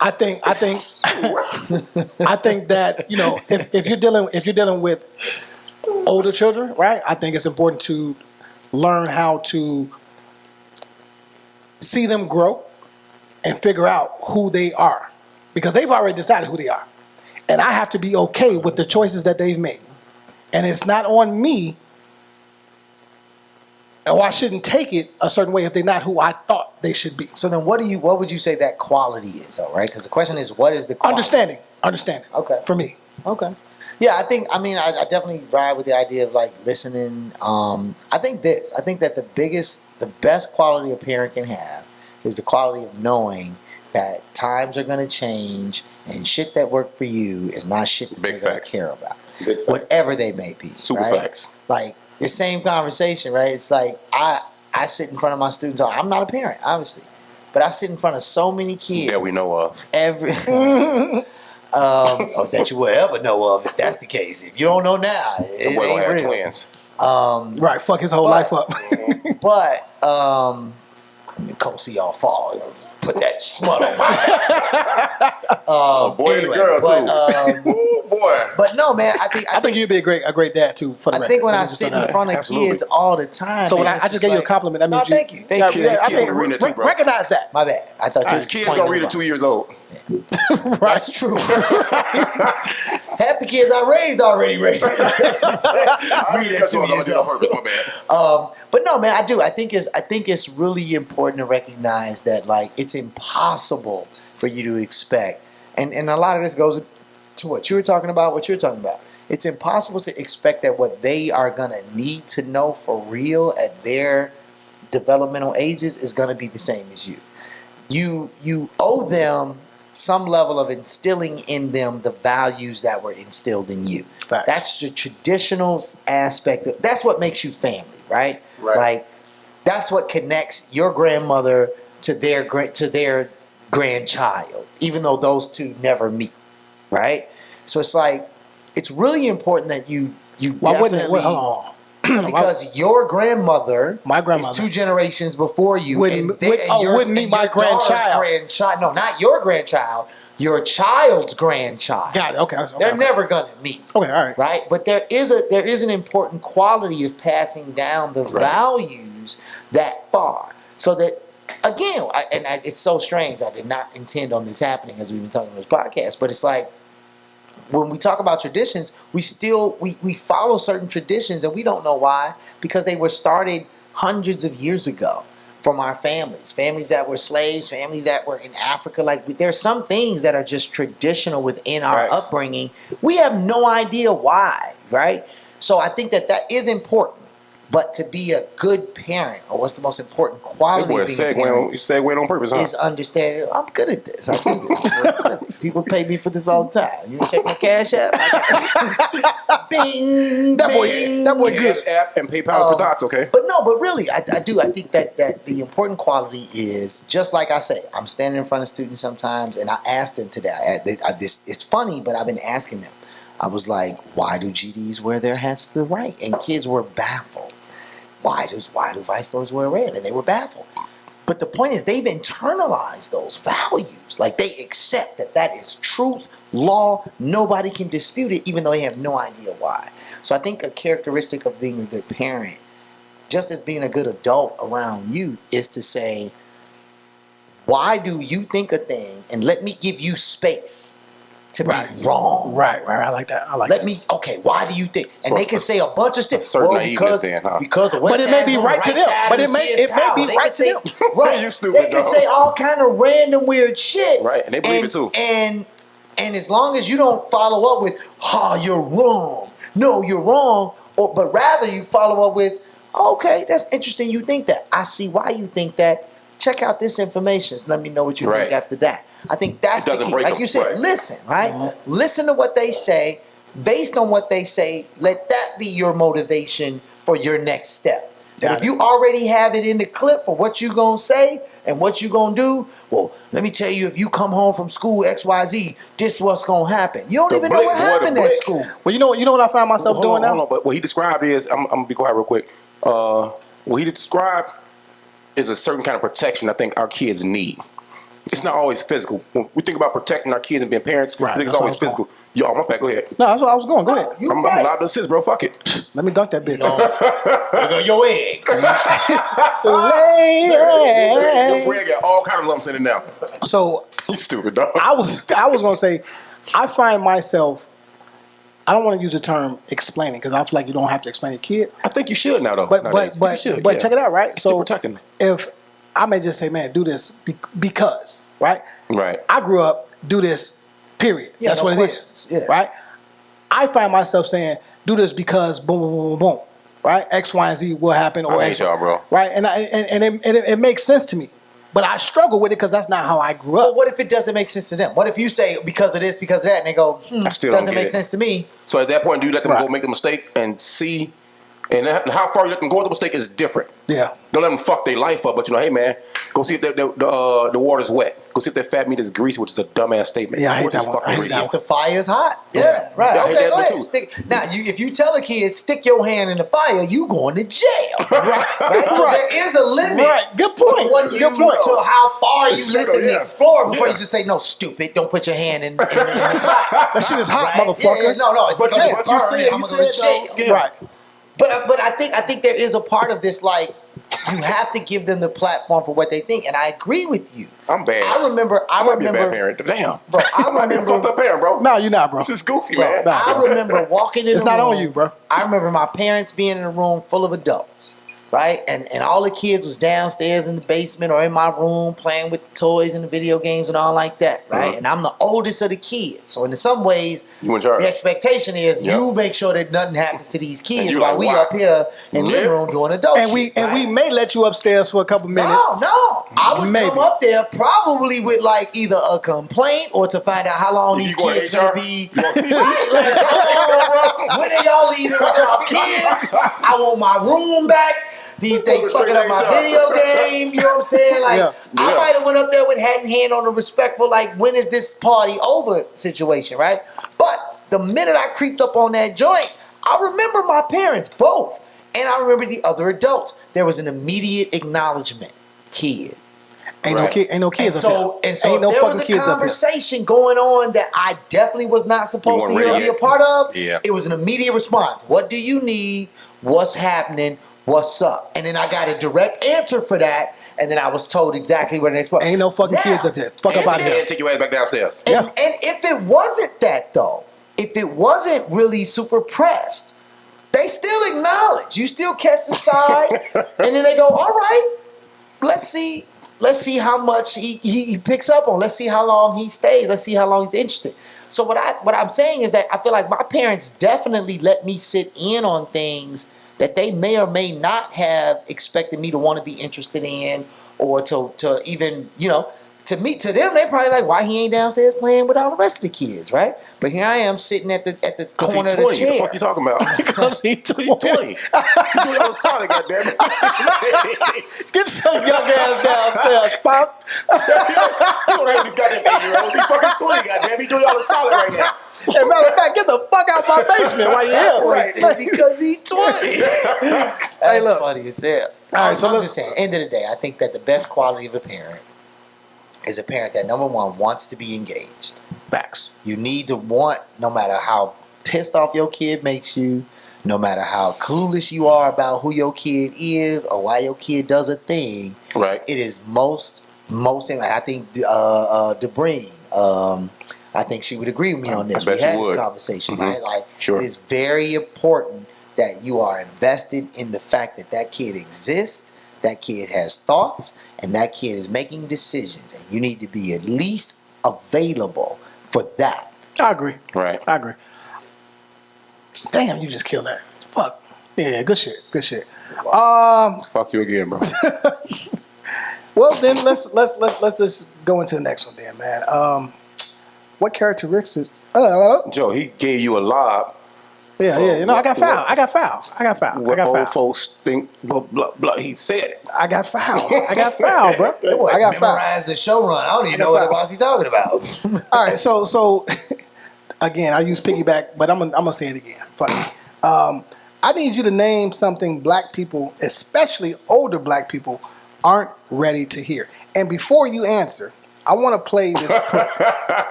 S2: I think I think that, you know, if you're dealing with older children, right? I think it's important to learn how to see them grow and figure out who they are, because they've already decided who they are, and I have to be okay with the choices that they've made, and it's not on me. Or I shouldn't take it a certain way if they're not who I thought they should be.
S8: So then, what would you say that quality is, though, right? Because the question is, what is the quality?
S2: Understanding.
S8: Okay.
S2: For me.
S8: Okay. Yeah, I definitely ride with the idea of like listening. I think that the best quality a parent can have is the quality of knowing that times are going to change and shit that worked for you is not shit that they're going to care about. Whatever they may be.
S1: Super
S8: right?
S1: facts.
S8: Like, the same conversation, right? It's like I sit in front of my students. I'm not a parent, obviously, but I sit in front of so many kids
S1: that we know of.
S8: Or that you will ever know of, if that's the case. If you don't know now, it ain't real.
S1: Twins.
S2: Right, fuck his whole life up.
S8: But cold see y'all fall. Put that smut on my head.
S1: Boy and girl too. Boy.
S8: But no, man. I think
S2: you'd be a great dad too. For the record.
S8: think when I sit in front of kids all the time.
S2: So when I just gave you a compliment, that means
S8: thank you.
S1: Thank you. I think
S2: recognize that.
S8: My bad. I thought
S1: his kids gonna read at 2 years old.
S2: Right. That's true.
S8: Half the kids I raised already raised. Read at 2 years old.
S1: My bad.
S8: But no, man, I do. I think it's really important to recognize that, like, it's impossible for you to expect, and a lot of this goes to what you're talking about. It's impossible to expect that what they are gonna need to know for real at their developmental ages is gonna be the same as you. You owe them some level of instilling in them the values that were instilled in you.
S2: Facts.
S8: That's the traditional aspect. That's what makes you family, right? Like, that's what connects your grandmother to their grandchild, even though those two never meet, right? So it's like, it's really important that you definitely...
S2: hold on.
S8: Because your grandmother,
S2: my grandmother,
S8: is 2 generations before you,
S2: wouldn't meet my grandchild.
S8: No, not your grandchild. Your child's grandchild.
S2: Got it. Okay.
S8: They're never gonna meet.
S2: Okay. All right.
S8: Right. But there is an important quality of passing down the values that far, so that again, it's so strange. I did not intend on this happening as we've been talking on this podcast, but it's like, when we talk about traditions, we follow certain traditions, and we don't know why, because they were started hundreds of years ago from our families that were slaves, families that were in Africa. Like, there's some things that are just traditional within our upbringing. We have no idea why, right? So I think that is important. But to be a good parent, or what's the most important quality of being a parent,
S1: you segue on purpose, huh?
S8: is understanding. I'm good at this. I do this. People pay me for this all the time. You check my Cash App? Bing,
S1: that boy
S8: good.
S1: Cash App and PayPal for dots, okay?
S8: But really, I do. I think that the important quality is, just like I say, I'm standing in front of students sometimes, and I asked them today. It's funny, but I've been asking them. I was like, why do GDs wear their hats to the right? And kids were baffled. Why do vice lords wear red? And they were baffled. But the point is, they've internalized those values. Like, they accept that that is truth, law. Nobody can dispute it, even though they have no idea why. So I think a characteristic of being a good parent, just as being a good adult around youth, is to say, why do you think a thing? And let me give you space to be wrong.
S2: Right. I like that.
S8: Okay, why do you think? And
S1: So
S8: they can say a bunch of stuff.
S1: certain naiveness then, huh?
S8: Because the
S2: But it may be right to them. But it may be right to them.
S8: Right.
S1: You stupid,
S8: They can
S1: dog.
S8: say all kind of random weird shit.
S1: Right, and they believe it too.
S8: And as long as you don't follow up with, you're wrong. No, you're wrong. But rather you follow up with, okay, that's interesting you think that. I see why you think that. Check out this information. Let me know what you think after that. I think that's the key. Like you said, listen, right? Mm-hmm. Listen to what they say. Based on what they say, let that be your motivation for your next step. And if you already have it in the clip for what you gonna say and what you gonna do, well, let me tell you, if you come home from school XYZ, this what's gonna happen. You don't even know what happened at school.
S2: Well, you know what I find myself doing now?
S1: Hold on, but what he described is, I'm gonna be quiet real quick. What he described is a certain kind of protection I think our kids need. It's not always physical. When we think about protecting our kids and being parents, I think it's always physical. Yo, I'm back. Go ahead.
S2: No, that's what I was going. Go ahead.
S1: I'm allowed to assist, bro. Fuck it.
S2: Let me dunk that bitch.
S8: Your eggs.
S1: Your bread got all kind of lumps in it now.
S2: So
S1: you stupid dog.
S2: I was gonna say, I find myself. I don't want to use the term explaining because I feel like you don't have to explain a kid.
S1: I think you should now, though.
S2: But check it out, right?
S1: It's still protecting them.
S2: If I may just say, man, do this because, right?
S1: Right.
S2: I grew up, do this, period.
S8: Yeah,
S2: that's
S8: no
S2: what
S8: questions.
S2: it is, right? I find myself saying, do this because boom, boom, boom, boom, right? X, Y, and Z will happen. Or
S1: I hate y'all, bro.
S2: Right? And it makes sense to me. But I struggle with it because that's not how I grew up.
S8: Well, what if it doesn't make sense to them? What if you say because of this, because of that, and they go,
S1: I still don't
S8: doesn't
S1: get
S8: make
S1: it.
S8: sense to me?
S1: So at that point, do you let them go make the mistake and see? And how far you let them go with the mistake is different.
S2: Yeah.
S1: Don't let them fuck their life up. But hey man, go see if the water's wet. Go see if that fat meat is greasy, which is a dumbass statement.
S2: Yeah, I hate that one.
S1: I hate
S8: If the fire is hot. Yeah, right.
S1: Yeah, I hate
S8: Okay,
S1: that
S8: go
S1: one
S8: ahead.
S1: too.
S8: Now, if you tell a kid, stick your hand in the fire, you going to jail. Right? So there is a limit.
S2: Right. Good point.
S8: To what
S2: Good point.
S8: To how far you
S1: It's
S8: let
S1: true,
S8: them
S1: yeah.
S8: explore before
S1: Yeah.
S8: you just say, no, stupid, don't put your hand in the
S2: That shit is hot,
S8: Right?
S2: motherfucker.
S8: Yeah, no, it's
S1: But
S8: gonna
S1: you
S8: burn
S1: said-
S8: and I'm
S1: you
S8: gonna go to
S1: said,
S8: jail.
S1: though, yeah.
S2: Right.
S8: But I think there is a part of this, like, you have to give them the platform for what they think, and I agree with you.
S1: I'm bad.
S8: I remember.
S1: I might be a bad parent. Damn.
S8: Bro, I
S1: might be a
S8: remember.
S1: fucked up parent, bro.
S2: No, you're not, bro.
S1: This is goofy,
S8: Bro,
S1: man.
S8: I remember walking in
S2: It's
S8: the room.
S2: not on you, bro.
S8: I remember my parents being in a room full of adults, right? And all the kids was downstairs in the basement or in my room playing with toys and the video games and all like that, right?
S1: Uh-huh.
S8: And I'm the oldest of the kids. So in some ways,
S1: You in charge.
S8: the expectation is
S1: Yep.
S8: you make sure that nothing happens to these kids
S1: you
S8: while
S1: like,
S8: we
S1: wow.
S8: up here in the living room doing adult
S2: And
S8: shit,
S2: we
S8: right?
S2: may let you upstairs for a couple minutes.
S8: No. I would
S2: Maybe.
S8: come up there probably with like either a complaint or to find out how long
S1: You
S8: these
S1: going to
S8: kids
S1: HR?
S8: gonna be.
S1: You going to
S8: Right, like, how long, when are y'all leaving with y'all kids? I want my room back. They fucking up my video game. You know what I'm saying? Like,
S2: Yeah.
S8: I might have went up there with hat in hand on a respectful, like, when is this party over situation, right? But the minute I creeped up on that joint, I remember my parents both, and I remember the other adults. There was an immediate acknowledgement, kid.
S2: Ain't
S1: Right.
S2: no kids
S8: And
S2: up
S8: so
S2: here. Ain't no
S8: there
S2: fucking
S8: was a
S2: kids up here.
S8: conversation going on that I definitely was not supposed
S1: You
S8: to
S1: weren't
S8: hear or
S1: ready
S8: be a
S1: yet.
S8: part of.
S1: Yeah.
S8: It was an immediate response. What do you need? What's happening? What's up? And then I got a direct answer for that. And then I was told exactly what the next was.
S2: Ain't no fucking kids up here. Fuck up out of here.
S1: And take your ass back downstairs.
S8: And if it wasn't that though, if it wasn't really super pressed, they still acknowledge. You still catch the side, and then they go, all right, let's see how much he picks up on. Let's see how long he stays. Let's see how long he's interested. So what I'm saying is that I feel like my parents definitely let me sit in on things that they may or may not have expected me to want to be interested in, or to even, to them, they probably like, why he ain't downstairs playing with all the rest of the kids, right? But here I am sitting at the corner of the chair.
S1: What the fuck you talking about?
S2: Because he's 20.
S1: You doing all the Sonic, goddammit.
S2: Get your young ass downstairs, Pop.
S1: You don't have these goddamn 8-year-olds. He's fucking 20, goddammit. He's doing all the Sonic right now.
S2: As a matter of fact, get the fuck out my basement while you're here.
S8: Right. Because he's 20. That's
S2: look.
S8: funny as hell.
S2: All right, so
S8: I'm
S2: let's-
S8: just saying, end of the day, I think that the best quality of a parent is a parent that, number one, wants to be engaged.
S2: Facts.
S8: You need to want, no matter how pissed off your kid makes you, no matter how clueless you are about who your kid is or why your kid does a thing,
S1: Right.
S8: it is most I think Debreen, I think she would agree with me on this.
S1: I bet
S8: We had
S1: she
S8: this
S1: would.
S8: conversation,
S1: Mhm.
S8: right? Like,
S1: Sure.
S8: it is very important that you are invested in the fact that that kid exists, that kid has thoughts, and that kid is making decisions. And you need to be at least available for that.
S2: I agree.
S1: Right.
S2: I agree. Damn, you just killed that. Fuck. Yeah, good shit. Good shit.
S1: Fuck you again, bro.
S2: Well, then let's just go into the next one, then, man. What characteristics?
S1: Joe, he gave you a lob.
S2: Yeah. You know, I got fouled.
S1: What old folks think, blah, blah, blah. He said it.
S2: I got fouled, bro. I got fouled.
S8: Memorize the show run. I don't even know what the boss he's talking about.
S2: All right, so again, I use piggyback, but I'm gonna say it again. Fuck it. I need you to name something black people, especially older black people, aren't ready to hear. And before you answer, I want to play this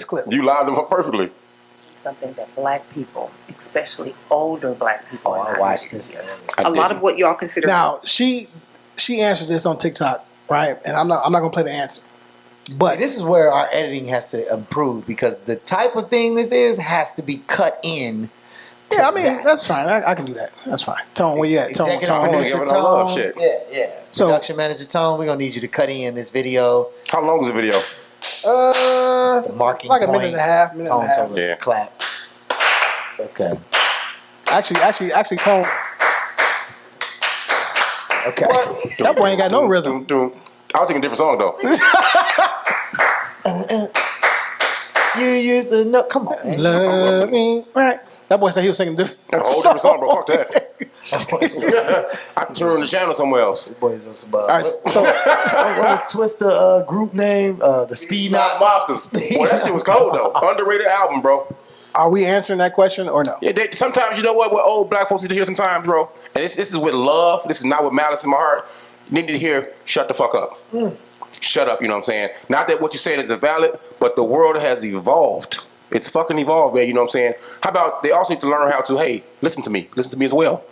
S2: clip.
S1: You lied to him perfectly.
S11: Something that black people, especially older black people,
S8: I watched this.
S11: a lot of what y'all consider.
S2: Now she answered this on TikTok, right? And I'm not gonna play the answer. But
S8: this is where our editing has to improve because the type of thing this is has to be cut in.
S2: Yeah, I mean that's fine. I can do that. That's fine. Tone, where you at? Tone,
S8: Executive producer
S1: giving her love
S8: Tone.
S1: shit.
S8: Yeah.
S2: So-
S8: Production manager Tone, we're gonna need you to cut in this video.
S1: How long is the video?
S8: The marking
S2: like a
S8: point.
S2: minute and a half.
S8: Tone told us
S1: Yeah.
S8: to clap. Okay.
S2: Actually, Tone.
S8: Okay.
S2: That boy ain't got no rhythm.
S1: I was singing a different song though.
S8: You used to know. Come on, man.
S2: Love me, right? That boy said he was singing different.
S1: That's a whole different song, bro. Fuck that. I can turn the channel somewhere else.
S8: Boys on some
S2: All right, so
S8: what was Twister group name? The Speed Knot
S1: Monsters. Boy, that shit was cold though. Underrated album, bro.
S2: are we answering that question or no?
S1: Yeah, sometimes you know what old black folks need to hear sometimes, bro. And this is with love. This is not with malice in my heart. You need to hear, shut the fuck up. Shut up, you know what I'm saying? Not that what you said is invalid, but the world has evolved. It's fucking evolved, man, you know what I'm saying? How about they also need to learn how to, hey, listen to me as well.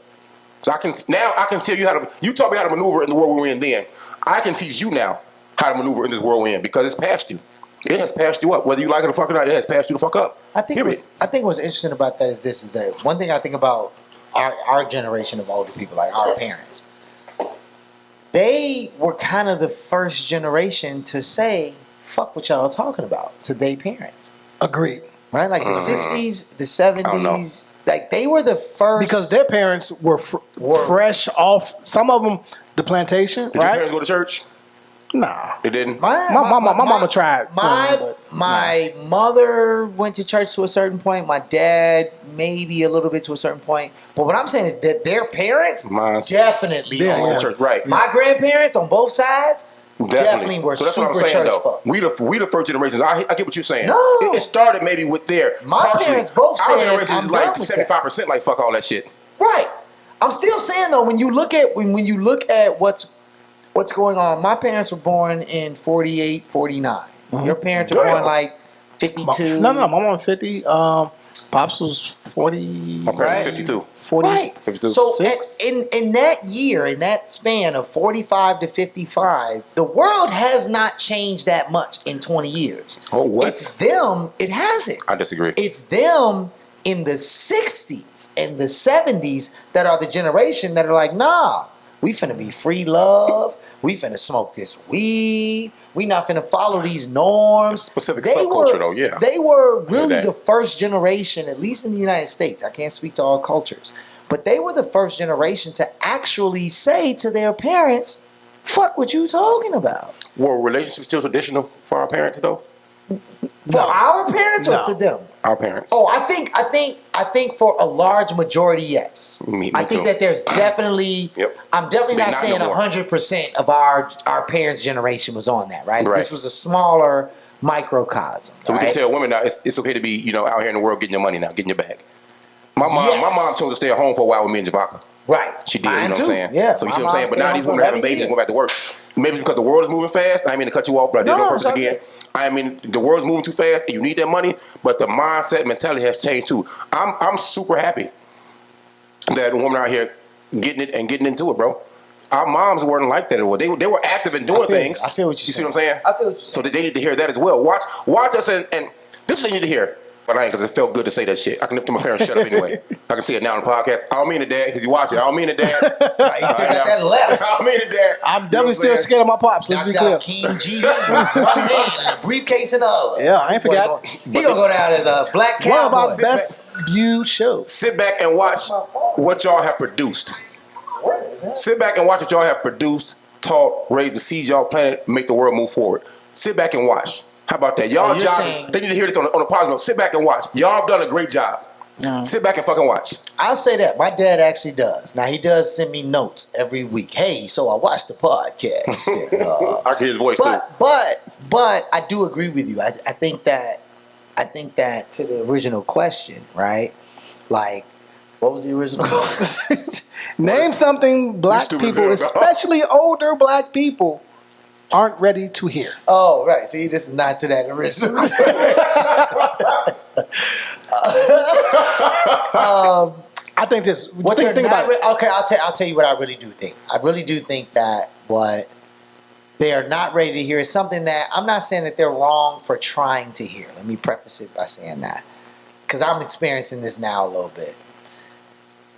S1: So I can tell you how to, you taught me how to maneuver in the world we're in then. I can teach you now how to maneuver in this world we're in because it's past you. It has passed you up. Whether you like it or fuck or not, it has passed you the fuck up.
S8: I think what's interesting about that is that one thing I think about our generation of older people, like our parents, they were kind of the first generation to say, fuck what y'all talking about to their parents.
S2: Agreed.
S8: Right? Like the 60s, the 70s, like they were the first.
S2: Because their parents were fresh off, some of them, the plantation,
S1: Did your
S2: right?
S1: parents go to church?
S2: Nah.
S1: They didn't?
S2: My mama tried.
S8: My mother went to church to a certain point. My dad maybe a little bit to a certain point. But what I'm saying is that their parents definitely
S1: yeah, church, right?
S8: My grandparents on both sides definitely were
S1: so that's what
S8: super
S1: I'm saying,
S8: church
S1: though.
S8: folk.
S1: We the first generations. I get what you're saying.
S8: No.
S1: It started maybe with their
S8: My parents both
S1: our
S8: said,
S1: generation is
S8: I'm
S1: like
S8: done with that.
S1: 75% like fuck all that shit.
S8: Right. I'm still saying though, when you look at what's going on, my parents were born in 48, 49. Your parents were born like 52.
S2: No, my mom was 50. Pops was 40.
S1: My parents was 52.
S2: 40.
S8: Right.
S1: 52.
S8: So in that year, in that span of 45 to 55, the world has not changed that much in 20 years.
S1: Oh, what?
S8: It's them. It hasn't.
S1: I disagree.
S8: It's them in the 60s and the 70s that are the generation that are like, nah, we finna be free love. We finna smoke this weed. We not finna follow these norms.
S1: Specific subculture, though, yeah.
S8: They were really
S1: that.
S8: the first generation, at least in the United States. I can't speak to all cultures. But they were the first generation to actually say to their parents, Fuck what you talking about?
S1: Were relationships still traditional for our parents though?
S8: For our parents or for them?
S1: Our parents.
S8: Oh, I think for a large majority, yes.
S1: Me
S8: I think
S1: too.
S8: that there's definitely.
S1: Yep.
S8: I'm definitely
S1: But
S8: not
S1: not
S8: saying
S1: no more.
S8: 100% of our parents' generation was on that, right?
S1: Right.
S8: This was a smaller microcosm.
S1: So we
S8: right?
S1: can tell women now it's okay to be out here in the world getting your money now, getting your bag. My mom chose to stay at home for a while with me and Javaka.
S8: Right.
S1: She did,
S8: Mine
S1: you know what
S8: too.
S1: I'm saying?
S8: Yeah.
S1: So you
S8: My
S1: see what I'm
S8: mom
S1: saying? But
S8: stayed
S1: now
S8: home
S1: these
S8: for
S1: women having
S8: every
S1: babies and
S8: year.
S1: go back to work. Maybe because the world is moving fast. I didn't mean to cut you off, but I did
S8: No,
S1: it on purpose
S8: it's okay.
S1: again. I mean, the world's moving too fast and you need that money, but the mindset mentality has changed too. I'm super happy that women out here getting it and getting into it, bro. Our moms weren't like that. They were active in doing things.
S8: I feel what
S1: you see what I'm saying?
S8: I feel what you're
S1: So they need to hear that as well. Watch us and this is what they need to hear. But I ain't, because it felt good to say that shit. I can nip to my parents, shut up anyway. I can say it now on the podcast. I don't mean it, Dad, because you watch it. I don't mean it, Dad.
S8: He still got that left.
S1: I don't mean it, Dad.
S2: I'm definitely still scared of my pops. Let's be
S8: Knocked
S2: clear.
S8: out King GD with one hand and a briefcase in the other.
S2: Yeah, I ain't forgot.
S8: He gonna go down as a black
S2: One of
S8: cowboy.
S2: our best viewed shows.
S1: Sit back and watch what y'all have produced. Sit back and watch what y'all have produced, taught, raised the seeds y'all planted, make the world move forward. Sit back and watch. How about that? Y'all
S8: you're
S1: job,
S8: saying-
S1: they need to hear this on a positive note. Sit back and watch. Y'all have done a great job. Sit back and fucking watch.
S8: I'll say that. My dad actually does. Now, he does send me notes every week. Hey, so I watched the podcast.
S1: I can hear his voice too.
S8: But I do agree with you. I think that to the original question, right? Like, what was the original question?
S2: Name something black
S1: stupid
S2: people,
S1: as hell, dog.
S2: especially older black people, aren't ready to hear.
S8: Oh, right. See, this is not to that original question.
S2: I think this.
S8: What
S2: Think
S8: they're
S2: about
S8: not
S2: it.
S8: okay, I'll tell you what I really do think. I really do think that what they are not ready to hear is something that I'm not saying that they're wrong for trying to hear. Let me preface it by saying that, because I'm experiencing this now a little bit.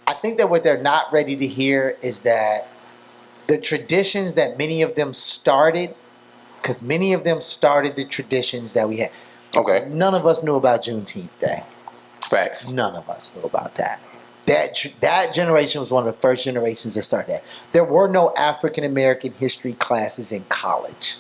S8: I think that what they're not ready to hear is that the traditions that many of them started, because many of them started the traditions that we had.
S1: Okay.
S8: None of us knew about Juneteenth Day.
S1: Facts.
S8: None of us knew about that. That generation was one of the first generations that started that. There were no African American history classes in college.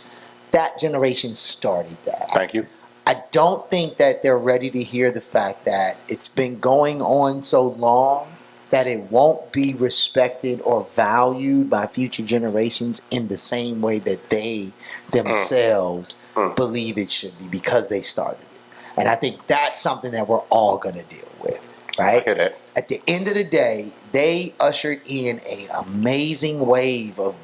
S8: That generation started that.
S1: Thank you.
S8: I don't think that they're ready to hear the fact that it's been going on so long that it won't be respected or valued by future generations in the same way that they themselves believe it should be, because they started it. And I think that's something that we're all going to deal with, right?
S1: I hear that.
S8: At the end of the day, they ushered in an amazing wave of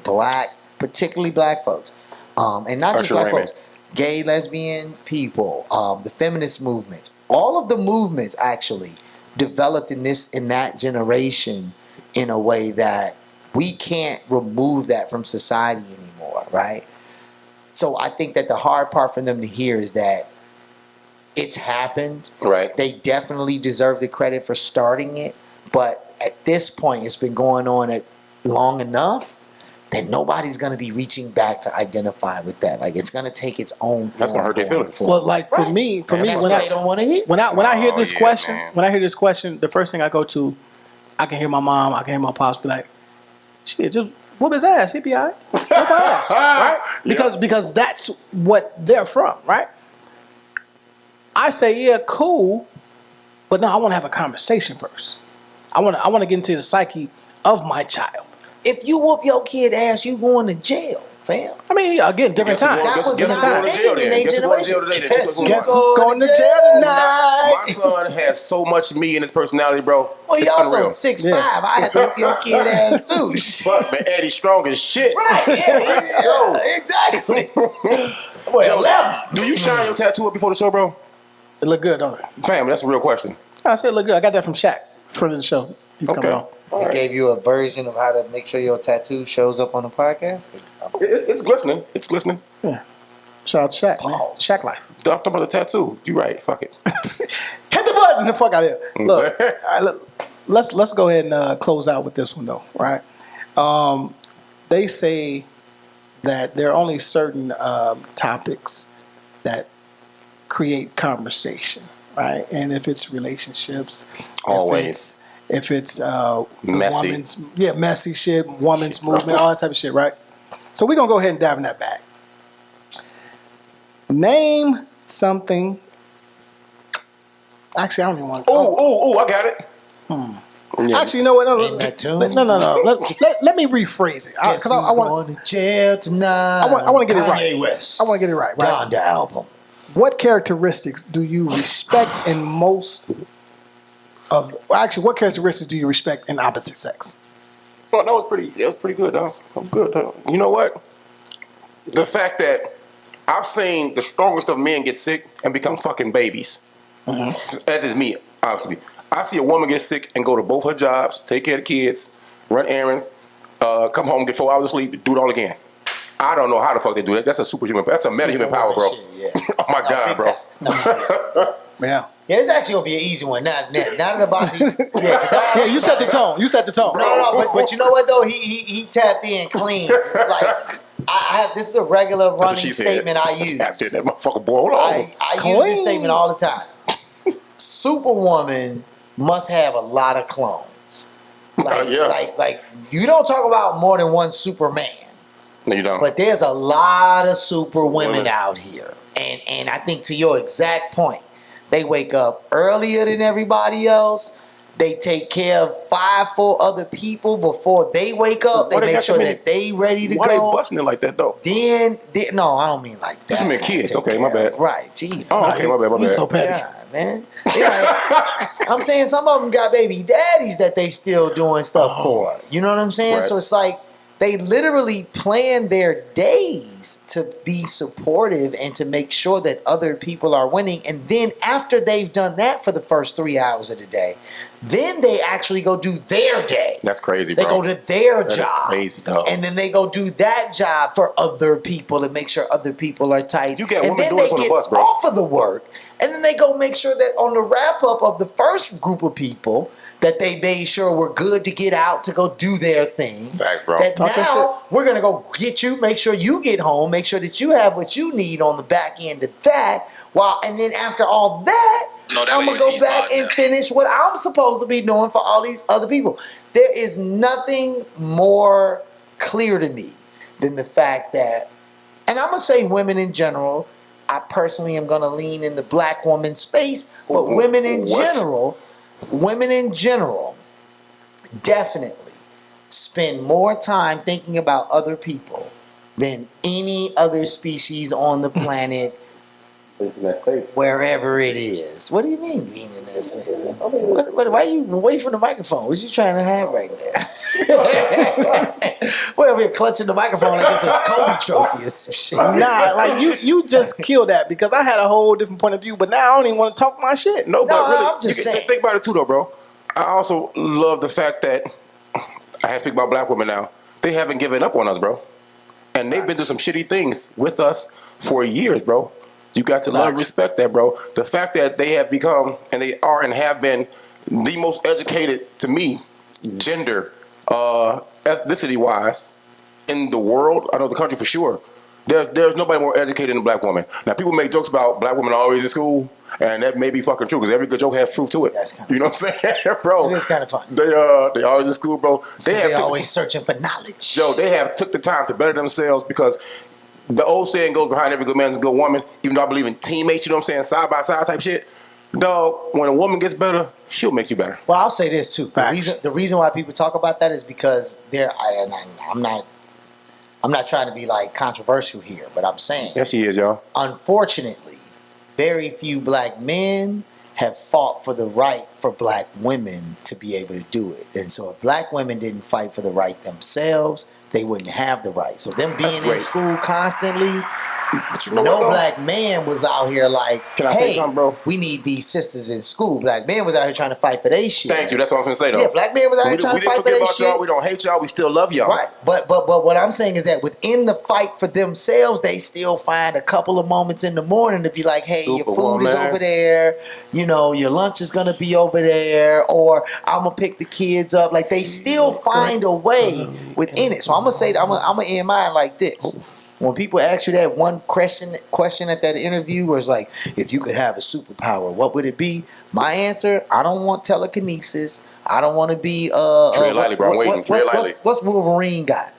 S8: particularly black folks, and not just
S1: Usher
S8: black
S1: Raymond.
S8: folks, gay, lesbian people, the feminist movement. All of the movements actually developed in that generation in a way that we can't remove that from society anymore, right? So I think that the hard part for them to hear is that it's happened.
S1: Right.
S8: They definitely deserve the credit for starting it, but at this point, it's been going on long enough that nobody's going to be reaching back to identify with that. Like, it's going to take its own.
S1: That's gonna hurt their
S8: form
S1: feelings.
S8: going
S2: Well, like
S8: forward.
S2: for me,
S8: That's what they don't want to hear.
S2: when I hear this
S1: yeah,
S2: question,
S1: man.
S2: when I hear this question, the first thing I go to, I can hear my mom, I can hear my pops be like, "Shit, just whoop his ass. He be all right. Whoop her ass, right?" Because that's what they're from, right? I say, yeah, cool, but no, I want to have a conversation first. I want to get into the psyche of my child.
S8: If you whoop your kid ass, you going to jail, fam.
S2: I mean, again, different
S1: Guess who
S2: time.
S1: going-
S8: That was
S1: guess who
S8: not
S1: going to
S8: a
S1: jail
S8: thing in
S1: then?
S8: their
S1: Guess who going to jail
S8: generation.
S1: today?
S8: Guess
S2: Guess who's going to jail tonight?
S1: My son has so much me in his personality, bro.
S8: Well, he
S1: It's
S8: also
S1: unreal.
S8: 6'5".
S2: Yeah.
S8: I had to whoop your kid ass too.
S1: But man, Eddie's strong as shit.
S8: Right? Yeah, exactly. Well, 11.
S1: Do you shine your tattoo up before the show, bro?
S2: It look good, don't it?
S1: Fam, that's a real question.
S2: I said it look good. I got that from Shaq, friend of the show. He's coming on.
S8: He gave you a version of how to make sure your tattoo shows up on the podcast.
S1: It's glistening. It's glistening.
S2: Yeah. Shout out to Shaq, man. Shaq life.
S1: Talk about the tattoo. You right. Fuck it.
S2: Hit the button. The fuck out of here. Look, let's go ahead and close out with this one though, right? They say that there are only certain topics that create conversation, right? And if it's relationships,
S1: Always.
S2: if it's
S1: Messy.
S2: messy shit, woman's movement, all that type of shit, right? So we're gonna go ahead and dive in that bag. Name something. Actually, I don't even want.
S1: Oh, I got it.
S2: Yeah. Actually, you know what? No. Let me rephrase it because I want
S8: to jail tonight.
S2: I want to get it right.
S8: Kanye West.
S2: I want to get it right.
S8: Donda album.
S2: What characteristics do you respect in most of? Actually, what characteristics do you respect in opposite sex?
S1: Well, that was pretty good, though. That was good, though. You know what? The fact that I've seen the strongest of men get sick and become fucking babies. That is me, obviously. I see a woman get sick and go to both her jobs, take care of the kids, run errands, come home, get 4 hours of sleep, do it all again. I don't know how the fuck they do that. That's a superhuman. That's a metahuman power, bro.
S8: Shit, yeah.
S1: Oh my God, bro.
S2: Yeah.
S8: Yeah, it's actually gonna be an easy one. Not the bossy.
S2: Yeah, you set the tone. You set the tone.
S8: No, but you know what though? He tapped in clean. It's like I have. This is a regular running statement I use.
S1: Tapped in that motherfucker, boy. Hold on.
S8: I use this statement all the time. Superwoman must have a lot of clones. Like you don't talk about more than one Superman.
S1: No, you don't.
S8: But there's a lot of super women out here. And I think to your exact point, they wake up earlier than everybody else. They take care of 4 other people before they wake up. They make sure that they ready to go.
S1: Why they busting it like that though?
S8: Then no, I don't mean like that.
S1: Just mean kids. Okay, my bad.
S8: Right, Jesus.
S1: Oh, okay, my bad.
S2: You so petty.
S8: God, man. I'm saying some of them got baby daddies that they still doing stuff for. You know what I'm saying?
S1: Right.
S8: So it's like they literally plan their days to be supportive and to make sure that other people are winning. And then after they've done that for the first 3 hours of the day, then they actually go do their day.
S1: That's crazy, bro.
S8: They go to their job.
S1: That's crazy, dog.
S8: And then they go do that job for other people and make sure other people are tight.
S1: You get
S8: and
S1: women
S8: then
S1: doing
S8: they
S1: this on the
S8: get
S1: bus, bro.
S8: off of the work. And then they go make sure that on the wrap up of the first group of people that they made sure were good to get out to go do their thing.
S1: Facts, bro.
S8: That now we're going to go get you, make sure you get home, make sure that you have what you need on the back end of that. And then after all that, I'm going to go back and finish what I'm supposed to be doing for all these other people. There is nothing more clear to me than the fact that, and I'm going to say women in general, I personally am going to lean in the black woman space, but women in general definitely spend more time thinking about other people than any other species on the planet, wherever it is. What do you mean leaning in that space? Why are you away from the microphone? What you trying to have right there? Well, we're clutching the microphone like it's a Kobe trophy or some shit.
S2: Nah, like you just killed that because I had a whole different point of view, but now I don't even want to talk my shit.
S1: No, but really,
S8: I'm just saying.
S1: Think about it too, though, bro. I also love the fact that I have to speak about black women now. They haven't given up on us, bro, and they've been through some shitty things with us for years, bro. You got to love and respect that, bro. The fact that they have become, and they are and have been, the most educated, to me, gender, ethnicity-wise, in the world, I know the country for sure, there's nobody more educated than a black woman. Now, people make jokes about black women always in school, and that may be fucking true, because every good joke has truth to it.
S8: That's kind of
S1: you know what I'm saying, bro?
S8: It is kind of fun.
S1: They always in school, bro.
S8: They're always searching for knowledge.
S1: Yo, they have took the time to better themselves, because the old saying goes, behind every good man is a good woman. Even though I believe in teammates, you know what I'm saying, side by side type shit. Dog, when a woman gets better, she'll make you better.
S8: Well, I'll say this too. The reason why people talk about that is because I'm not trying to be like controversial here, but I'm saying.
S1: Yes, she is, y'all.
S8: Unfortunately, very few black men have fought for the right for black women to be able to do it. And so if black women didn't fight for the right themselves, they wouldn't have the right. So them being in school constantly, no black man was out here like,
S1: can I say something, bro?
S8: We need these sisters in school. Black man was out here trying to fight for their shit.
S1: Thank you. That's what I'm going to say, though.
S8: Yeah, black man was out here trying to fight for their shit.
S1: We didn't forget about y'all. We don't hate y'all. We still love y'all.
S8: Right. But what I'm saying is that within the fight for themselves, they still find a couple of moments in the morning to be like, hey, your food is over there. You know, your lunch is going to be over there. Or I'm going to pick the kids up. Like, they still find a way within it. So I'm going to say, I'm going to end mine like this. When people ask you that one question at that interview where it's like, if you could have a superpower, what would it be? My answer, I don't want telekinesis. I don't want to be...
S1: tread lightly, bro. I'm waiting. Tread lightly.
S8: What's Wolverine got?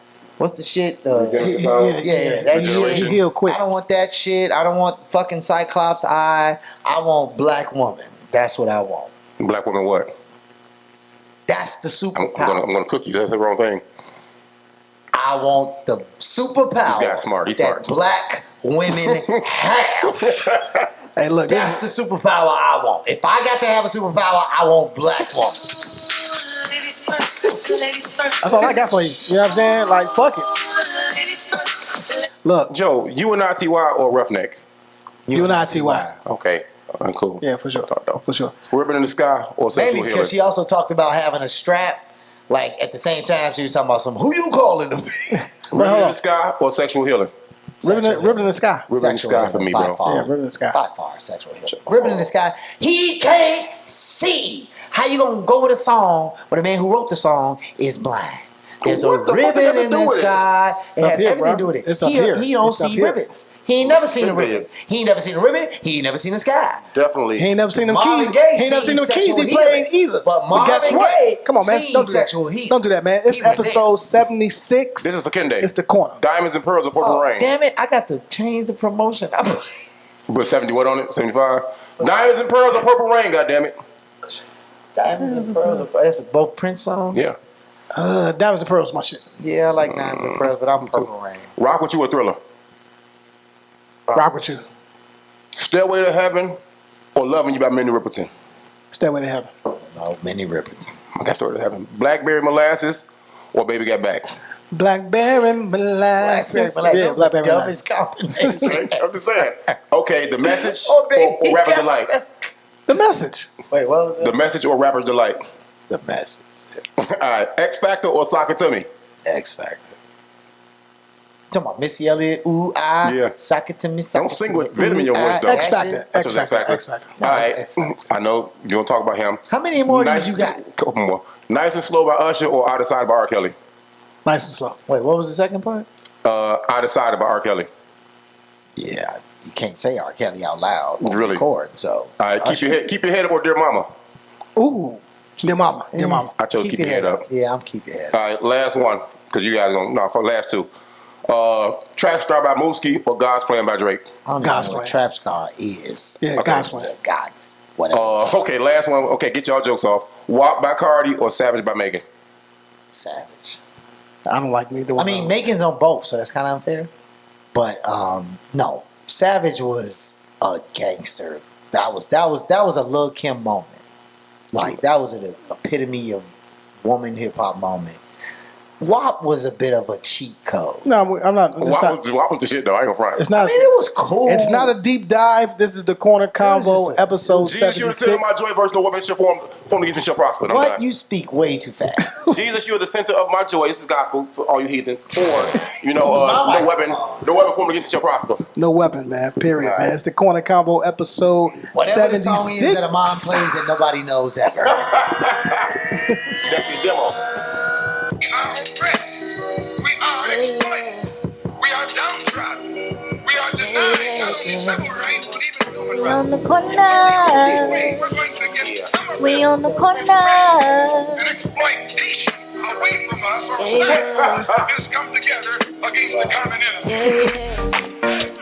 S8: What's the shit?
S2: Yeah,
S8: that shit.
S2: He'll quit.
S8: I don't want that shit. I don't want fucking Cyclops eye. I want black woman. That's what I want.
S1: Black woman what?
S8: That's the superpower.
S1: I'm gonna cook you. That's the wrong thing.
S8: I want the superpower.
S1: This guy's smart. He's smart.
S8: Black women have.
S2: Hey, look.
S8: That's the superpower I want. If I got to have a superpower, I want black woman.
S2: That's all I got for you. You know what I'm saying? Like, fuck it. Look,
S1: Joe, UNITY or Roughneck?
S2: UNITY.
S1: Okay. Cool.
S2: Yeah, for sure. For sure.
S1: Ribbon in the Sky or sexual
S8: Mainly because she also talked about having a strap. Like, at the same time, she was talking about who you calling to be?
S1: Ribbon in the Sky or sexual healing?
S2: Ribbon in the Sky.
S1: Ribbon in the Sky for me, bro.
S2: Yeah, Ribbon in the Sky.
S8: By far, sexual healing. Ribbon in the Sky. He can't see. How you gonna go with a song where the man who wrote the song is blind? There's a ribbon in the sky. It has everything to do with it.
S2: It's up here.
S8: He don't see ribbons. He ain't never seen a ribbon. He ain't never seen a ribbon. He ain't never seen the sky.
S1: Definitely.
S2: He ain't never seen them
S8: Marvin
S2: keys.
S8: Gaye
S2: He ain't never seen them keys
S8: sexual
S2: he played
S8: healing.
S2: either.
S8: But
S2: guess
S8: Marvin
S2: what?
S8: Gaye
S2: Come on, man.
S8: seen
S2: Don't do
S8: sexual
S2: that.
S8: healing.
S2: Don't do that, man. It's
S8: He was
S2: episode 76.
S1: This is for Kende.
S2: It's the corner.
S1: Diamonds and Pearls of Purple Rain.
S8: Damn it! I got to change the promotion.
S1: Put 70 what on it? 75? Diamonds and Pearls of Purple Rain, goddammit.
S8: Diamonds and Pearls. That's both Prince songs.
S1: Yeah.
S2: Diamonds and Pearls, my shit.
S8: Yeah, I like Diamonds and Pearls, but I'm Purple Rain.
S1: Rock With You or Thriller?
S2: Rock With You.
S1: Stairway to Heaven or Loving You by Minnie Riperton?
S2: Stairway to Heaven.
S8: No, Minnie Riperton.
S1: I got Stairway to Heaven. Blackberry Molasses or Baby Got Back?
S2: Blackberry Molasses. Yeah, Blackberry Molasses.
S8: Dumbest combination.
S1: I'm just saying. Okay, The Message
S8: Oh, baby.
S1: or Rapper's Delight?
S2: The Message.
S8: Wait, what was it?
S1: The Message or Rapper's Delight?
S8: The Message.
S1: All right, X Factor or Sock It To Me?
S8: X Factor. Talking about Missy Elliott, ooh, ah,
S1: Yeah.
S8: sock it to me, sock
S1: Don't
S8: it
S1: sing
S8: to
S1: with
S8: me,
S1: venom in your
S8: ooh,
S1: voice,
S8: ah,
S1: though.
S8: that
S2: X
S8: shit.
S2: Factor.
S1: That's
S2: X
S1: what's
S2: Factor. X Factor.
S8: No,
S1: All
S8: it's
S1: right,
S8: X Factor.
S1: I know you don't talk about him.
S8: How many more
S1: Nice,
S8: did you got?
S1: just a couple more. Nice and Slow by Usher or Out of Sight by R. Kelly?
S2: Nice and slow.
S8: Wait, what was the second part?
S1: Out of Sight by R. Kelly.
S8: Yeah, you can't say R. Kelly out loud. On
S1: Really?
S8: Record, so.
S1: All right, keep your head up or Dear Mama?
S2: Ooh. Dear Mama. Dear Mama.
S1: I chose Keep Your Head Up.
S8: Yeah, I'm Keep Your Head
S1: All right, last one, because you guys don't know. For last two. Track Star by Mooski or God's Plan by Drake?
S8: I don't
S2: God's
S8: know what
S2: Plan.
S8: Trap Scar is.
S2: Yeah,
S1: Okay.
S2: God's Plan.
S8: God's. Whatever.
S1: Okay, last one. Okay, get y'all jokes off. WAP by Cardi or Savage by Megan?
S8: Savage.
S2: I don't like neither one.
S8: I mean, Megan's on both, so that's kind of unfair. But no, Savage was a gangster. That was a Lil' Kim moment. Like that was an epitome of woman hip hop moment. WAP was a bit of a cheat code.
S2: No, I'm not.
S1: WAP was the shit though. I ain't gonna front.
S2: It's not.
S8: I mean, it was cool.
S2: It's not a deep dive. This is the corner convo episode
S1: Jesus, you are the
S2: 76.
S1: center of my joy, verse no weapon shall form against me shall prosper. I'm
S8: What?
S1: done.
S8: You speak way too fast.
S1: Jesus, you are the center of my joy. This is gospel for all you heathens. Or, no weapon formed against you shall prosper.
S2: No weapon, man. Period, man. It's the corner combo episode
S8: Whatever
S2: 76.
S8: the song is that a mom plays that nobody knows ever.
S1: That's his demo.
S4: We are oppressed. We are exploited. We are downtrodden. We are denied not only civil rights, but even human rights.
S12: on the corner.
S4: We're going to get some of
S12: We on the corner.
S4: and exploitation away from us or side us has come together against the common enemy.